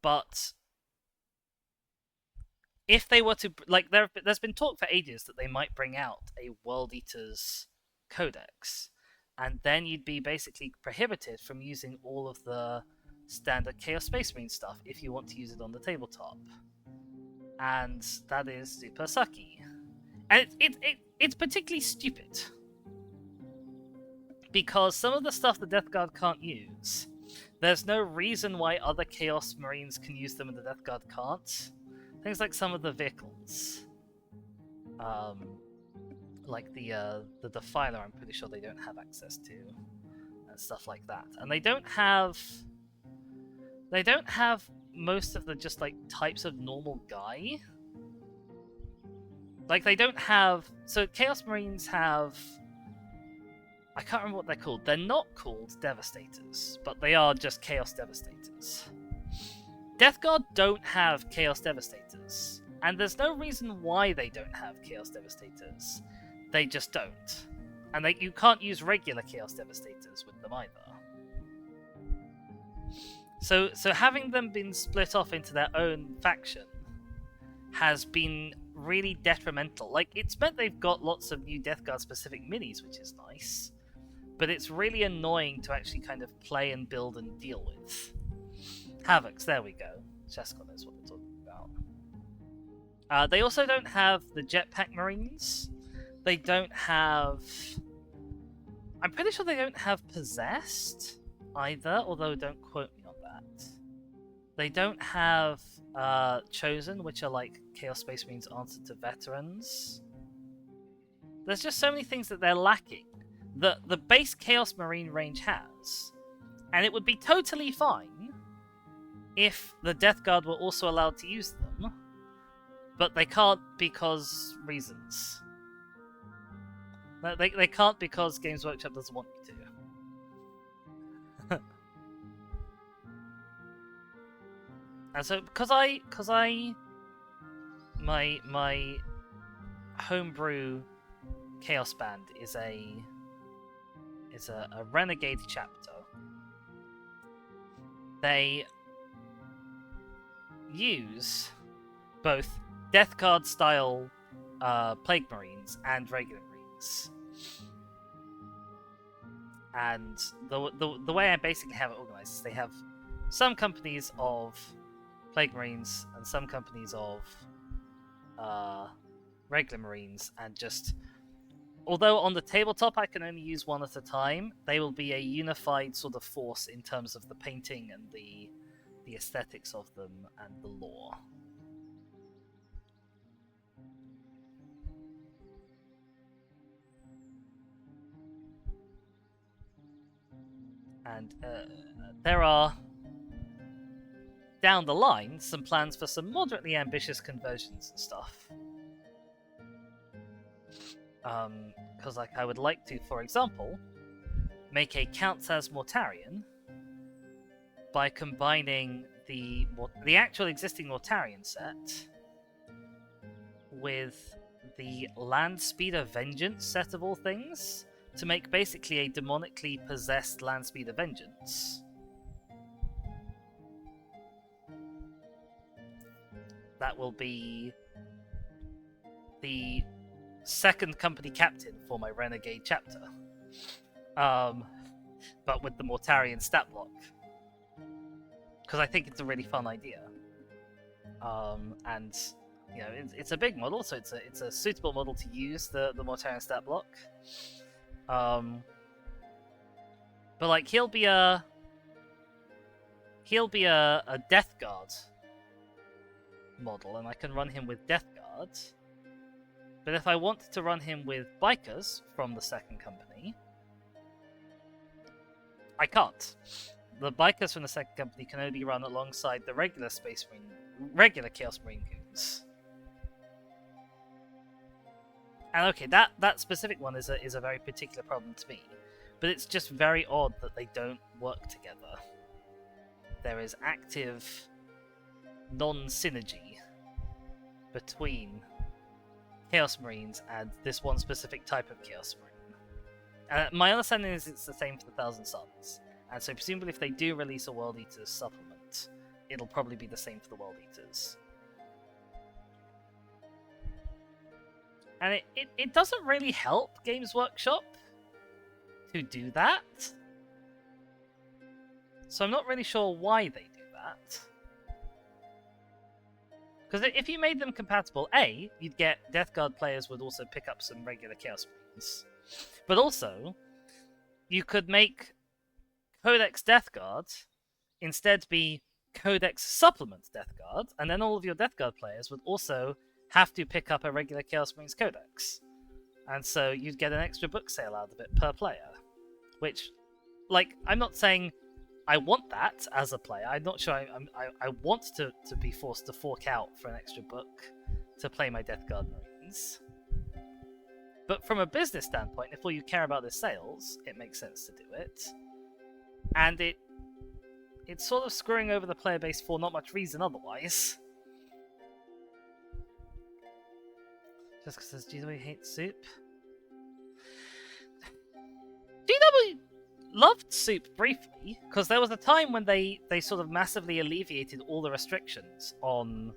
but if they were to, like, there's been talk for ages that they might bring out a World Eaters Codex, and then you'd be basically prohibited from using all of the standard Chaos Space Marine stuff if you want to use it on the tabletop, and that is super sucky. And it's particularly stupid, because some of the stuff the Death Guard can't use, there's no reason why other Chaos Marines can use them and the Death Guard can't. Things like some of the vehicles. Like the Defiler, I'm pretty sure they don't have access to. And stuff like that. And they don't have most of the just like types of normal guy. Like, they don't have... So Chaos Marines have... I can't remember what they're called. They're not called Devastators, but they are just Chaos Devastators. Death Guard don't have Chaos Devastators, and there's no reason why they don't have Chaos Devastators. They just don't. And you can't use regular Chaos Devastators with them either. So having them been split off into their own faction has been really detrimental. Like, it's meant they've got lots of new Death Guard specific minis, which is nice. But it's really annoying to actually kind of play and build and deal with. Havocs, there we go. Sheska knows what they're talking about. They also don't have the Jetpack Marines. They don't have... I'm pretty sure they don't have Possessed either, although don't quote me on that. They don't have Chosen, which are like Chaos Space Marines answer to Veterans. There's just so many things that they're lacking. The base Chaos Marine range has, and it would be totally fine if the Death Guard were also allowed to use them, but they can't because reasons. They can't because Games Workshop doesn't want you to. And so because my homebrew Chaos Band is a renegade chapter. They use both Death Guard style Plague Marines and regular Marines. And the way I basically have it organized is they have some companies of Plague Marines and some companies of regular Marines, and just, although on the tabletop I can only use one at a time, they will be a unified sort of force in terms of the painting and the aesthetics of them and the lore. And there are, down the line, some plans for some moderately ambitious conversions and stuff. Because like I would like to, for example, make a counts as Mortarion by combining the actual existing Mortarion set with the Land Speeder Vengeance set of all things, to make basically a demonically possessed Land Speeder Vengeance. That will be the second company captain for my Renegade chapter. But with the Mortarion stat block. Because I think it's a really fun idea. And you know, it's a big model, so it's a suitable model to use the Mortarion stat block. But like he'll be a Death Guard model, and I can run him with Death Guard. But if I want to run him with bikers from the second company, I can't. The bikers from the second company can only be run alongside the regular Chaos Marine goons. And okay, that specific one is a very particular problem to me, but it's just very odd that they don't work together. There is active non-synergy between Chaos Marines and this one specific type of Chaos Marine. My understanding is it's the same for the Thousand Suns, and so presumably if they do release a World Eaters supplement, it'll probably be the same for the World Eaters. And it doesn't really help Games Workshop to do that. So I'm not really sure why they do that. Because if you made them compatible, A, you'd get Death Guard players would also pick up some regular Chaos Marines. But also, you could make Codex Death Guard instead be Codex Supplement Death Guard, and then all of your Death Guard players would also have to pick up a regular Chaos Marines Codex. And so you'd get an extra book sale out of it per player. Which, like, I'm not saying I want that as a player. I'm not sure I want to be forced to fork out for an extra book to play my Death Guard Marines. But from a business standpoint, if all you care about is sales, it makes sense to do it. And it's sort of screwing over the player base for not much reason otherwise. Just because GW hates soup. GW loved soup briefly, because there was a time when they sort of massively alleviated all the restrictions on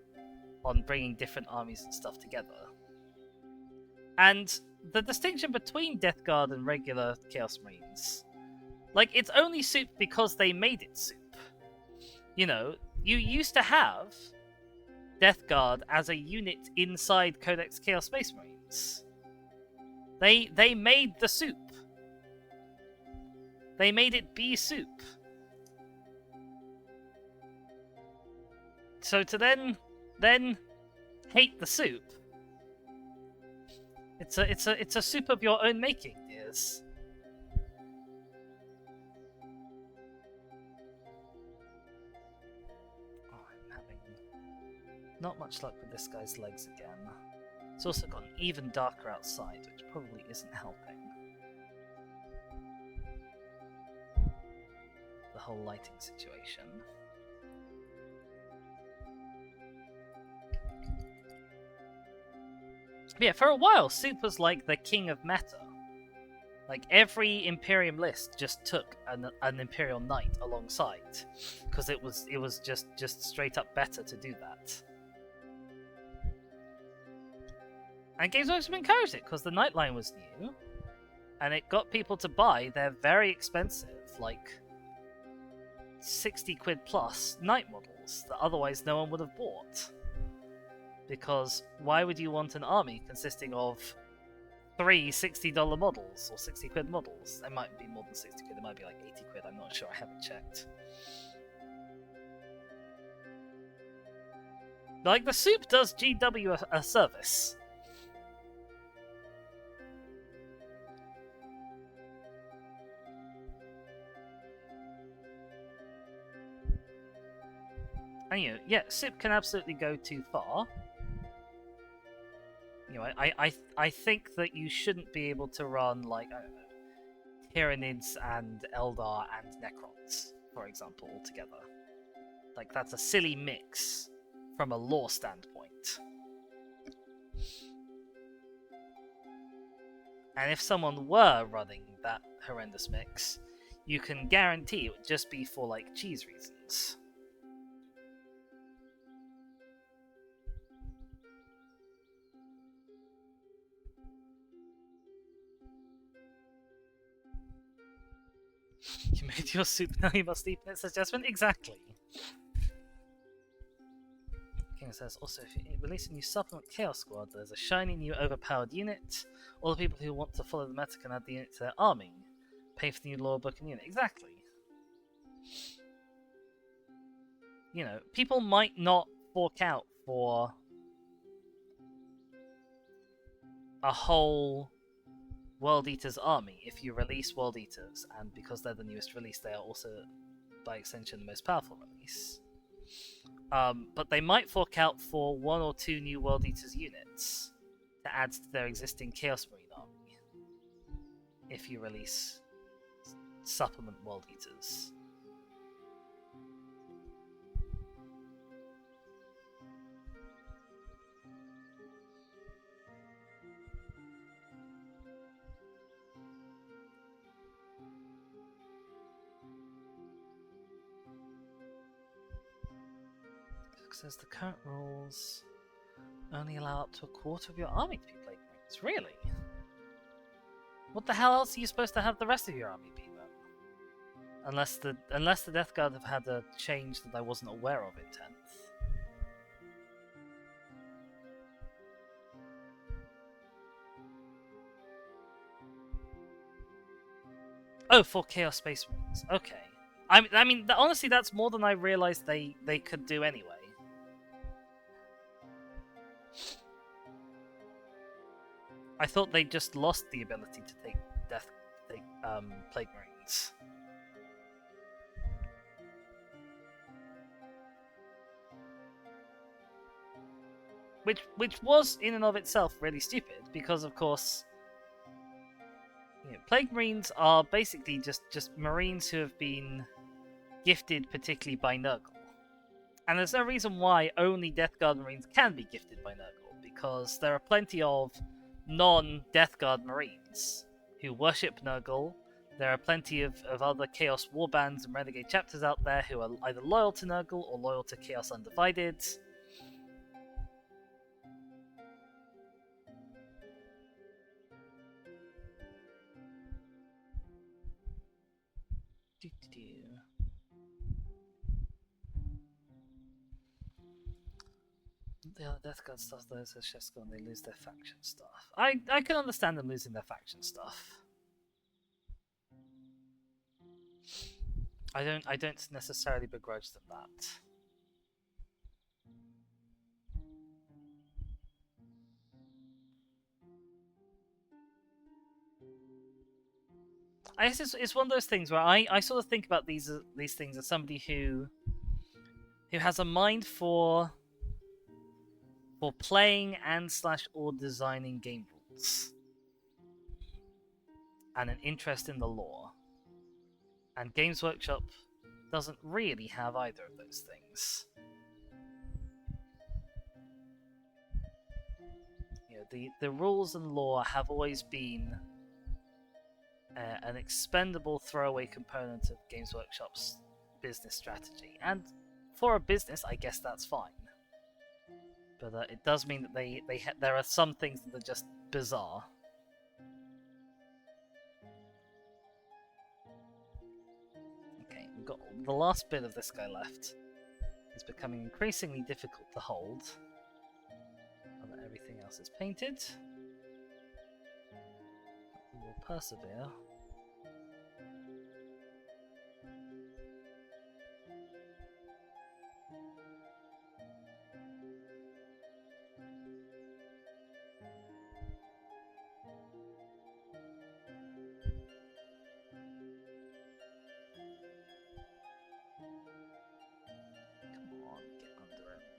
bringing different armies and stuff together. And the distinction between Death Guard and regular Chaos Marines, like, it's only soup because they made it soup. You know, you used to have Death Guard as a unit inside Codex Chaos Space Marines. They made the soup. They made it be soup. So to then hate the soup, it's a soup of your own making, dears. Not much luck with this guy's legs again. It's also gotten even darker outside, which probably isn't helping. whole lighting situation. But yeah, for a while, Soup was like the king of meta. Like every Imperium list just took an Imperial Knight alongside, because it was just straight up better to do that. And Games Workshop encouraged it because the Knight line was new, and it got people to buy their very expensive, like 60 quid plus Knight models that otherwise no one would have bought. Because why would you want an army consisting of 3 $60 models or 60 quid models? It might be more than 60 quid, it might be like 80 quid, I'm not sure, I haven't checked. Like, the Soup does GW a service. And you know, yeah, Soup can absolutely go too far. You know, I think that you shouldn't be able to run, like, I don't know, Tyranids and Eldar and Necrons, for example, all together. Like, that's a silly mix from a lore standpoint. And if someone were running that horrendous mix, you can guarantee it would just be for, like, cheese reasons. You made your Soup, now you must deepen its adjustment? Exactly. King says, also, if you release a new supplement Chaos Squad, there's a shiny new overpowered unit. All the people who want to follow the meta can add the unit to their army. Pay for the new lore book and unit. Exactly. You know, people might not fork out for a whole World Eaters army if you release World Eaters, and because they're the newest release, they are also, by extension, the most powerful release. But they might fork out for 1 or 2 new World Eaters units to add to their existing Chaos Marine army if you release supplement World Eaters. Says the current rules only allow up to a quarter of your army to be Plague Marines. Really? What the hell else are you supposed to have the rest of your army be then? Unless the Death Guard have had a change that I wasn't aware of in 10th. Oh, for Chaos Space Marines. Okay. I mean, honestly, that's more than I realized they could do anyway. I thought they just lost the ability to take Plague Marines. Which was in and of itself really stupid, because of course, you know, Plague Marines are basically just Marines who have been gifted particularly by Nurgle. And there's no reason why only Death Guard Marines can be gifted by Nurgle, because there are plenty of non-Death Guard Marines who worship Nurgle. There are plenty of other Chaos Warbands and Renegade chapters out there who are either loyal to Nurgle or loyal to Chaos Undivided. The other Death Guard stuff, though, says Shesko, and they lose their faction stuff. I can understand them losing their faction stuff. I don't necessarily begrudge them that. I guess it's one of those things where I sort of think about these things as somebody who has a mind for playing and or designing game rules, and an interest in the lore. And Games Workshop doesn't really have either of those things. You know, the rules and lore have always been an expendable throwaway component of Games Workshop's business strategy, and for a business, I guess that's fine. But it does mean that there are some things that are just bizarre. Okay, we've got the last bit of this guy left. It's becoming increasingly difficult to hold. Now that everything else is painted, we will persevere.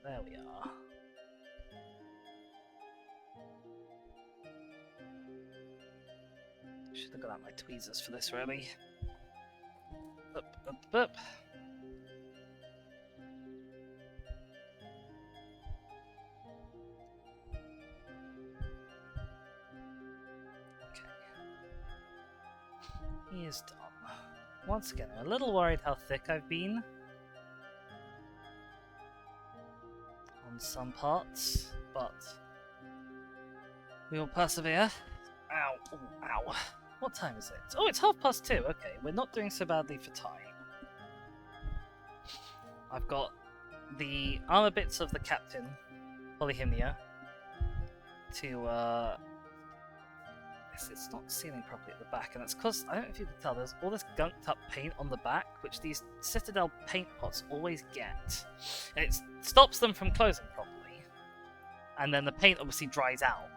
There we are. Should have got out my tweezers for this, really. Up, up, up. Okay. He is done. Once again, I'm a little worried how thick I've been on some parts, but we will persevere. Ow, ooh, ow. What time is it? Oh, it's 2:30. Okay, we're not doing so badly for time. I've got the armor bits of the captain, Polyhymnia, to it's not sealing properly at the back, and that's because, I don't know if you can tell, there's all this gunked up paint on the back, which these Citadel paint pots always get. And it stops them from closing properly. And then the paint obviously dries out.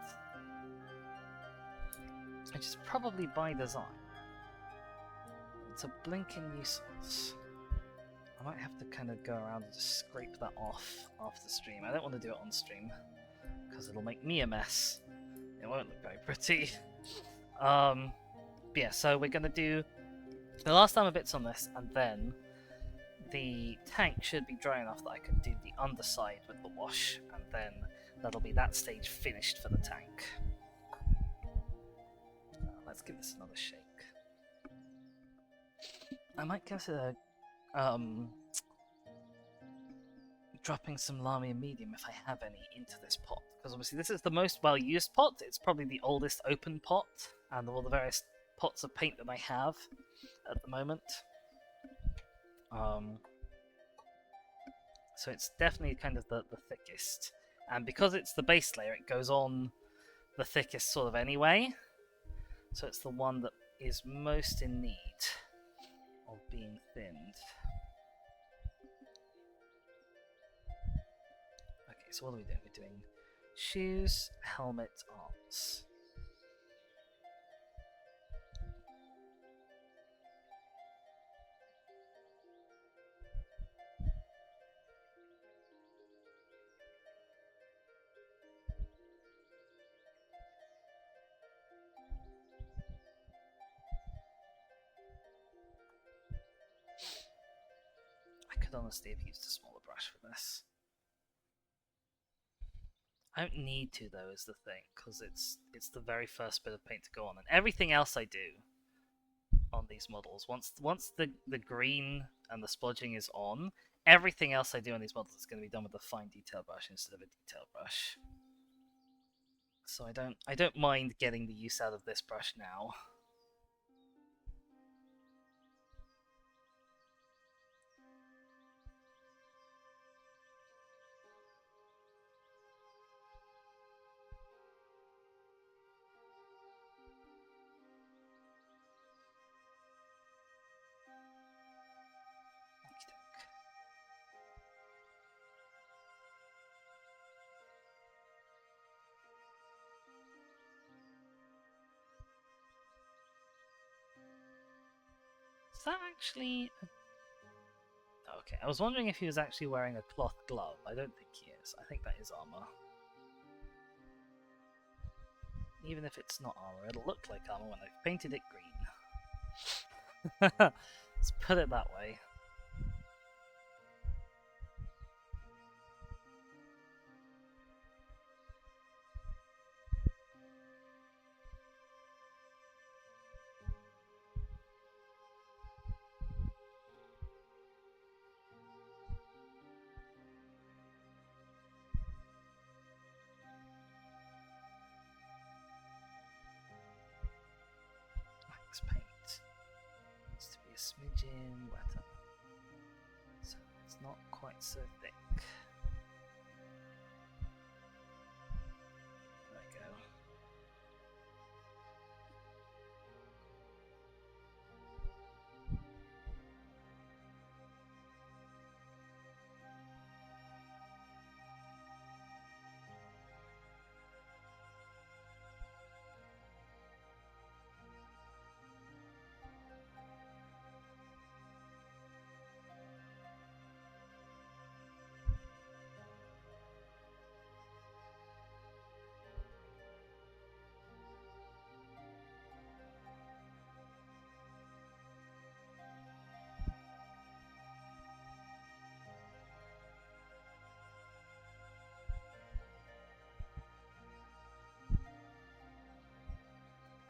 Which is probably by design. It's a blinking nuisance. I might have to kind of go around and just scrape that off after the stream. I don't want to do it on stream, because it'll make me a mess. It won't look very pretty. But yeah, so we're going to do the last armor bits on this, and then the tank should be dry enough that I can do the underside with the wash, and then that'll be that stage finished for the tank. Let's give this another shake. I might consider dropping some Lamia medium if I have any into this pot, because obviously this is the most well-used pot. It's probably the oldest open pot, and of all the various pots of paint that I have at the moment. So it's definitely kind of the thickest, and because it's the base layer, it goes on the thickest sort of anyway. So it's the one that is most in need of being thinned. Okay, so what are we doing? We're doing shoes, helmet, arms. I could honestly have used a smaller brush for this. I don't need to, though, is the thing, because it's the very first bit of paint to go on, and everything else I do on these models, once the green and the splodging is on, everything else I do on these models is going to be done with a fine detail brush instead of a detail brush. So I don't mind getting the use out of this brush now. Is that actually... Okay, I was wondering if he was actually wearing a cloth glove. I don't think he is. I think that is armor. Even if it's not armor, it'll look like armor when I've painted it green. Let's put it that way. Smidgen wetter. So it's not quite so thick. There we go.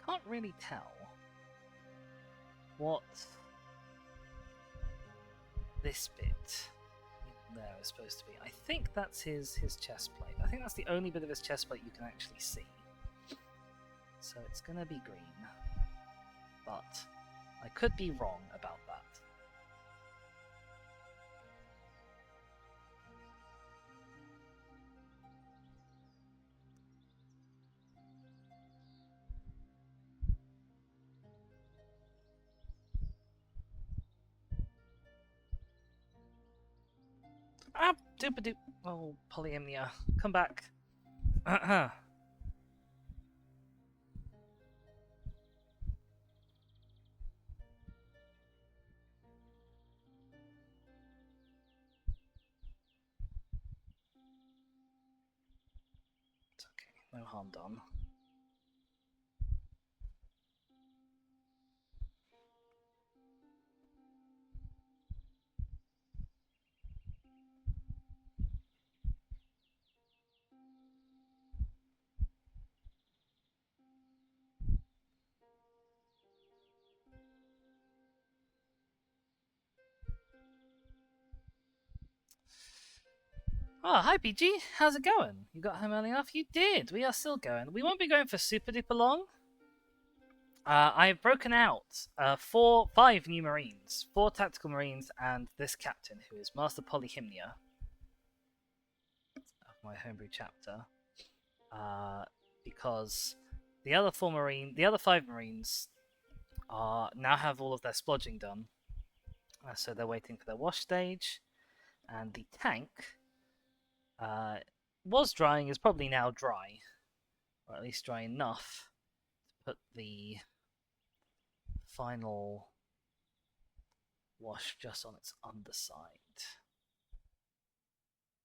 Can't really tell what this bit there is supposed to be. I think that's his chest plate. I think that's the only bit of his chest plate you can actually see. So it's gonna be green. But I could be wrong about that. Ah, doop-a-doop. Oh, Polyhymnia, come back. It's okay, no harm done. Oh, hi PG, how's it going? You got home early enough? You did! We are still going. We won't be going for super duper long. I've broken out 5 new Marines, 4 tactical Marines, and this captain who is Master Polyhymnia of my homebrew chapter. Because the other 5 Marines now have all of their splodging done. So they're waiting for their wash stage, and the tank was drying, is probably now dry, or at least dry enough to put the final wash just on its underside.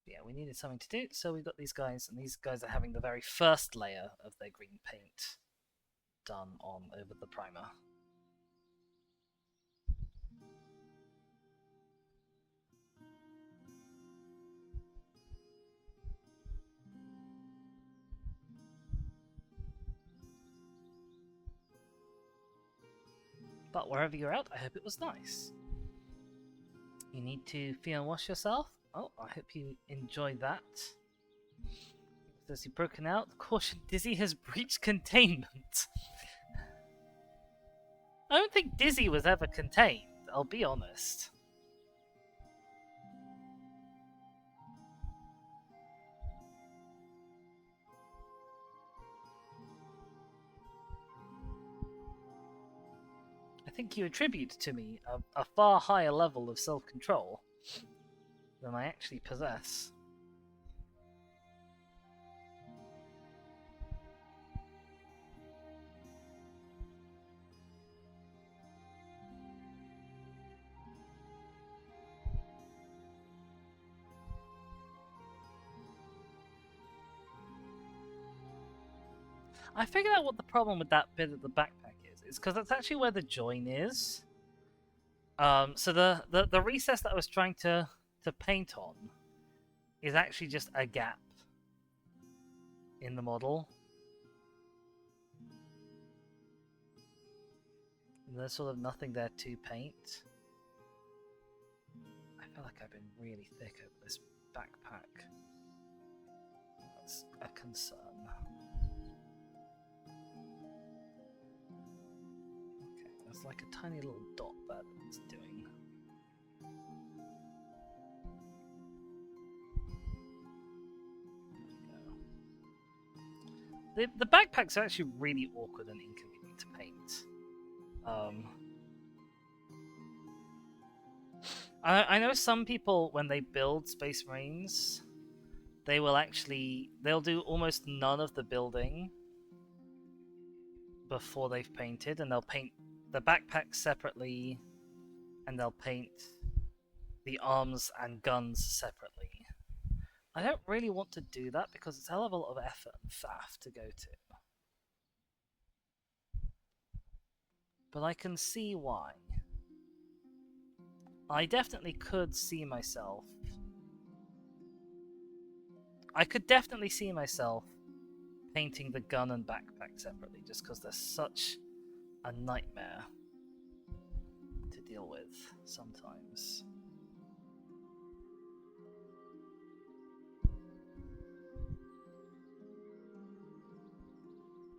Yeah, we needed something to do, so we've got these guys, and these guys are having the very first layer of their green paint done on over the primer. But wherever you're out, I hope it was nice. You need to feel and wash yourself? Oh, I hope you enjoy that. As you've broken out, caution, Dizzy has breached containment. I don't think Dizzy was ever contained, I'll be honest. I think you attribute to me a far higher level of self-control than I actually possess. I figured out what the problem with that bit at the backpack is. It's because that's actually where the join is. So the recess that I was trying to paint on is actually just a gap in the model. And there's sort of nothing there to paint. I feel like I've been really thick over this backpack. That's a concern. Okay, There's like a tiny little dot that it's doing. The backpacks are actually really awkward and inconvenient to paint. I know some people, when they build Space Marines, they'll do almost none of the building before they've painted, and they'll paint the backpacks separately, and they'll paint the arms and guns separately. I don't really want to do that because it's a hell of a lot of effort and faff to go to. But I can see why. I definitely could see myself. I could definitely see myself painting the gun and backpack separately, just because they're such a nightmare to deal with sometimes.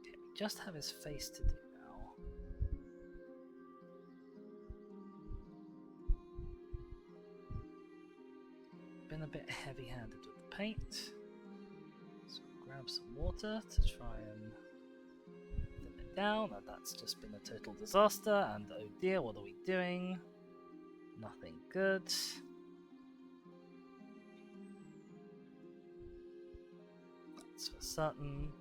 Okay, we just have his face to do now. Been a bit heavy-handed with the paint. So grab some water to try and thin it down, and that's just been a total disaster, and oh dear, what are we doing? Nothing good. That's for certain.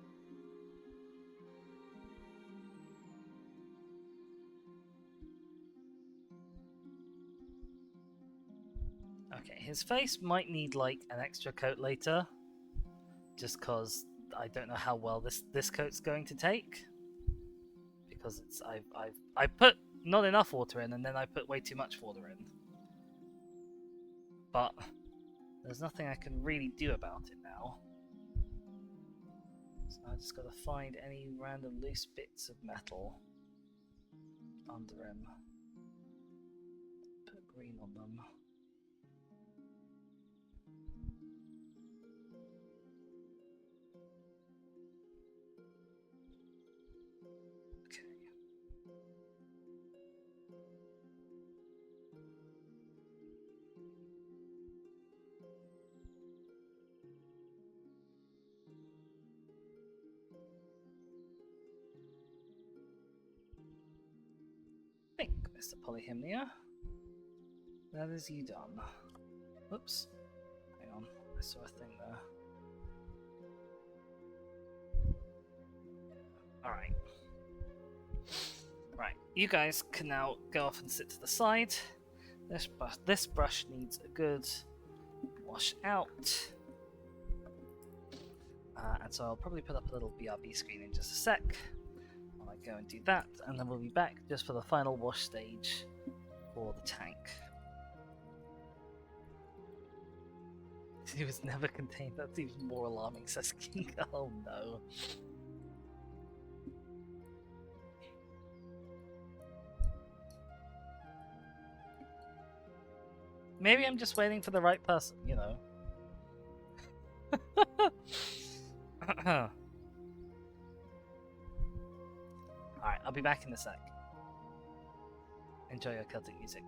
Okay, his face might need like an extra coat later, just cause I don't know how well this coat's going to take, because it's I put not enough water in, and then I put way too much water in. But there's nothing I can really do about it now. So I just gotta find any random loose bits of metal under him. Put green on them. Think, Mr. Polyhymnia. That is you done. Whoops. Hang on, I saw a thing there. Alright. Right, you guys can now go off and sit to the side. This brush needs a good wash out. And so I'll probably put up a little BRB screen in just a sec. I'll go and do that, and then we'll be back just for the final wash stage for the tank. He was never contained. That's even more alarming, says King. Oh no. Maybe I'm just waiting for the right person, you know. Alright, I'll be back in a sec. Enjoy your Celtic music.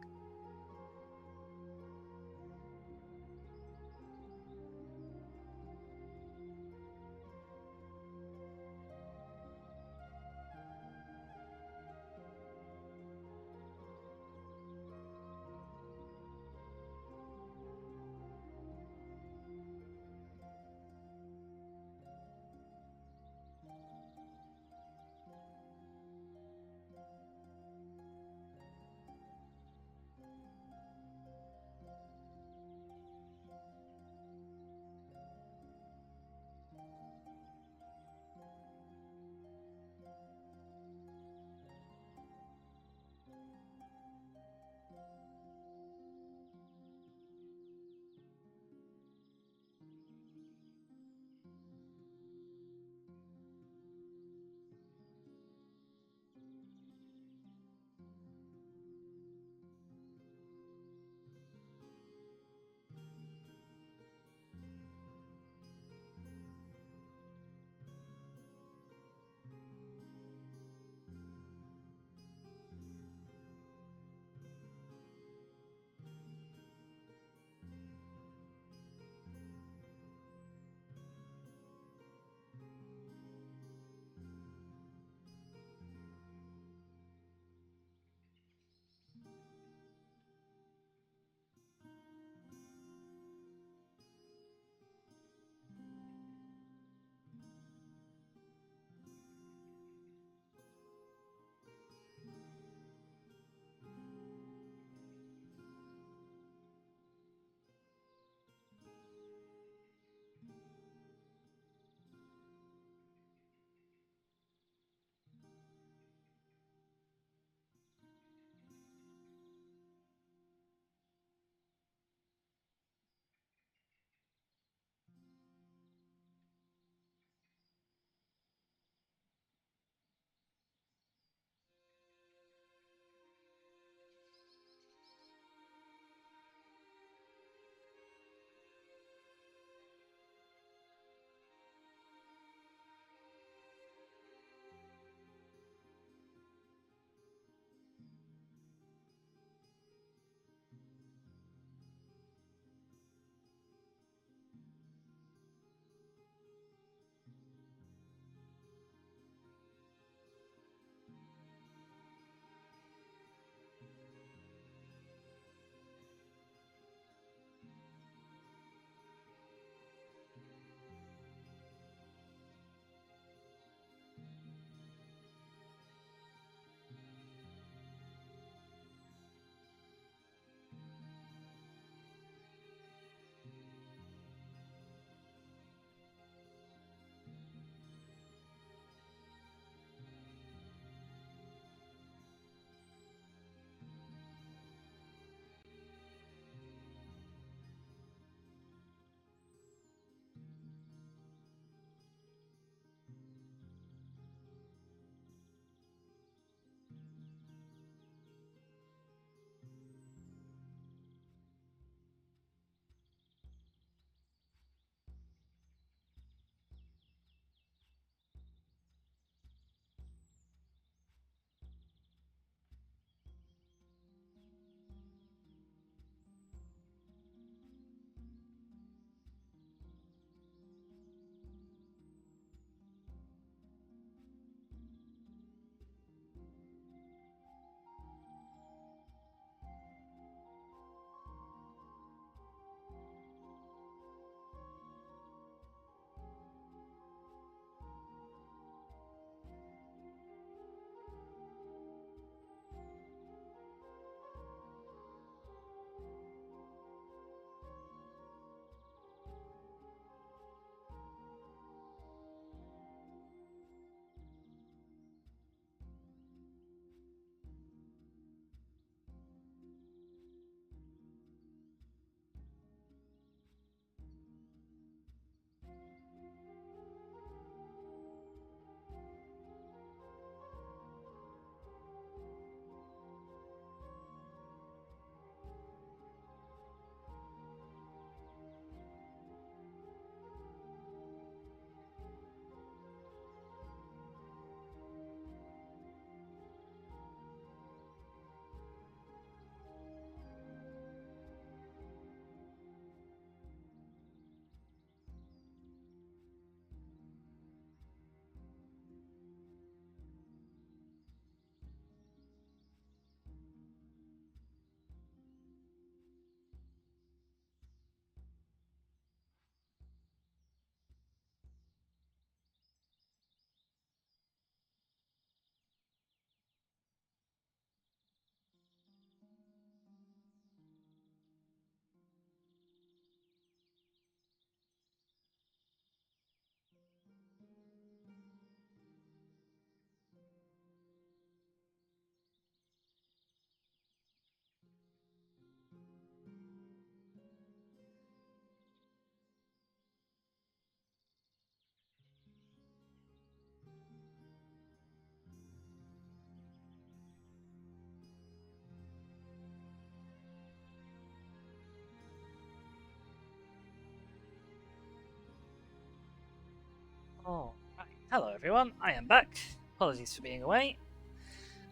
Oh, right. Hello everyone, I am back. Apologies for being away.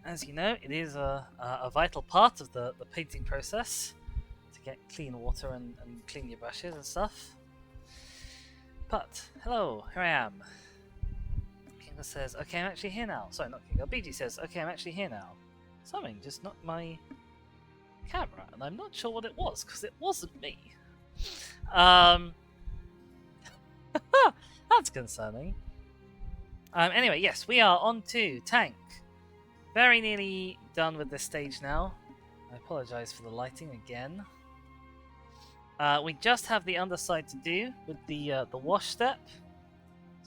As you know, it is a vital part of the painting process to get clean water and clean your brushes and stuff. But, hello, here I am. Kinga says, okay, I'm actually here now. Sorry, not Kinga. BG says, okay, I'm actually here now. Something just knocked my camera, and I'm not sure what it was, because it wasn't me. That's concerning. Anyway, yes, we are on to Tank. Very nearly done with this stage now. I apologise for the lighting again. We just have the underside to do with the wash step.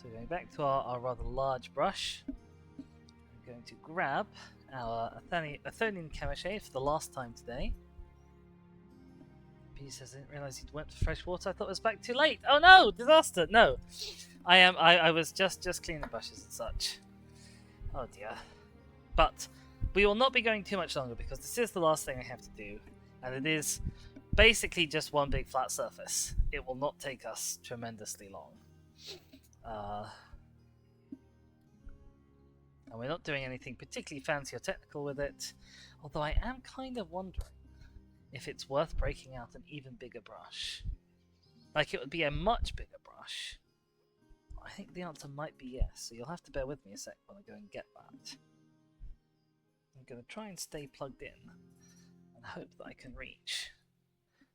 So going back to our rather large brush, I'm going to grab our Athenian Chemishade for the last time today. He says, I didn't realise he'd went for fresh water. I thought it was back too late. Oh no! Disaster! No! I was just cleaning the brushes and such. Oh dear. But we will not be going too much longer because this is the last thing I have to do. And it is basically just one big flat surface. It will not take us tremendously long. And we're not doing anything particularly fancy or technical with it. Although I am kind of wondering if it's worth breaking out an even bigger brush. Like, it would be a much bigger brush. I think the answer might be yes, so you'll have to bear with me a sec when I go and get that. I'm going to try and stay plugged in and hope that I can reach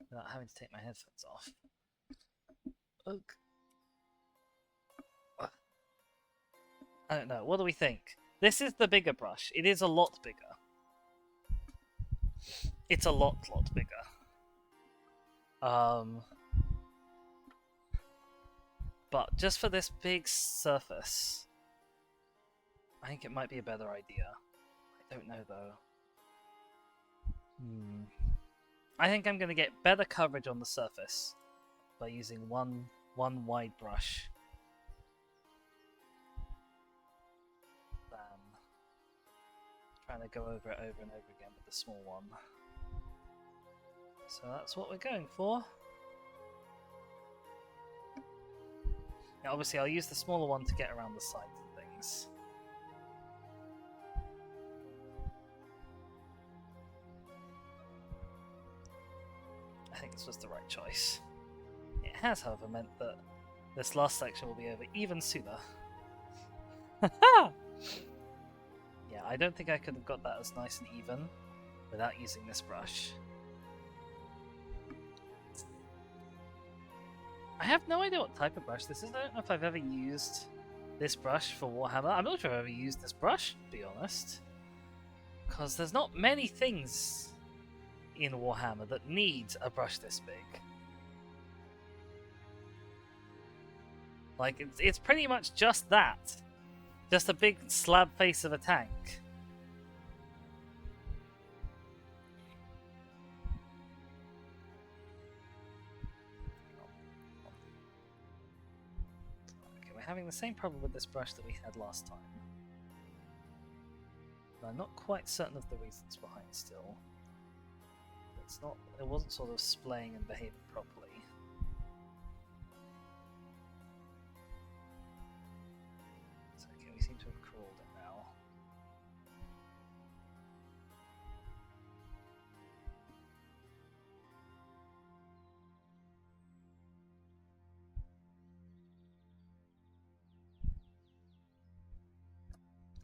without having to take my headphones off. Ugh. I don't know, what do we think? This is the bigger brush. It is a lot bigger. It's a lot bigger. But just for this big surface, I think it might be a better idea. I don't know though. I think I'm going to get better coverage on the surface by using one wide brush than trying to go over it over and over again with the small one. So that's what we're going for. Now obviously I'll use the smaller one to get around the sides of things. I think this was the right choice. It has, however, meant that this last section will be over even sooner. Yeah, I don't think I could have got that as nice and even without using this brush. I have no idea what type of brush this is. I don't know if I've ever used this brush for Warhammer. I'm not sure if I've ever used this brush, to be honest. Because there's not many things in Warhammer that need a brush this big. Like, it's pretty much just that. Just a big slab face of a tank. Okay, we're having the same problem with this brush that we had last time. But I'm not quite certain of the reasons behind still. It wasn't sort of splaying and behaving properly. So, okay, we seem to have crawled it now.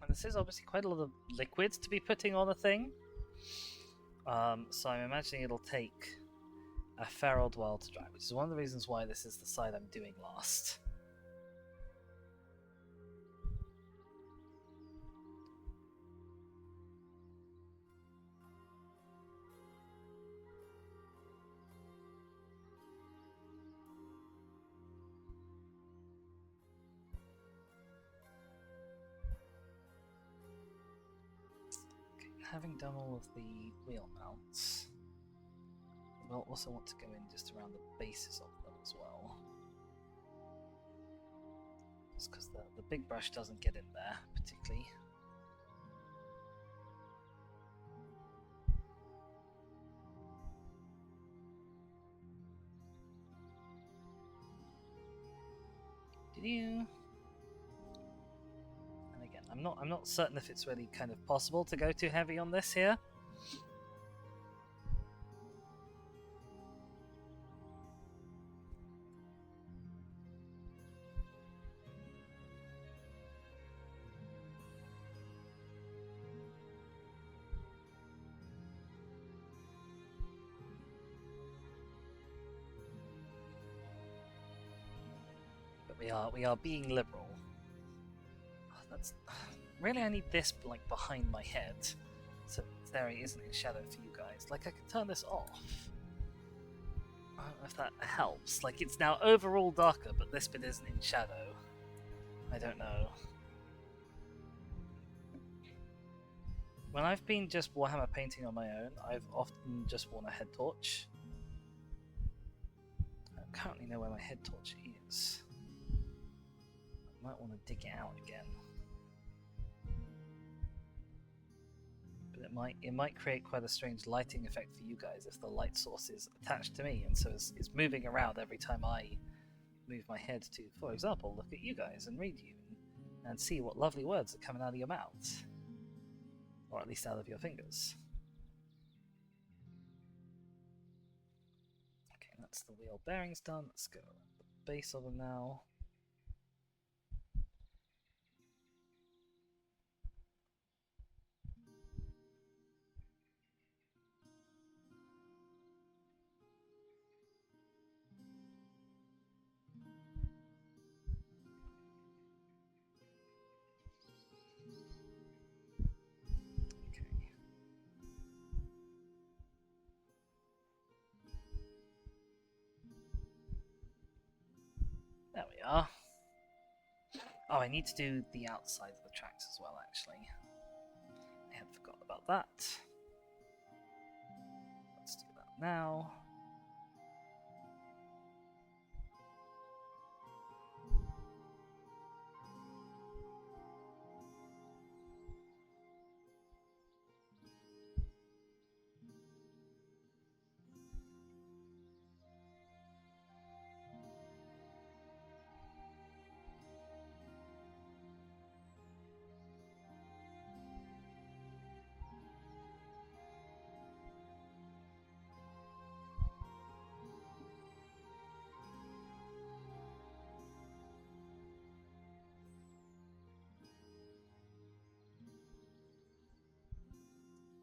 And this is obviously quite a lot of liquids to be putting on a thing. So I'm imagining it'll take a fair old while to dry, which is one of the reasons why this is the side I'm doing last. Having done all of the wheel mounts, we'll also want to go in just around the bases of them as well. Just because the big brush doesn't get in there particularly. Did you? I'm not certain if it's really kind of possible to go too heavy on this here. But we are being liberal. Oh, that's really, I need this like behind my head, so there he isn't in shadow for you guys. Like I can turn this off. I don't know if that helps. Like it's now overall darker, but this bit isn't in shadow. I don't know. When I've been just Warhammer painting on my own, I've often just worn a head torch. I don't currently know where my head torch is. I might want to dig it out again. But it might create quite a strange lighting effect for you guys if the light source is attached to me and so it's moving around every time I move my head to, for example, look at you guys and read you and see what lovely words are coming out of your mouths. Or at least out of your fingers. Okay, that's the wheel bearings done. Let's go around the base of them now. There we are. Oh, I need to do the outside of the tracks as well, actually. I had forgotten about that. Let's do that now.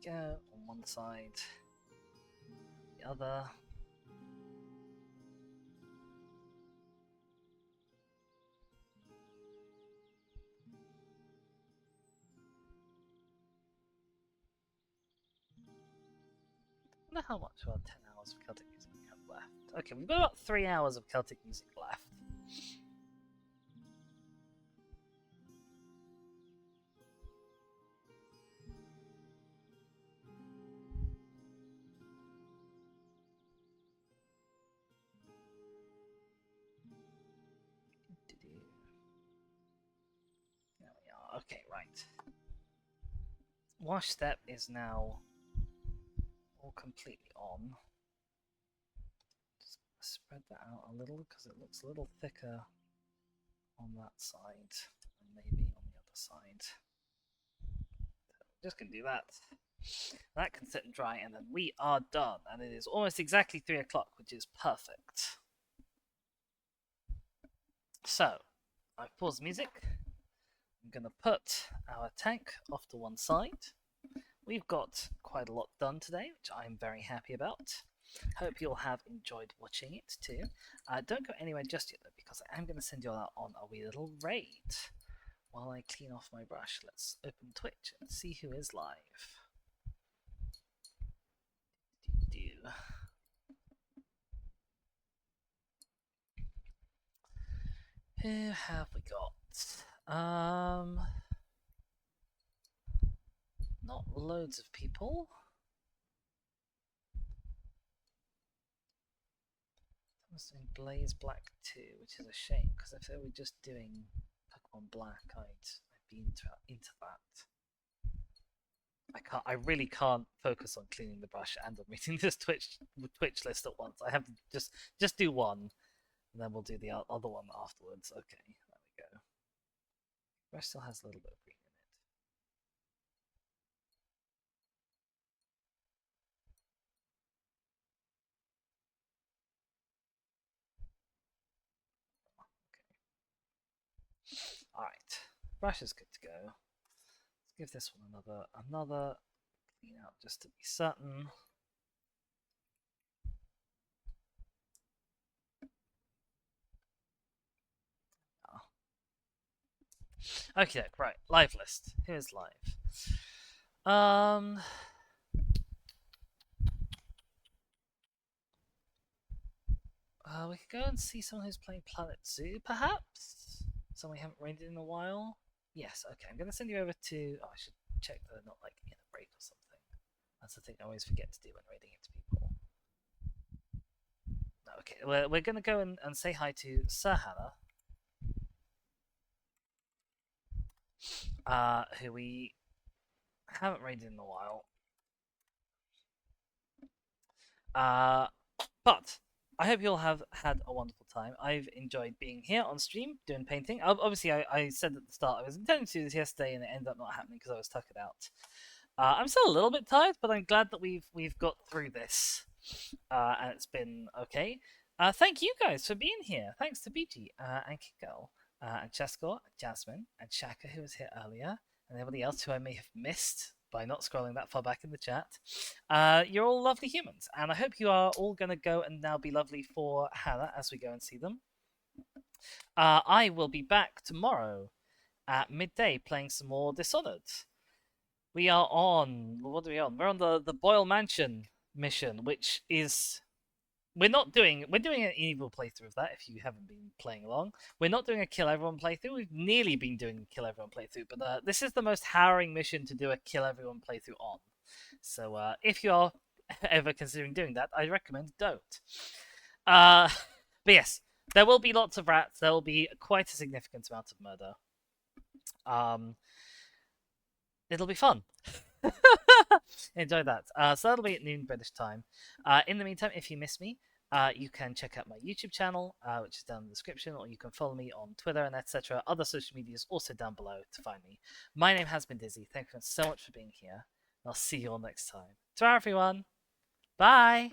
Go on one side, the other. I wonder how much of our 10 hours of Celtic music we have left. Okay, we've got about 3 hours of Celtic music left. There we are. Okay, right. Wash step is now all completely on. Just spread that out a little because it looks a little thicker on that side and maybe on the other side. So just gonna do that. That can sit and dry, and then we are done. And it is almost exactly 3 o'clock, which is perfect. So, I've paused the music. I'm going to put our tank off to one side. We've got quite a lot done today, which I'm very happy about. Hope you'll have enjoyed watching it too. Don't go anywhere just yet though, because I am going to send you all on a wee little raid. While I clean off my brush, let's open Twitch and see who is live. Who have we got? Not loads of people. Someone's doing Blaze Black 2, which is a shame, because if they were just doing Pokemon Black, I'd be into that. I really can't focus on cleaning the brush and on reading this Twitch list at once. I have to just do one, and then we'll do the other one afterwards. Okay, there we go. Brush still has a little bit of green in it. Alright. Brush is good to go. Let's give this one another clean out just to be certain. Okay, right. Live list. Here's live. We could go and see someone who's playing Planet Zoo, perhaps? Someone we haven't raided in a while? Yes, okay. I'm going to send you over to... Oh, I should check that they're not, like, in a break or something. That's the thing I always forget to do when raiding into people. No, okay. We're going to go and say hi to Sir Hannah, who we haven't raided in a while. But I hope you all have had a wonderful time. I've enjoyed being here on stream doing painting. Obviously, I said at the start I was intending to do this yesterday, and it ended up not happening because I was tuck it out. I'm still a little bit tired, but I'm glad that we've got through this, and it's been okay. Thank you guys for being here. Thanks to BG and Kiko and Chesco, Jasmine, and Shaka, who was here earlier, and everybody else who I may have missed by not scrolling that far back in the chat. You're all lovely humans, and I hope you are all going to go and now be lovely for Hannah as we go and see them. I will be back tomorrow at midday playing some more Dishonored. We are on... What are we on? We're on the Boyle Mansion mission, which is... We're doing an evil playthrough of that, if you haven't been playing along. We're not doing a kill everyone playthrough. We've nearly been doing a kill everyone playthrough, but this is the most harrowing mission to do a kill everyone playthrough on. So if you are ever considering doing that, I recommend don't. But yes, there will be lots of rats. There will be quite a significant amount of murder. It'll be fun. Enjoy that. So that'll be at noon British time. In the meantime, if you miss me, you can check out my YouTube channel, which is down in the description, or you can follow me on Twitter and etc. Other social medias also down below to find me. My name has been Dizzy. Thank you so much for being here. I'll see you all next time. Ta-ra, everyone. Bye.